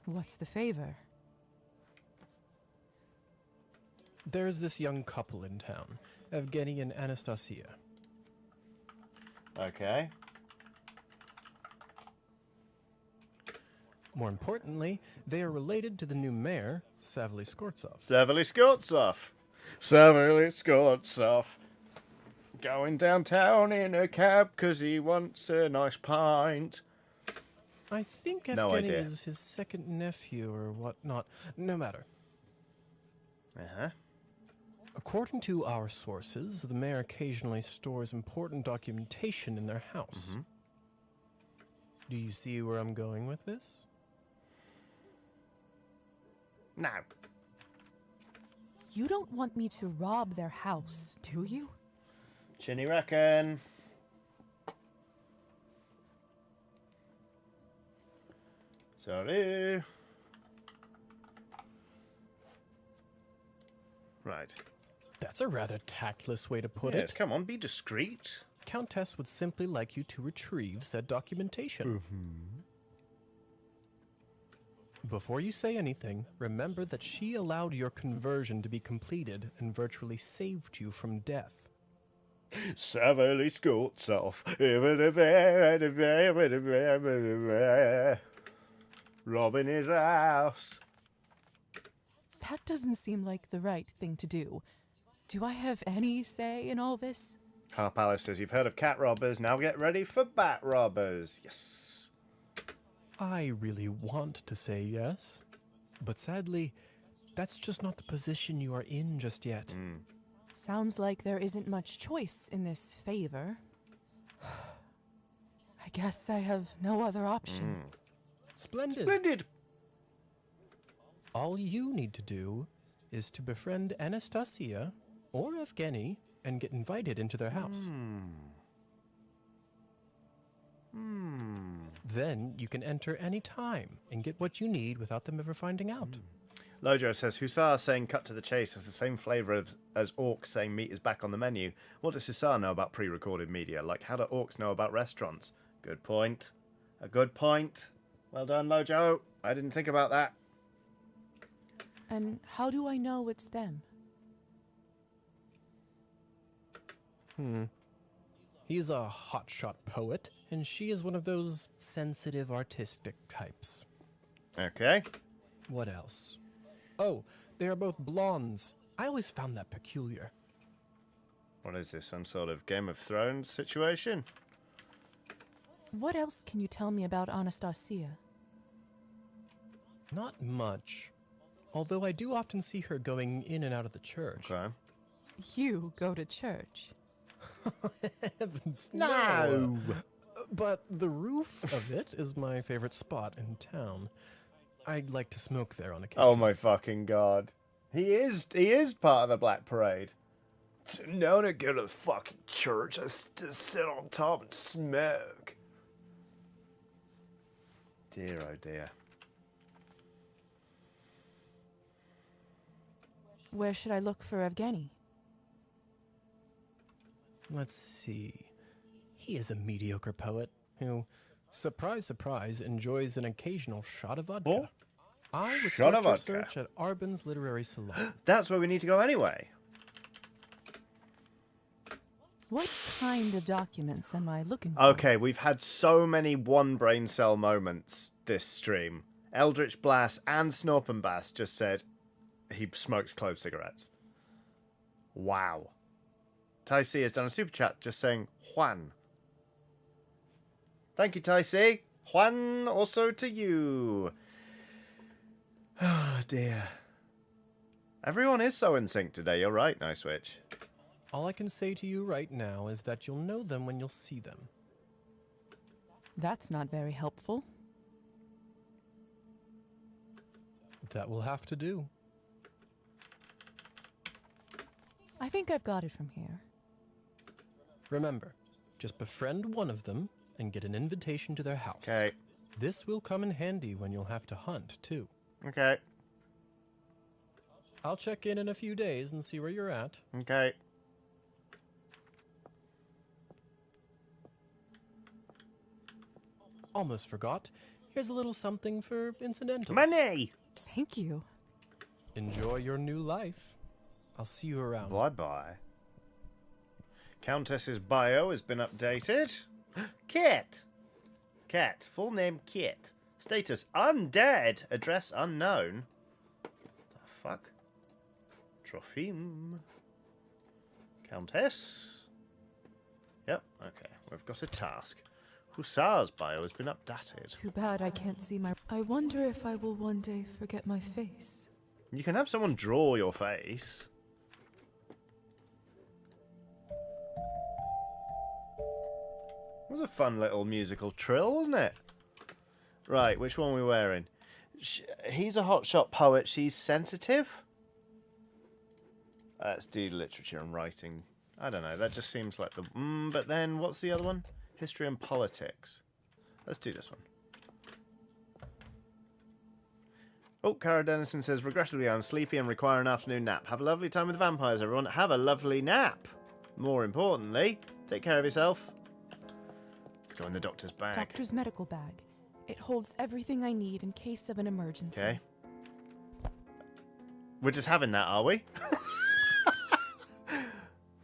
What's the favor? There's this young couple in town, Evgeny and Anastasia. Okay. More importantly, they are related to the new mayor, Savely Skortsov. Savely Skortsov. Savely Skortsov. Going downtown in a cab because he wants a nice pint. I think No Evgeny idea. is his second nephew or whatnot. No matter. According to our sources, the mayor occasionally stores important documentation in their house. Do you see where I'm going with this? No. You don't want me to rob their house, do you? Chinny reckon. Sorry. Right. That's a rather tactless way to put Yes, it. come on, be discreet. Countess would simply like you to retrieve said documentation. Before you say anything, remember that she allowed your conversion to be completed and virtually saved you from death. Savely Skortsov. Robbing his house. That doesn't seem like the right thing to do. Do I have any say in all this? Harp Alice says, you've heard of cat robbers, now get ready for bat robbers. Yes. I really want to say yes, but sadly, that's just not the position you are in just yet. Sounds like there isn't much choice in this favor. I guess I have no other option. Splendid. Splendid. All you need to do is to befriend Anastasia or Evgeny and get invited into their house. Then you can enter any time and get what you need without them ever finding out. Lojo says, Hussar saying cut to the chase has the same flavour as orcs saying meat is back on the menu. What does Hussar know about pre-recorded media? Like, how do orcs know about restaurants? Good point. A good point. Well done, Lojo. I didn't think about that. And how do I know it's them? He's a hotshot poet, and she is one of those sensitive, artistic types. Okay. What else? Oh, they are both blondes. I always found that peculiar. What is this, some sort of Game of Thrones situation? What else can you tell me about Anastasia? Not much. Although I do often see her going in and out of the church. Okay. You go to church. Heavens, no! But the roof of it is my favorite spot in town. I'd like to smoke there on occasion. Oh my fucking god. He is part of the Black Parade. No one to go to the fucking church. I just sit on top and smoke. Dear, oh dear. Where should I look for Evgeny? Let's see. He is a mediocre poet who, surprise, surprise, enjoys an occasional shot of vodka. Oh. I would Shot start of your vodka. search at Arban's literary salon. That's where we need to go anyway. What kind of documents am I looking for? Okay, we've had so many one brain cell moments this stream. Eldritch Blast and Snorpenbass just said he smokes clove cigarettes. Wow. Tai C has done a super chat just saying Juan. Thank you, Tai C. Juan, also to you. Oh dear. Everyone is so in sync today. You're right, Nice Witch. All I can say to you right now is that you'll know them when you'll see them. That's not very helpful. That will have to do. I think I've got it from here. Remember, just befriend one of them and get an invitation to their house. Okay. This will come in handy when you'll have to hunt, too. Okay. I'll check in a few days and see where you're at. Okay. Almost forgot. Here's a little something for incidentals. Money! Thank you. Enjoy your new life. I'll see you around. Bye-bye. Countess's bio has been updated. Kit! Cat. Full name Kit. Status undead. Address unknown. The fuck? Trophim. Countess. Yep, okay. We've got a task. Hussar's bio has been updated. Too bad I can't see my... I wonder if I will one day forget my face. You can have someone draw your face. It was a fun little musical trill, wasn't it? Right, which one are we wearing? He's a hotshot poet. She's sensitive. Let's do literature and writing. I don't know. That just seems like the... but then, what's the other one? History and politics. Let's do this one. Oh, Cara Dennison says, regrettably, I'm sleepy and require an afternoon nap. Have a lovely time with the vampires, everyone. Have a lovely nap. More importantly, take care of yourself. Let's go in the doctor's bag. Doctor's medical bag. It holds everything I need in case of an emergency. Okay. We're just having that, are we?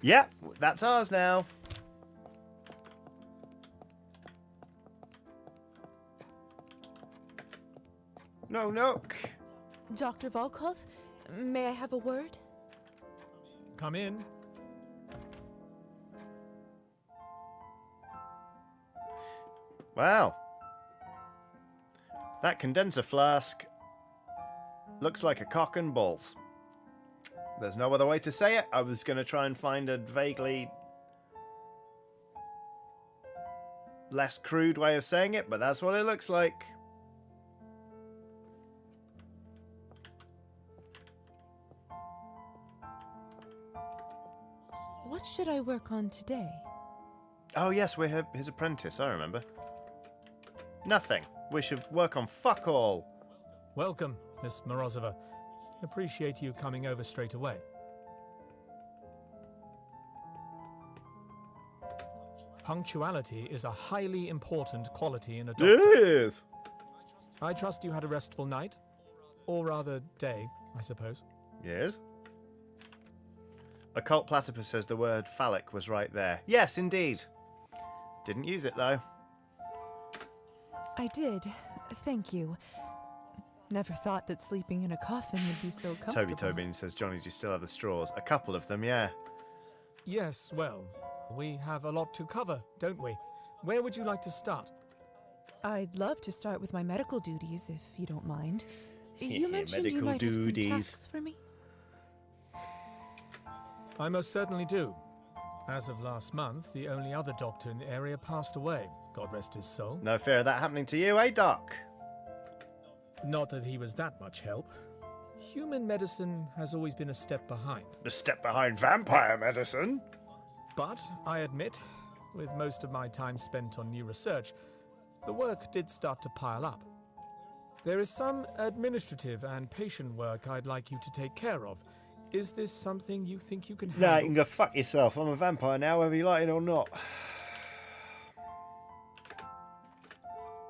Yep, that's ours now. No, knock. Dr. Volkov, may I have a word? Come in. Wow. That condenser flask looks like a cock and balls. There's no other way to say it. I was going to try and find a vaguely less crude way of saying it, but that's what it looks like. What should I work on today? Oh yes, we're his apprentice, I remember. Nothing. We should work on fuck all. Welcome, Miss Morozova. Appreciate you coming over straight away. Punctuality is a highly important quality in a doctor. Yes. I trust you had a restful night. Or rather, day, I suppose. Yes. Occult Platypus says the word phallic was right there. Yes, indeed. Didn't use it, though. I did. Thank you. Never thought that sleeping in a coffin would be so comfortable. Tobin says, Johnny, do you still have the straws? A couple of them, yeah. Yes, well, we have a lot to cover, don't we? Where would you like to start? I'd love to start with my medical duties, if you don't mind. You mentioned you medical might have some duties. tasks for me? I most certainly do. As of last month, the only other doctor in the area passed away. God rest his soul. No fear of that happening to you, eh, Doc? Not that he was that much help. Human medicine has always been a step behind. A step behind vampire medicine? But, I admit, with most of my time spent on new research, the work did start to pile up. There is some administrative and patient work I'd like you to take care of. Is this something you think you can handle? Nah, you can go fuck yourself. I'm a vampire now, whether you like it or not.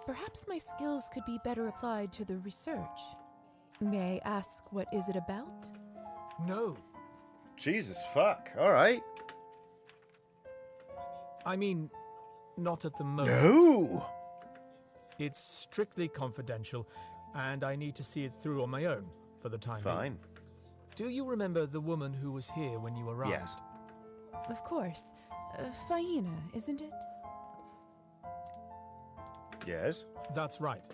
Perhaps my skills could be better applied to the research. May I ask what is it about? No. Jesus fuck. All right. I mean, not at the moment. No. It's strictly confidential, and I need to see it through on my own for the time being. Fine. Do you remember the woman who was here when you arrived? Yes. Of course. Faina, isn't it? Yes. That's right.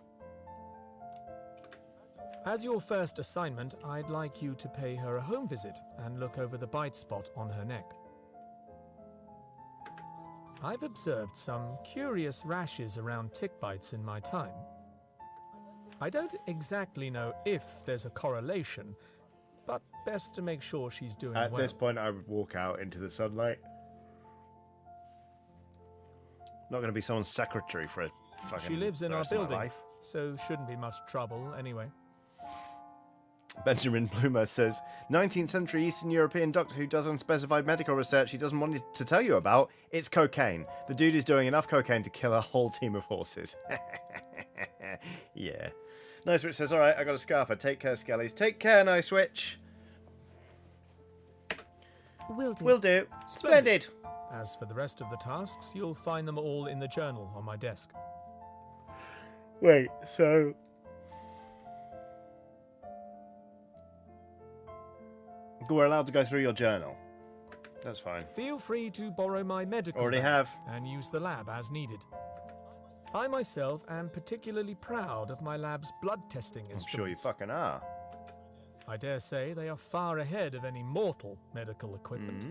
As your first assignment, I'd like you to pay her a home visit and look over the bite spot on her neck. I've observed some curious rashes around tick bites in my time. I don't exactly know if there's a correlation, but best to make sure she's doing well. At this point, I would walk out into the sunlight. Not going to be someone's secretary for a fucking She lives in the our rest of my building, life. so shouldn't be much trouble anyway. Benjamin Bloomer says, 19th century Eastern European doctor who does unspecified medical research he doesn't want to tell you about. It's cocaine. The dude is doing enough cocaine to kill a whole team of horses. Yeah. Nice Witch says, alright, I got a scarper. Take care, Skellies. Take care, Nice Witch. Will do. Will do. Splendid. As for the rest of the tasks, you'll find them all in the journal on my desk. Wait, so... We're allowed to go through your journal. That's fine. Feel free to borrow my medical Already bag have. and use the lab as needed. I myself am particularly proud of my lab's blood testing I'm instruments. sure you fucking are. I dare say they are far ahead of any mortal medical equipment.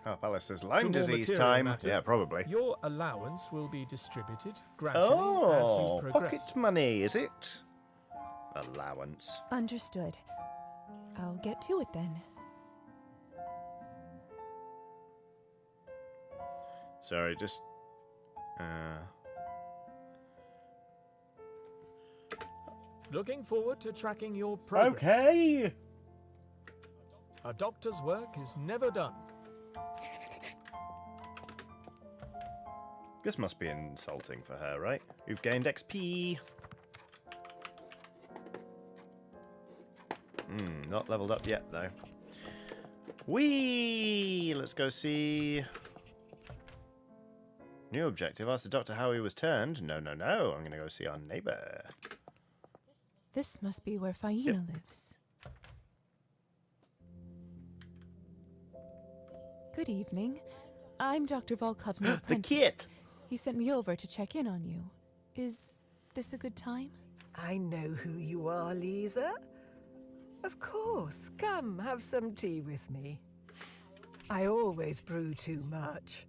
Oh, Alice says Lyme To more disease material time. matters, Yeah, probably. Your allowance will be distributed gradually as Oh, you pocket progress. money, is it? Allowance. Understood. I'll get to it then. Sorry, just... Looking forward to tracking your progress. Okay. A doctor's work is never done. This must be insulting for her, right? You've gained XP. Not leveled up yet, though. Whee! Let's go see... New objective. Ask the doctor how he was turned. No, no, no. I'm going to go see our neighbour. This must be where Faina lives. Good evening. I'm Dr. Volkov's new apprentice. The kid! He sent me over to check in on you. Is this a good time? I know who you are, Liza. Of course. Come, have some tea with me. I always brew too much.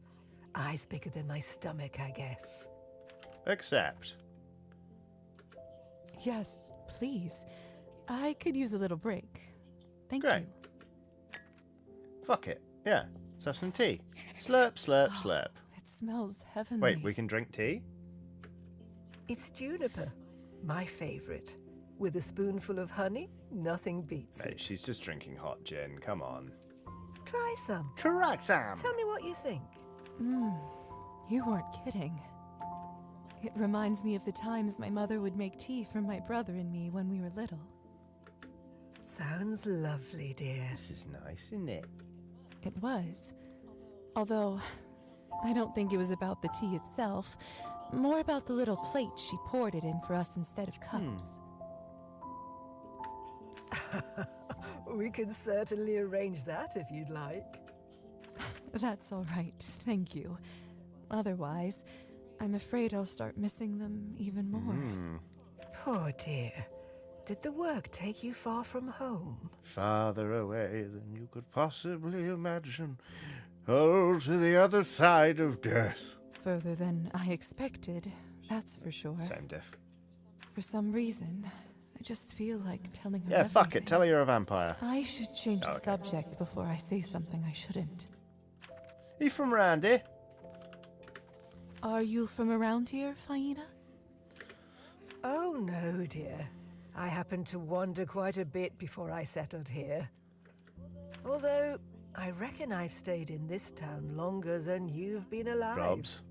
Eyes bigger than my stomach, I guess. Accept. Yes, please. I could use a little break. Thank Great. you. Fuck it. Yeah. Let's have some tea. Slurp, slurp, slurp. It smells heavenly. Wait, we can drink tea? It's juniper, my favorite. With a spoonful of honey, nothing beats Mate, it. she's just drinking hot gin. Come on. Try some. Try some. Tell me what you think. You weren't kidding. It reminds me of the times my mother would make tea for my brother and me when we were little. Sounds lovely, dear. This is nice, isn't it? It was. Although, I don't think it was about the tea itself. More about the little plate she poured it in for us instead of cups. We can certainly arrange that if you'd like. That's all right, thank you. Otherwise, I'm afraid I'll start missing them even more. Poor dear. Did the work take you far from home? Farther away than you could possibly imagine. Oh, to the other side of death. Further than I expected, that's for sure. Same diff. For some reason, I just feel like telling her Yeah, fuck everything. it. Tell her you're a vampire. I should change the Okay. subject before I say something I shouldn't. You from around here? Are you from around here, Faina? Oh, no, dear. I happened to wander quite a bit before I settled here. Although, I reckon I've stayed in this town longer than you've been alive. Robs.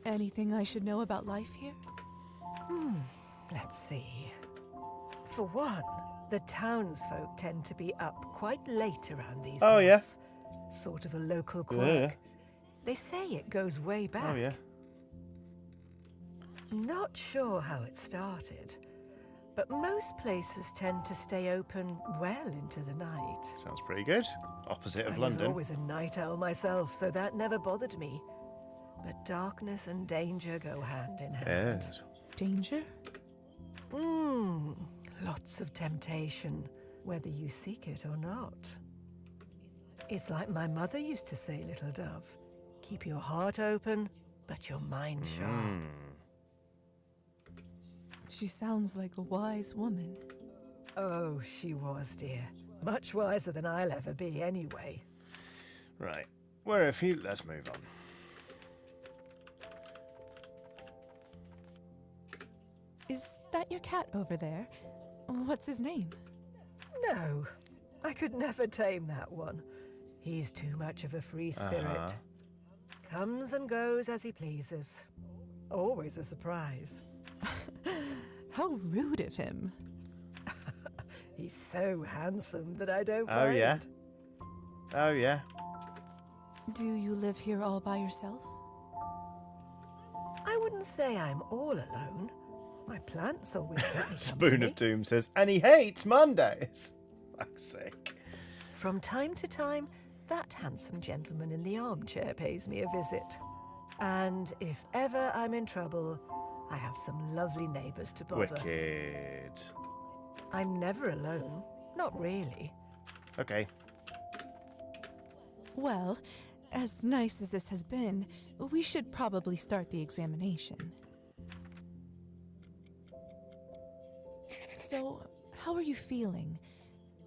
Anything I should know about life here? Let's see. For one, the townsfolk tend to be up quite late around these Oh, yeah. parts. Sort of a local quirk. Yeah. They say it goes way back. Oh, yeah. Not sure how it started, but most places tend to stay open well into the night. Sounds pretty good. Opposite of I was London. always a night owl myself, so that never bothered me. But darkness and danger go hand in hand. Yes. Danger? Lots of temptation, whether you seek it or not. It's like my mother used to say, little dove. Keep your heart open, but your mind sharp. She sounds like a wise woman. Oh, she was, dear. Much wiser than I'll ever be, anyway. Right. Where are you? Let's move on. Is that your cat over there? What's his name? No, I could never tame that one. He's too much of a free spirit. Comes and goes as he pleases. Always a surprise. How rude of him. He's so handsome that I don't Oh, mind. yeah. Oh, yeah. Do you live here all by yourself? I wouldn't say I'm all alone. My plants always keep me Spoon company. of Doom says, and he hates Mondays. Fuck's sake. From time to time, that handsome gentleman in the armchair pays me a visit. And if ever I'm in trouble, I have some lovely neighbours to bother. Wicked. I'm never alone. Not really. Okay. Well, as nice as this has been, we should probably start the examination. So, how are you feeling?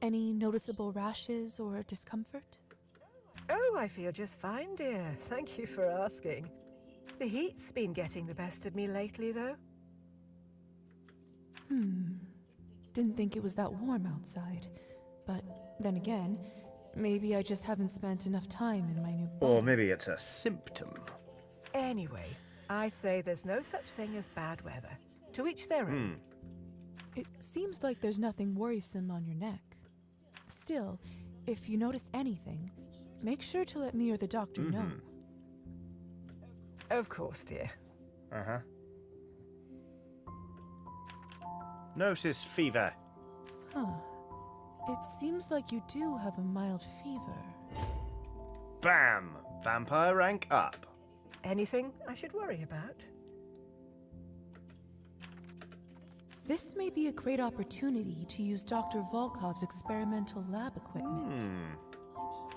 Any noticeable rashes or discomfort? Oh, I feel just fine, dear. Thank you for asking. The heat's been getting the best of me lately, though. Didn't think it was that warm outside. But then again, maybe I just haven't spent enough time in my new body. Or maybe it's a symptom. Anyway, I say there's no such thing as bad weather. To each their own. It seems like there's nothing worrisome on your neck. Still, if you notice anything, make sure to let me or the doctor know. Of course, dear. Uh-huh. Notice fever. Huh. It seems like you do have a mild fever. Bam! Vampire rank up. Anything I should worry about? This may be a great opportunity to use Dr. Volkov's experimental lab equipment.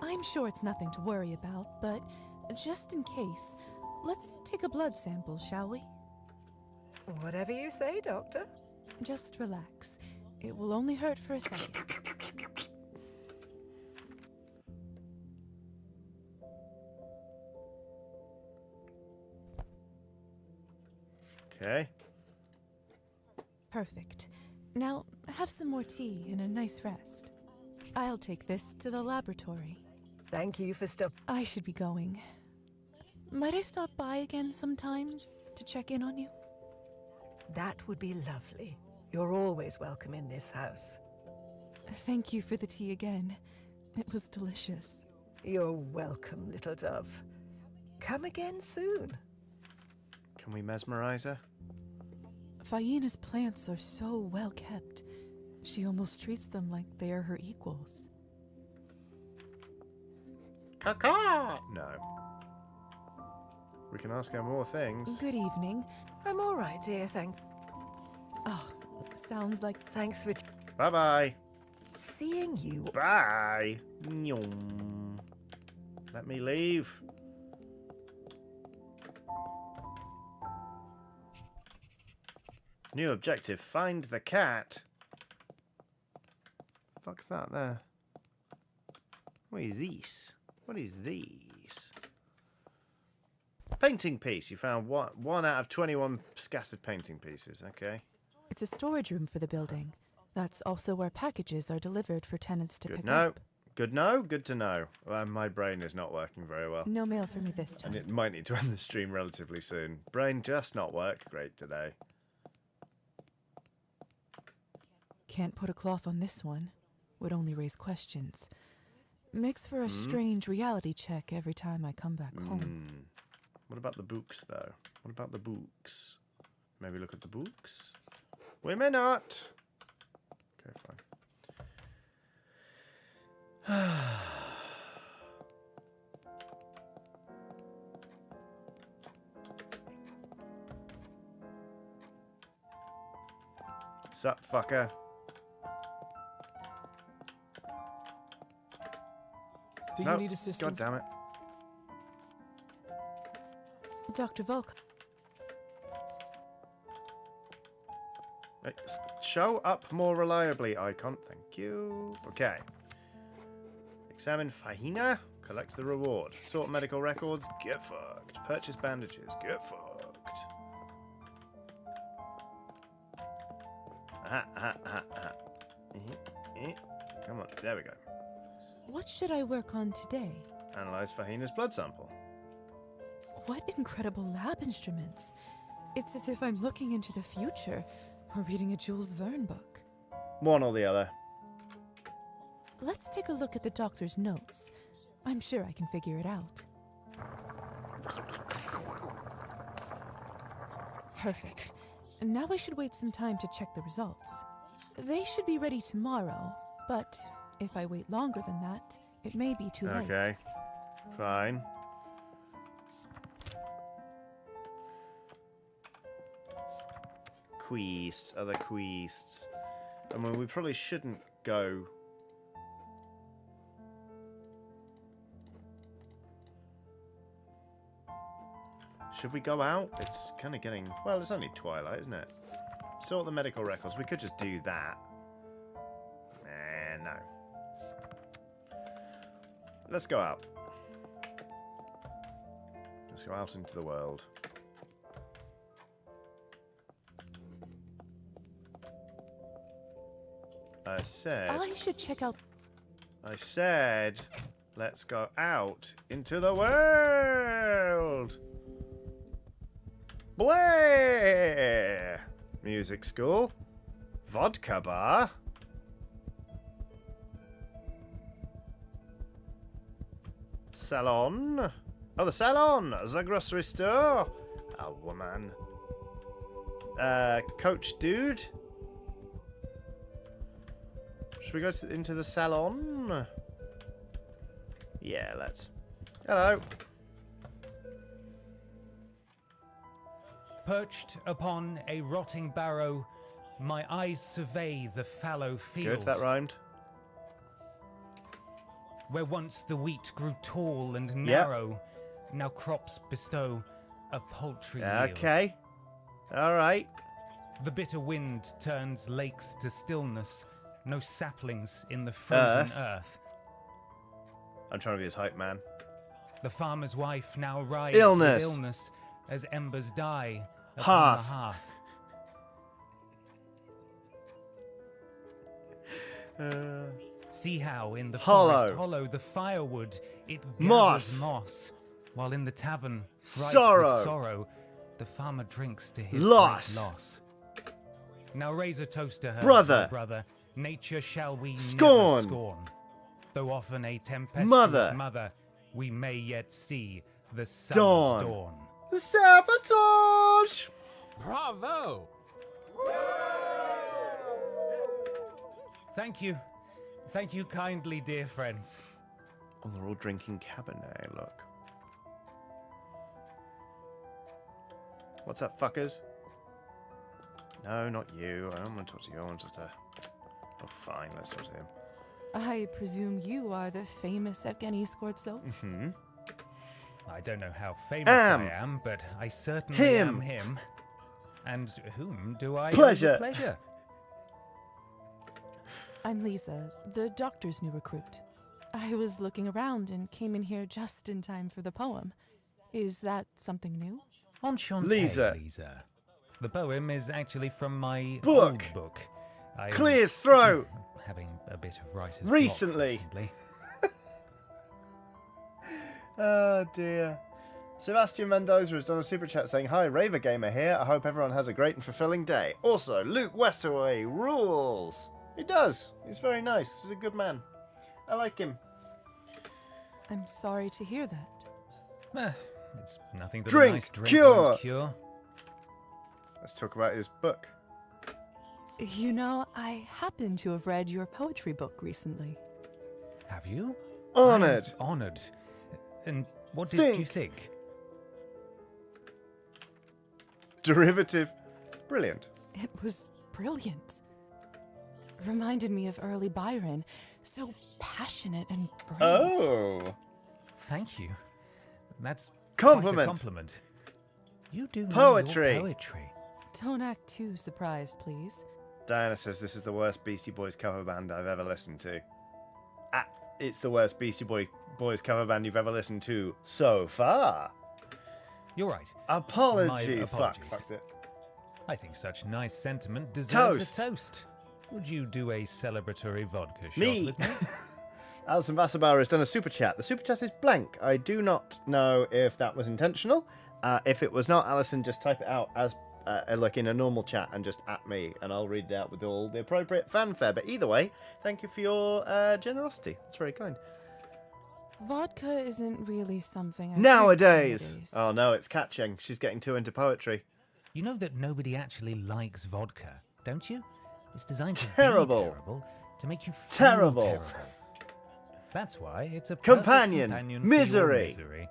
I'm sure it's nothing to worry about, but just in case, let's take a blood sample, shall we? Whatever you say, Doctor. Just relax. It will only hurt for a second. Okay. Perfect. Now, have some more tea and a nice rest. I'll take this to the laboratory. Thank you for I should be going. Might I stop by again sometime to check in on you? That would be lovely. You're always welcome in this house. Thank you for the tea again. It was delicious. You're welcome, little dove. Come again soon. Can we mesmerize her? Faina's plants are so well kept. She almost treats them like they are her equals. Caca! No. We can ask her more things. Good evening. I'm all right, dear, Oh, sounds like... Thanks for... Bye-bye. Seeing you... Bye. Nyom. Let me leave. New objective, find the cat. The fuck's that there? What is this? What is these? Painting piece. You found one out of 21 scattered painting pieces. Okay. It's a storage room for the building. That's also where packages are delivered for tenants to pick No. up. Good no. Good to know. My brain is not working very well. No mail for me this time. And it might need to end the stream relatively soon. Brain just not work great today. Can't put a cloth on this one. Would only raise questions. Makes for a strange reality check every time I come back home. What about the books, though? What about the books? Maybe look at the books? We may not. Okay, fine. Sup, fucker? Do you need assistance? God damn it. Dr. Volk. Show up more reliably, Icon. Thank you. Okay. Examine Fahina. Collect the reward. Sort medical records. Get fucked. Purchase bandages. Get fucked. Aha, aha, aha, aha. Come on. There we go. What should I work on today? Analyze Fahina's blood sample. What incredible lab instruments. It's as if I'm looking into the future or reading a Jules Verne book. One or the other. Let's take a look at the doctor's notes. I'm sure I can figure it out. Perfect. Now I should wait some time to check the results. They should be ready tomorrow, but if I wait longer than that, it may be too late. Okay. Fine. Quests, other quests. I mean, we probably shouldn't go. Should we go out? It's kind of getting... Well, it's only twilight, isn't it? Sort the medical records. We could just do that. No. Let's go out. Let's go out into the world. I should check out... I said, let's go out into the world. Blair! Music school. Vodka bar. Salon. Oh, the salon. The grocery store. A woman. Coach dude. Should we go into the salon? Yeah, let's. Hello. Perched upon a rotting barrow, my eyes survey the fallow field. Good, that rhymed. Where once the wheat grew tall and narrow, now crops bestow a paltry yield. Okay. All right. The bitter wind turns lakes to stillness. No saplings in the frozen earth. I'm trying to be his hype man. The farmer's wife now rides with illness as embers die upon the hearth. See how in the forest hollow the firewood it gathers moss, while in the tavern fright with sorrow the farmer drinks to his loss. Now raise a toast to her, brother. Nature shall we never scorn. Though often a tempestuous mother, we may yet see the summer's dawn. Sabotage! Bravo! Thank you. Thank you kindly, dear friends. Oh, they're all drinking Cabernet, look. What's up, fuckers? No, not you. I don't want to talk to you. I want to talk to... Oh, fine. Let's talk to him. I presume you are the famous Evgeny Skortsov? Mm-hmm. I don't know how famous I am, but I certainly am him. And whom do I Pleasure. owe the pleasure? I'm Liza, the doctor's new recruit. I was looking around and came in here just in time for the poem. Is that something new? Enchanted, Liza. The poem is actually from my book. old book. Clear his throat. Having a bit of writer's recently. block recently. Oh dear. Sebastian Mendoza has done a super chat saying, "Hi, Raver Gamer here. I hope everyone has a great and fulfilling day." Also, Luke Westerway rules. He does. He's very nice. He's a good man. I like him. I'm sorry to hear that. It's nothing but Drink, a nice drink cure. won't cure. Let's talk about his book. You know, I happen to have read your poetry book recently. Have you? Honoured. I'm honoured. And what did you think? Derivative. Brilliant. It was brilliant. Reminded me of early Byron. So passionate and brave. Oh. Thank you. That's Compliment. quite a compliment. You do know Poetry. your poetry. Don't act too surprised, please. Diana says this is the worst Beastie Boys cover band I've ever listened to. It's the worst Beastie Boys cover band you've ever listened to so far. You're right. Apologies. My apologies. Fucked it. I think such nice sentiment deserves Toast. a toast. Would you do a celebratory vodka shot Me. with me? Alison Vassabar has done a super chat. The super chat is blank. I do not know if that was intentional. If it was not, Alison, just type it out as like in a normal chat and just at me, and I'll read it out with all the appropriate fanfare. But either way, thank you for your generosity. That's very kind. Vodka isn't really something I Nowadays. drink nowadays. Oh no, it's catching. She's getting too into poetry. You know that nobody actually likes vodka, don't you? It's designed to Terrible. be terrible, to make you feel Terrible. terrible. That's why it's a perfect Companion. for your Misery. misery.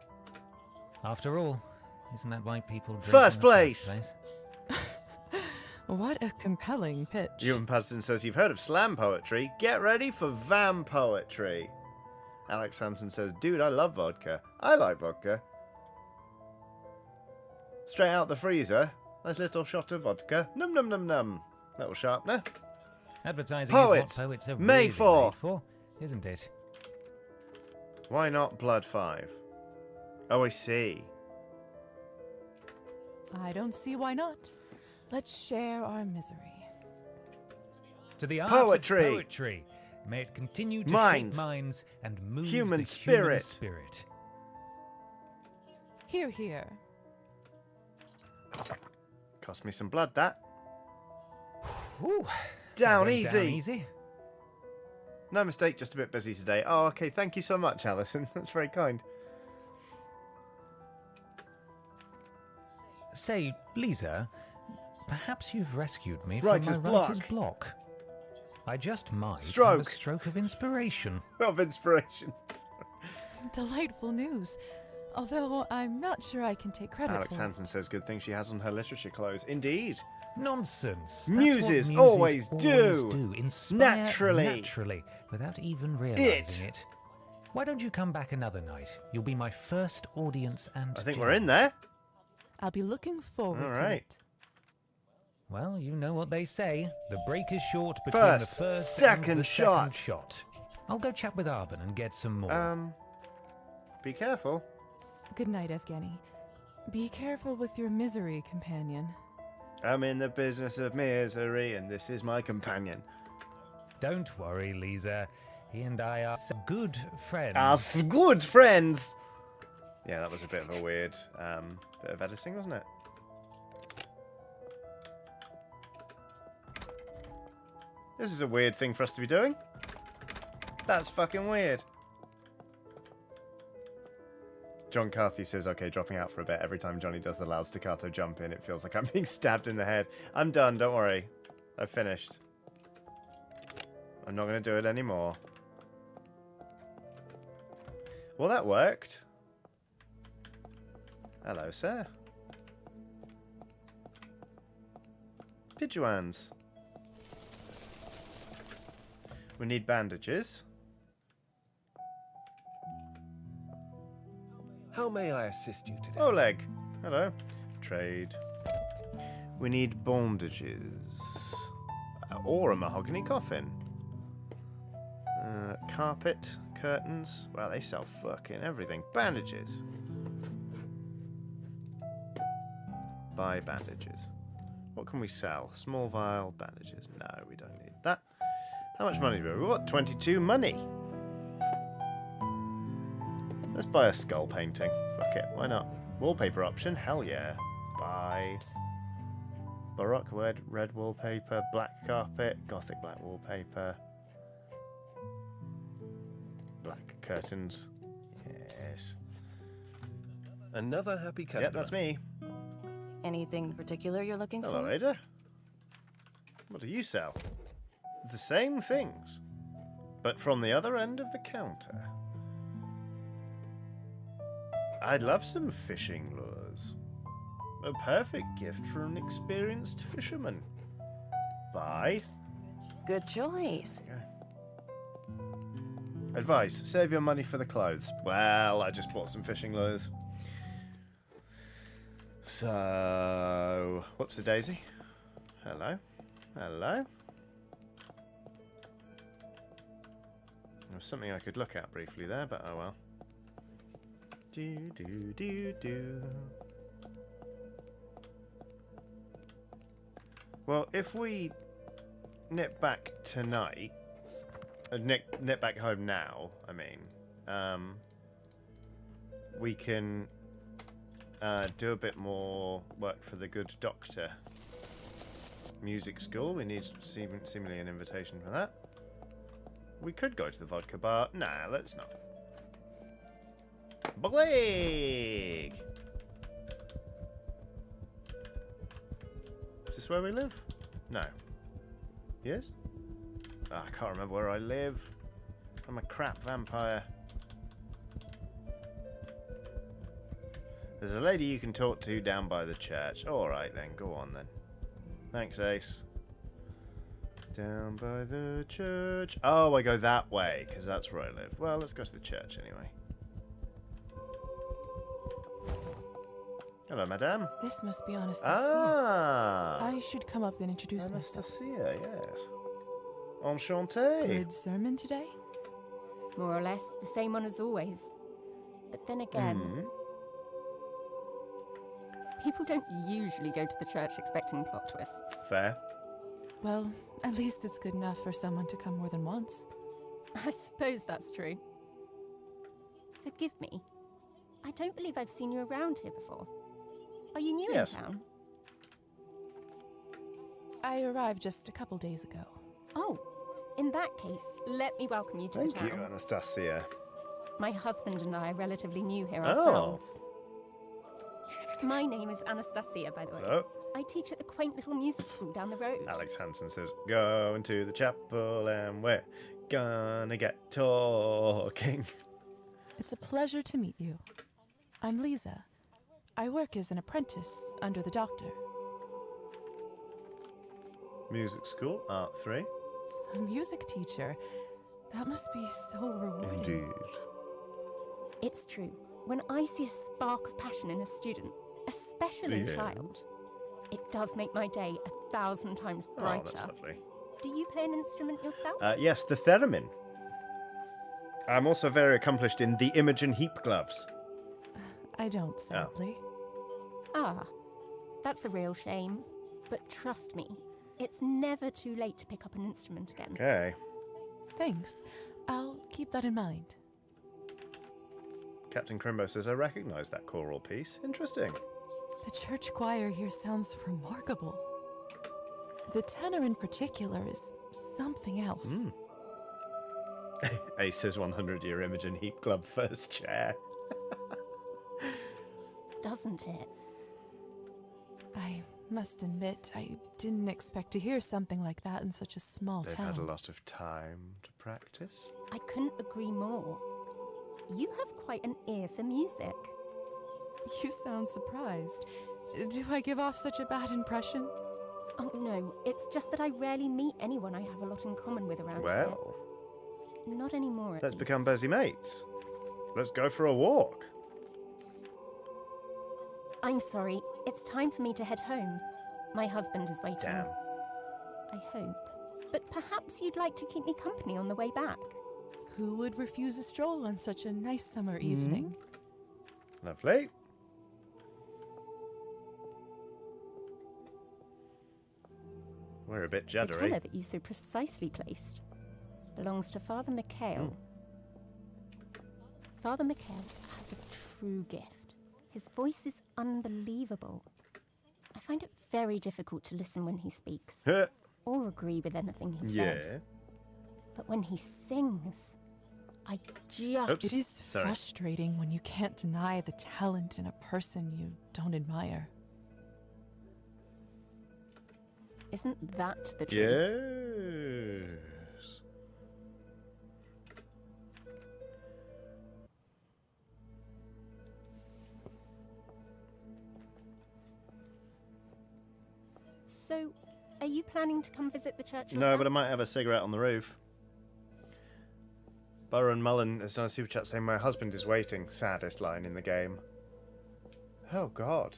After all, isn't that why people drink First in the place. First place? What a compelling pitch. Ewan Patterson says, "You've heard of slam poetry? Get ready for vam poetry." Alex Hampson says, "Dude, I love vodka. I like vodka. Straight out the freezer. Nice little shot of vodka. Num num num num. Little sharpener." Advertising Poets. is what poets are Made really for. made for, isn't it? Why not Blood 5? Oh, I see. I don't see why not. Let's share our misery. To the art Poetry. of poetry, may it continue to Minds. shape minds and move Human the spirit. human spirit. Here, here. Cost me some blood, that. Whew. Down That went easy. Down easy. No mistake, just a bit busy today. Oh, okay. Thank you so much, Alison. That's very kind. Say, Liza, perhaps you've rescued me Writer's from my block. writer's block. I just might have a Stroke. stroke of inspiration. Of inspiration. Delightful news. Although I'm not sure I can take credit Alex for Hampton says, "Good thing she has on her literature clothes." Indeed. Nonsense. That's Muses what always do. Inspire Naturally. without even realizing it. Why don't you come back another night? You'll be my first audience and I think we're in there. I'll be looking forward All to right. it. Well, you know what they say. The break is short between First, the first second and the shot. second shot. I'll go chat with Arban and get some more. Be careful. Good night, Evgeny. Be careful with your misery, companion. I'm in the business of misery, and this is my companion. Don't worry, Liza. He and I are good friends. As good friends. Yeah, that was a bit of a weird bit of editing, wasn't it? This is a weird thing for us to be doing. That's fucking weird. John Carthy says, okay, dropping out for a bit. Every time Johnny does the loud staccato jump in, it feels like I'm being stabbed in the head. I'm done, don't worry. I've finished. I'm not going to do it anymore. Well, that worked. Hello, sir. Pijuans. We need bandages. How may I assist you today? Oleg. Hello. Trade. We need bandages. Or a mahogany coffin. Carpet. Curtains. Well, they sell fucking everything. Bandages. Buy bandages. What can we sell? Small vial bandages. No, we don't need that. How much money do we have? We've got 22 money. Let's buy a skull painting. Fuck it, why not? Wallpaper option? Hell yeah. Buy. Baroque red wallpaper, black carpet, gothic black wallpaper. Black curtains. Yes. Another happy customer. Yep, that's me. Anything particular you're looking Hello, for? Ada. What do you sell? The same things, but from the other end of the counter. I'd love some fishing lures. A perfect gift for an experienced fisherman. Buy. Good choice. Advice, save your money for the clothes. Well, I just bought some fishing lures. So, whoops-a-daisy. Hello. Hello. There was something I could look at briefly there, but oh well. Do. Well, if we nip back tonight, nip back home now, I mean, we can do a bit more work for the good doctor. Music school, we need seemingly an invitation for that. We could go to the vodka bar. Nah, let's not. Blake! Is this where we live? No. Yes? Oh, I can't remember where I live. I'm a crap vampire. There's a lady you can talk to down by the church. Alright then, go on then. Thanks, Ace. Down by the church. Oh, I go that way, because that's where I live. Well, let's go to the church anyway. Hello, madame. This must be Anastasia. Ah! I should come up and introduce myself. Anastasia, yes. Enchanté. Good sermon today? More or less the same one as always. But then again, people don't usually go to the church expecting plot twists. Fair. Well, at least it's good enough for someone to come more than once. I suppose that's true. Forgive me. I don't believe I've seen you around here before. Are you new in town? I arrived just a couple days ago. Oh, in that case, let me welcome you to the town. Thank you, Anastasia. My husband and I are relatively new here ourselves. My name is Anastasia, by the way. Hello. I teach at the quaint little music school down the road. Alex Hansen says, going to the chapel and we're gonna get talking. It's a pleasure to meet you. I'm Liza. I work as an apprentice under the doctor. Music school, Art 3. A music teacher? That must be so rewarding. Indeed. It's true. When I see a spark of passion in a student, especially a child, it does make my day 1,000 times brighter. Oh, that's lovely. Do you play an instrument yourself? Yes, the theremin. I'm also very accomplished in the Imogen Heap gloves. I don't, sadly. Ah, that's a real shame. But trust me, it's never too late to pick up an instrument again. Okay. Thanks. I'll keep that in mind. Captain Crimbo says, I recognise that choral piece. Interesting. The church choir here sounds remarkable. The tenor in particular is something else. Ace says 100-year Imogen Heap Club first chair. doesn't it? I must admit, I didn't expect to hear something like that in such a small They've town. had a lot of time to practice. I couldn't agree more. You have quite an ear for music. You sound surprised. Do I give off such a bad impression? Oh no, it's just that I rarely meet anyone I have a lot in common with around here. Well, Not anymore, at let's least. become busy mates. Let's go for a walk. I'm sorry, it's time for me to head home. My husband is waiting. Damn. I hope. But perhaps you'd like to keep me company on the way back. Who would refuse a stroll on such a nice summer evening? Lovely. We're a bit The juddery. tenor that you so precisely placed belongs to Father Mikhail. Father Mikhail has a true gift. His voice is unbelievable. I find it very difficult to listen when he speaks or agree with anything he says. But when he sings, I just... It is frustrating when you can't deny the talent in a person you don't admire. Isn't that the truth? Yes. So, are you planning to come visit the church yourself? No, but I might have a cigarette on the roof. Burrow and Mullen has done a super chat saying my husband is waiting. Saddest line in the game. Oh God.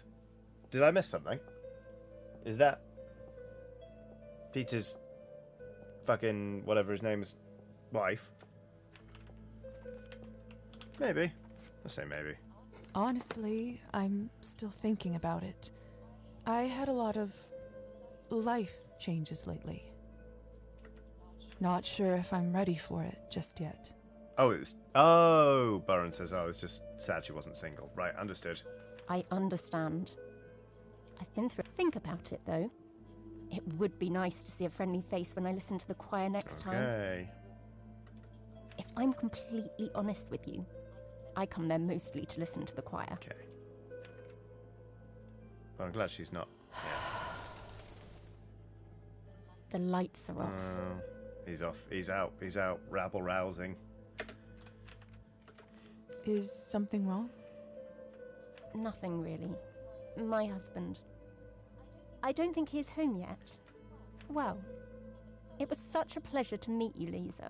Did I miss something? Is that Peter's fucking whatever his name is wife? Maybe. I'll say maybe. Honestly, I'm still thinking about it. I had a lot of life changes lately. Not sure if I'm ready for it just yet. Oh, Burren says, I was just sad she wasn't single. Right, understood. I understand. I've been through... Think about it, though. It would be nice to see a friendly face when I listen to the choir next time. Okay. If I'm completely honest with you, I come there mostly to listen to the choir. Okay. Well, I'm glad she's not. The lights are off. He's off. He's out. He's out. Rabble rousing. Is something wrong? Nothing really. My husband. I don't think he's home yet. Well, it was such a pleasure to meet you, Liza.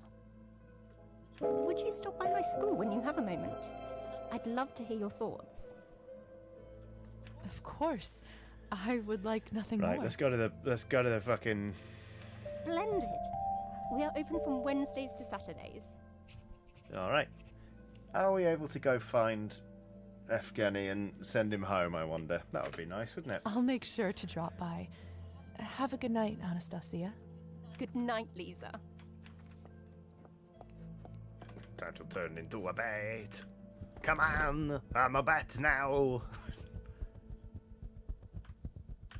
Would you stop by my school when you have a moment? I'd love to hear your thoughts. Of course. I would like nothing Right, more. let's go to the fucking... Splendid. We are open from Wednesdays to Saturdays. Alright. Are we able to go find Evgeny and send him home, I wonder? That would be nice, wouldn't it? I'll make sure to drop by. Have a good night, Anastasia. Good night, Lisa. Time to turn into a bat. Come on, I'm a bat now.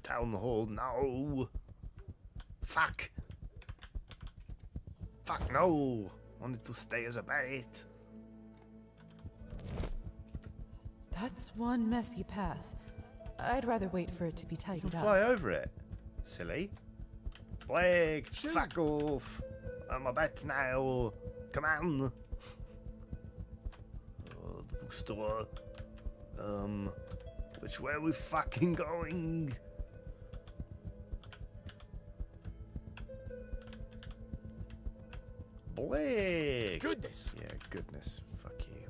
Town hall now. Fuck. Fuck no. Wanted to stay as a bat. That's one messy path. I'd rather wait for it to be tidied up. Fly over it. Silly. Blake, fuck off. I'm a bat now. Come on. The bookstore. Which way are we fucking going? Blake! Goodness! Yeah, goodness. Fuck you.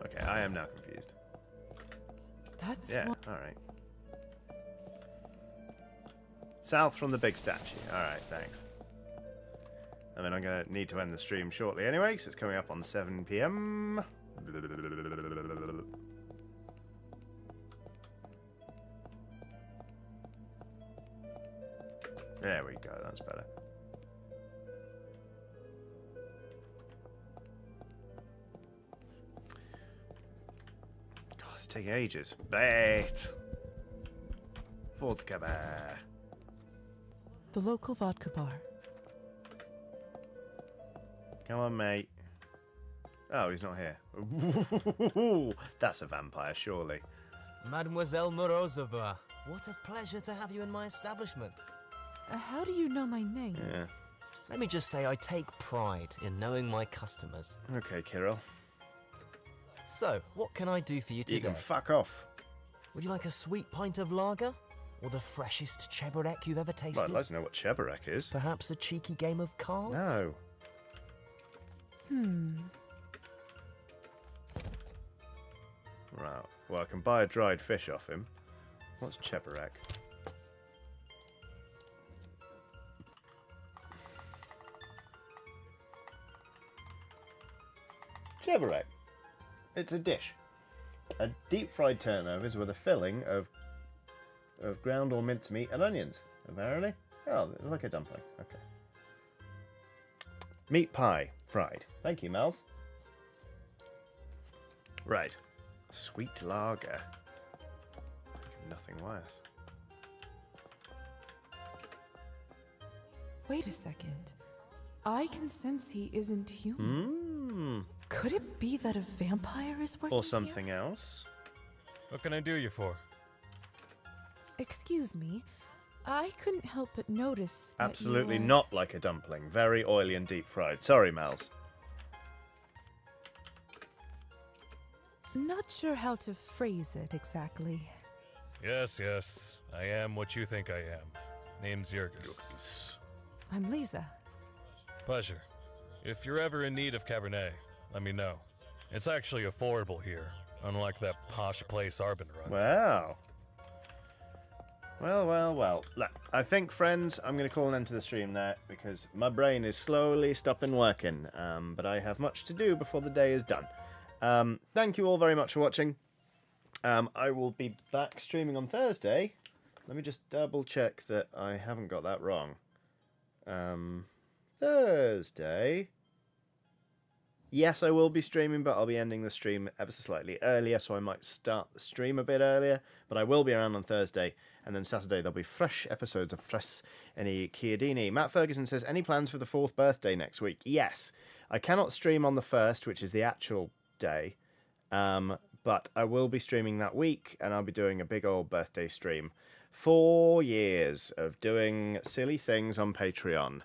Okay, I am now confused. That's Yeah, alright. South from the big statue. Alright, thanks. And then I'm going to need to end the stream shortly anyway, because it's coming up on 7 PM. There we go, that's better. God, it's taking ages. Bet. Vodka bar. the local vodka bar. Come on, mate. Oh, he's not here. That's a vampire, surely. Mademoiselle Morozova, what a pleasure to have you in my establishment. How do you know my name? Yeah. Let me just say I take pride in knowing my customers. Okay, Kirill. So, what can I do for you today? You can fuck off. Would you like a sweet pint of lager? Or the freshest Cabernet you've ever tasted? Well, I'd like to know what Cabernet is. Perhaps a cheeky game of cards? No. Right. Well, I can buy a dried fish off him. What's Cabernet? Cabernet. It's a dish. A deep-fried turnovers with a filling of ground or mincemeat and onions, apparently. Oh, it's like a dumpling. Okay. Meat pie, fried. Thank you, Mels. Right. Sweet lager. Nothing worse. Wait a second. I can sense he isn't human. Could it be that a vampire is working Or something else? What can I do you for? Excuse me. I couldn't help but notice that Absolutely you are... not like a dumpling. Very oily and deep fried. Sorry, Mels. Not sure how to phrase it exactly. Yes, I am what you think I am. Name's Jurgis. I'm Liza. Pleasure. If you're ever in need of Cabernet, let me know. It's actually affordable here, unlike that posh place Arban runs. Wow. Well. Look, I think, friends, I'm going to call an end to the stream there because my brain is slowly stopping working. But I have much to do before the day is done. Thank you all very much for watching. I will be back streaming on Thursday. Let me just double check that I haven't got that wrong. Thursday. Yes, I will be streaming, but I'll be ending the stream ever so slightly earlier, so I might start the stream a bit earlier. But I will be around on Thursday, and then Saturday there'll be fresh episodes of Fresh Any Chiodini. Matt Ferguson says, any plans for the 4th birthday next week? Yes. I cannot stream on the 1st, which is the actual day, but I will be streaming that week, and I'll be doing a big old birthday stream. 4 years of doing silly things on Patreon.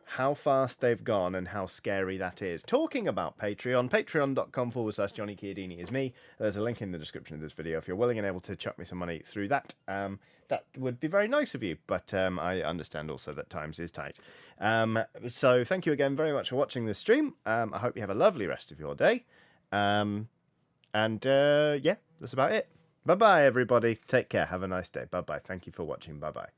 How fast they've gone and how scary that is. Talking about Patreon, patreon.com/Johnny Chiodini is me. There's a link in the description of this video if you're willing and able to chuck me some money through that. That would be very nice of you, but I understand also that times is tight. So thank you again very much for watching this stream. I hope you have a lovely rest of your day. Yeah, that's about it. Bye-bye, everybody. Take care. Have a nice day. Bye-bye. Thank you for watching. Bye-bye.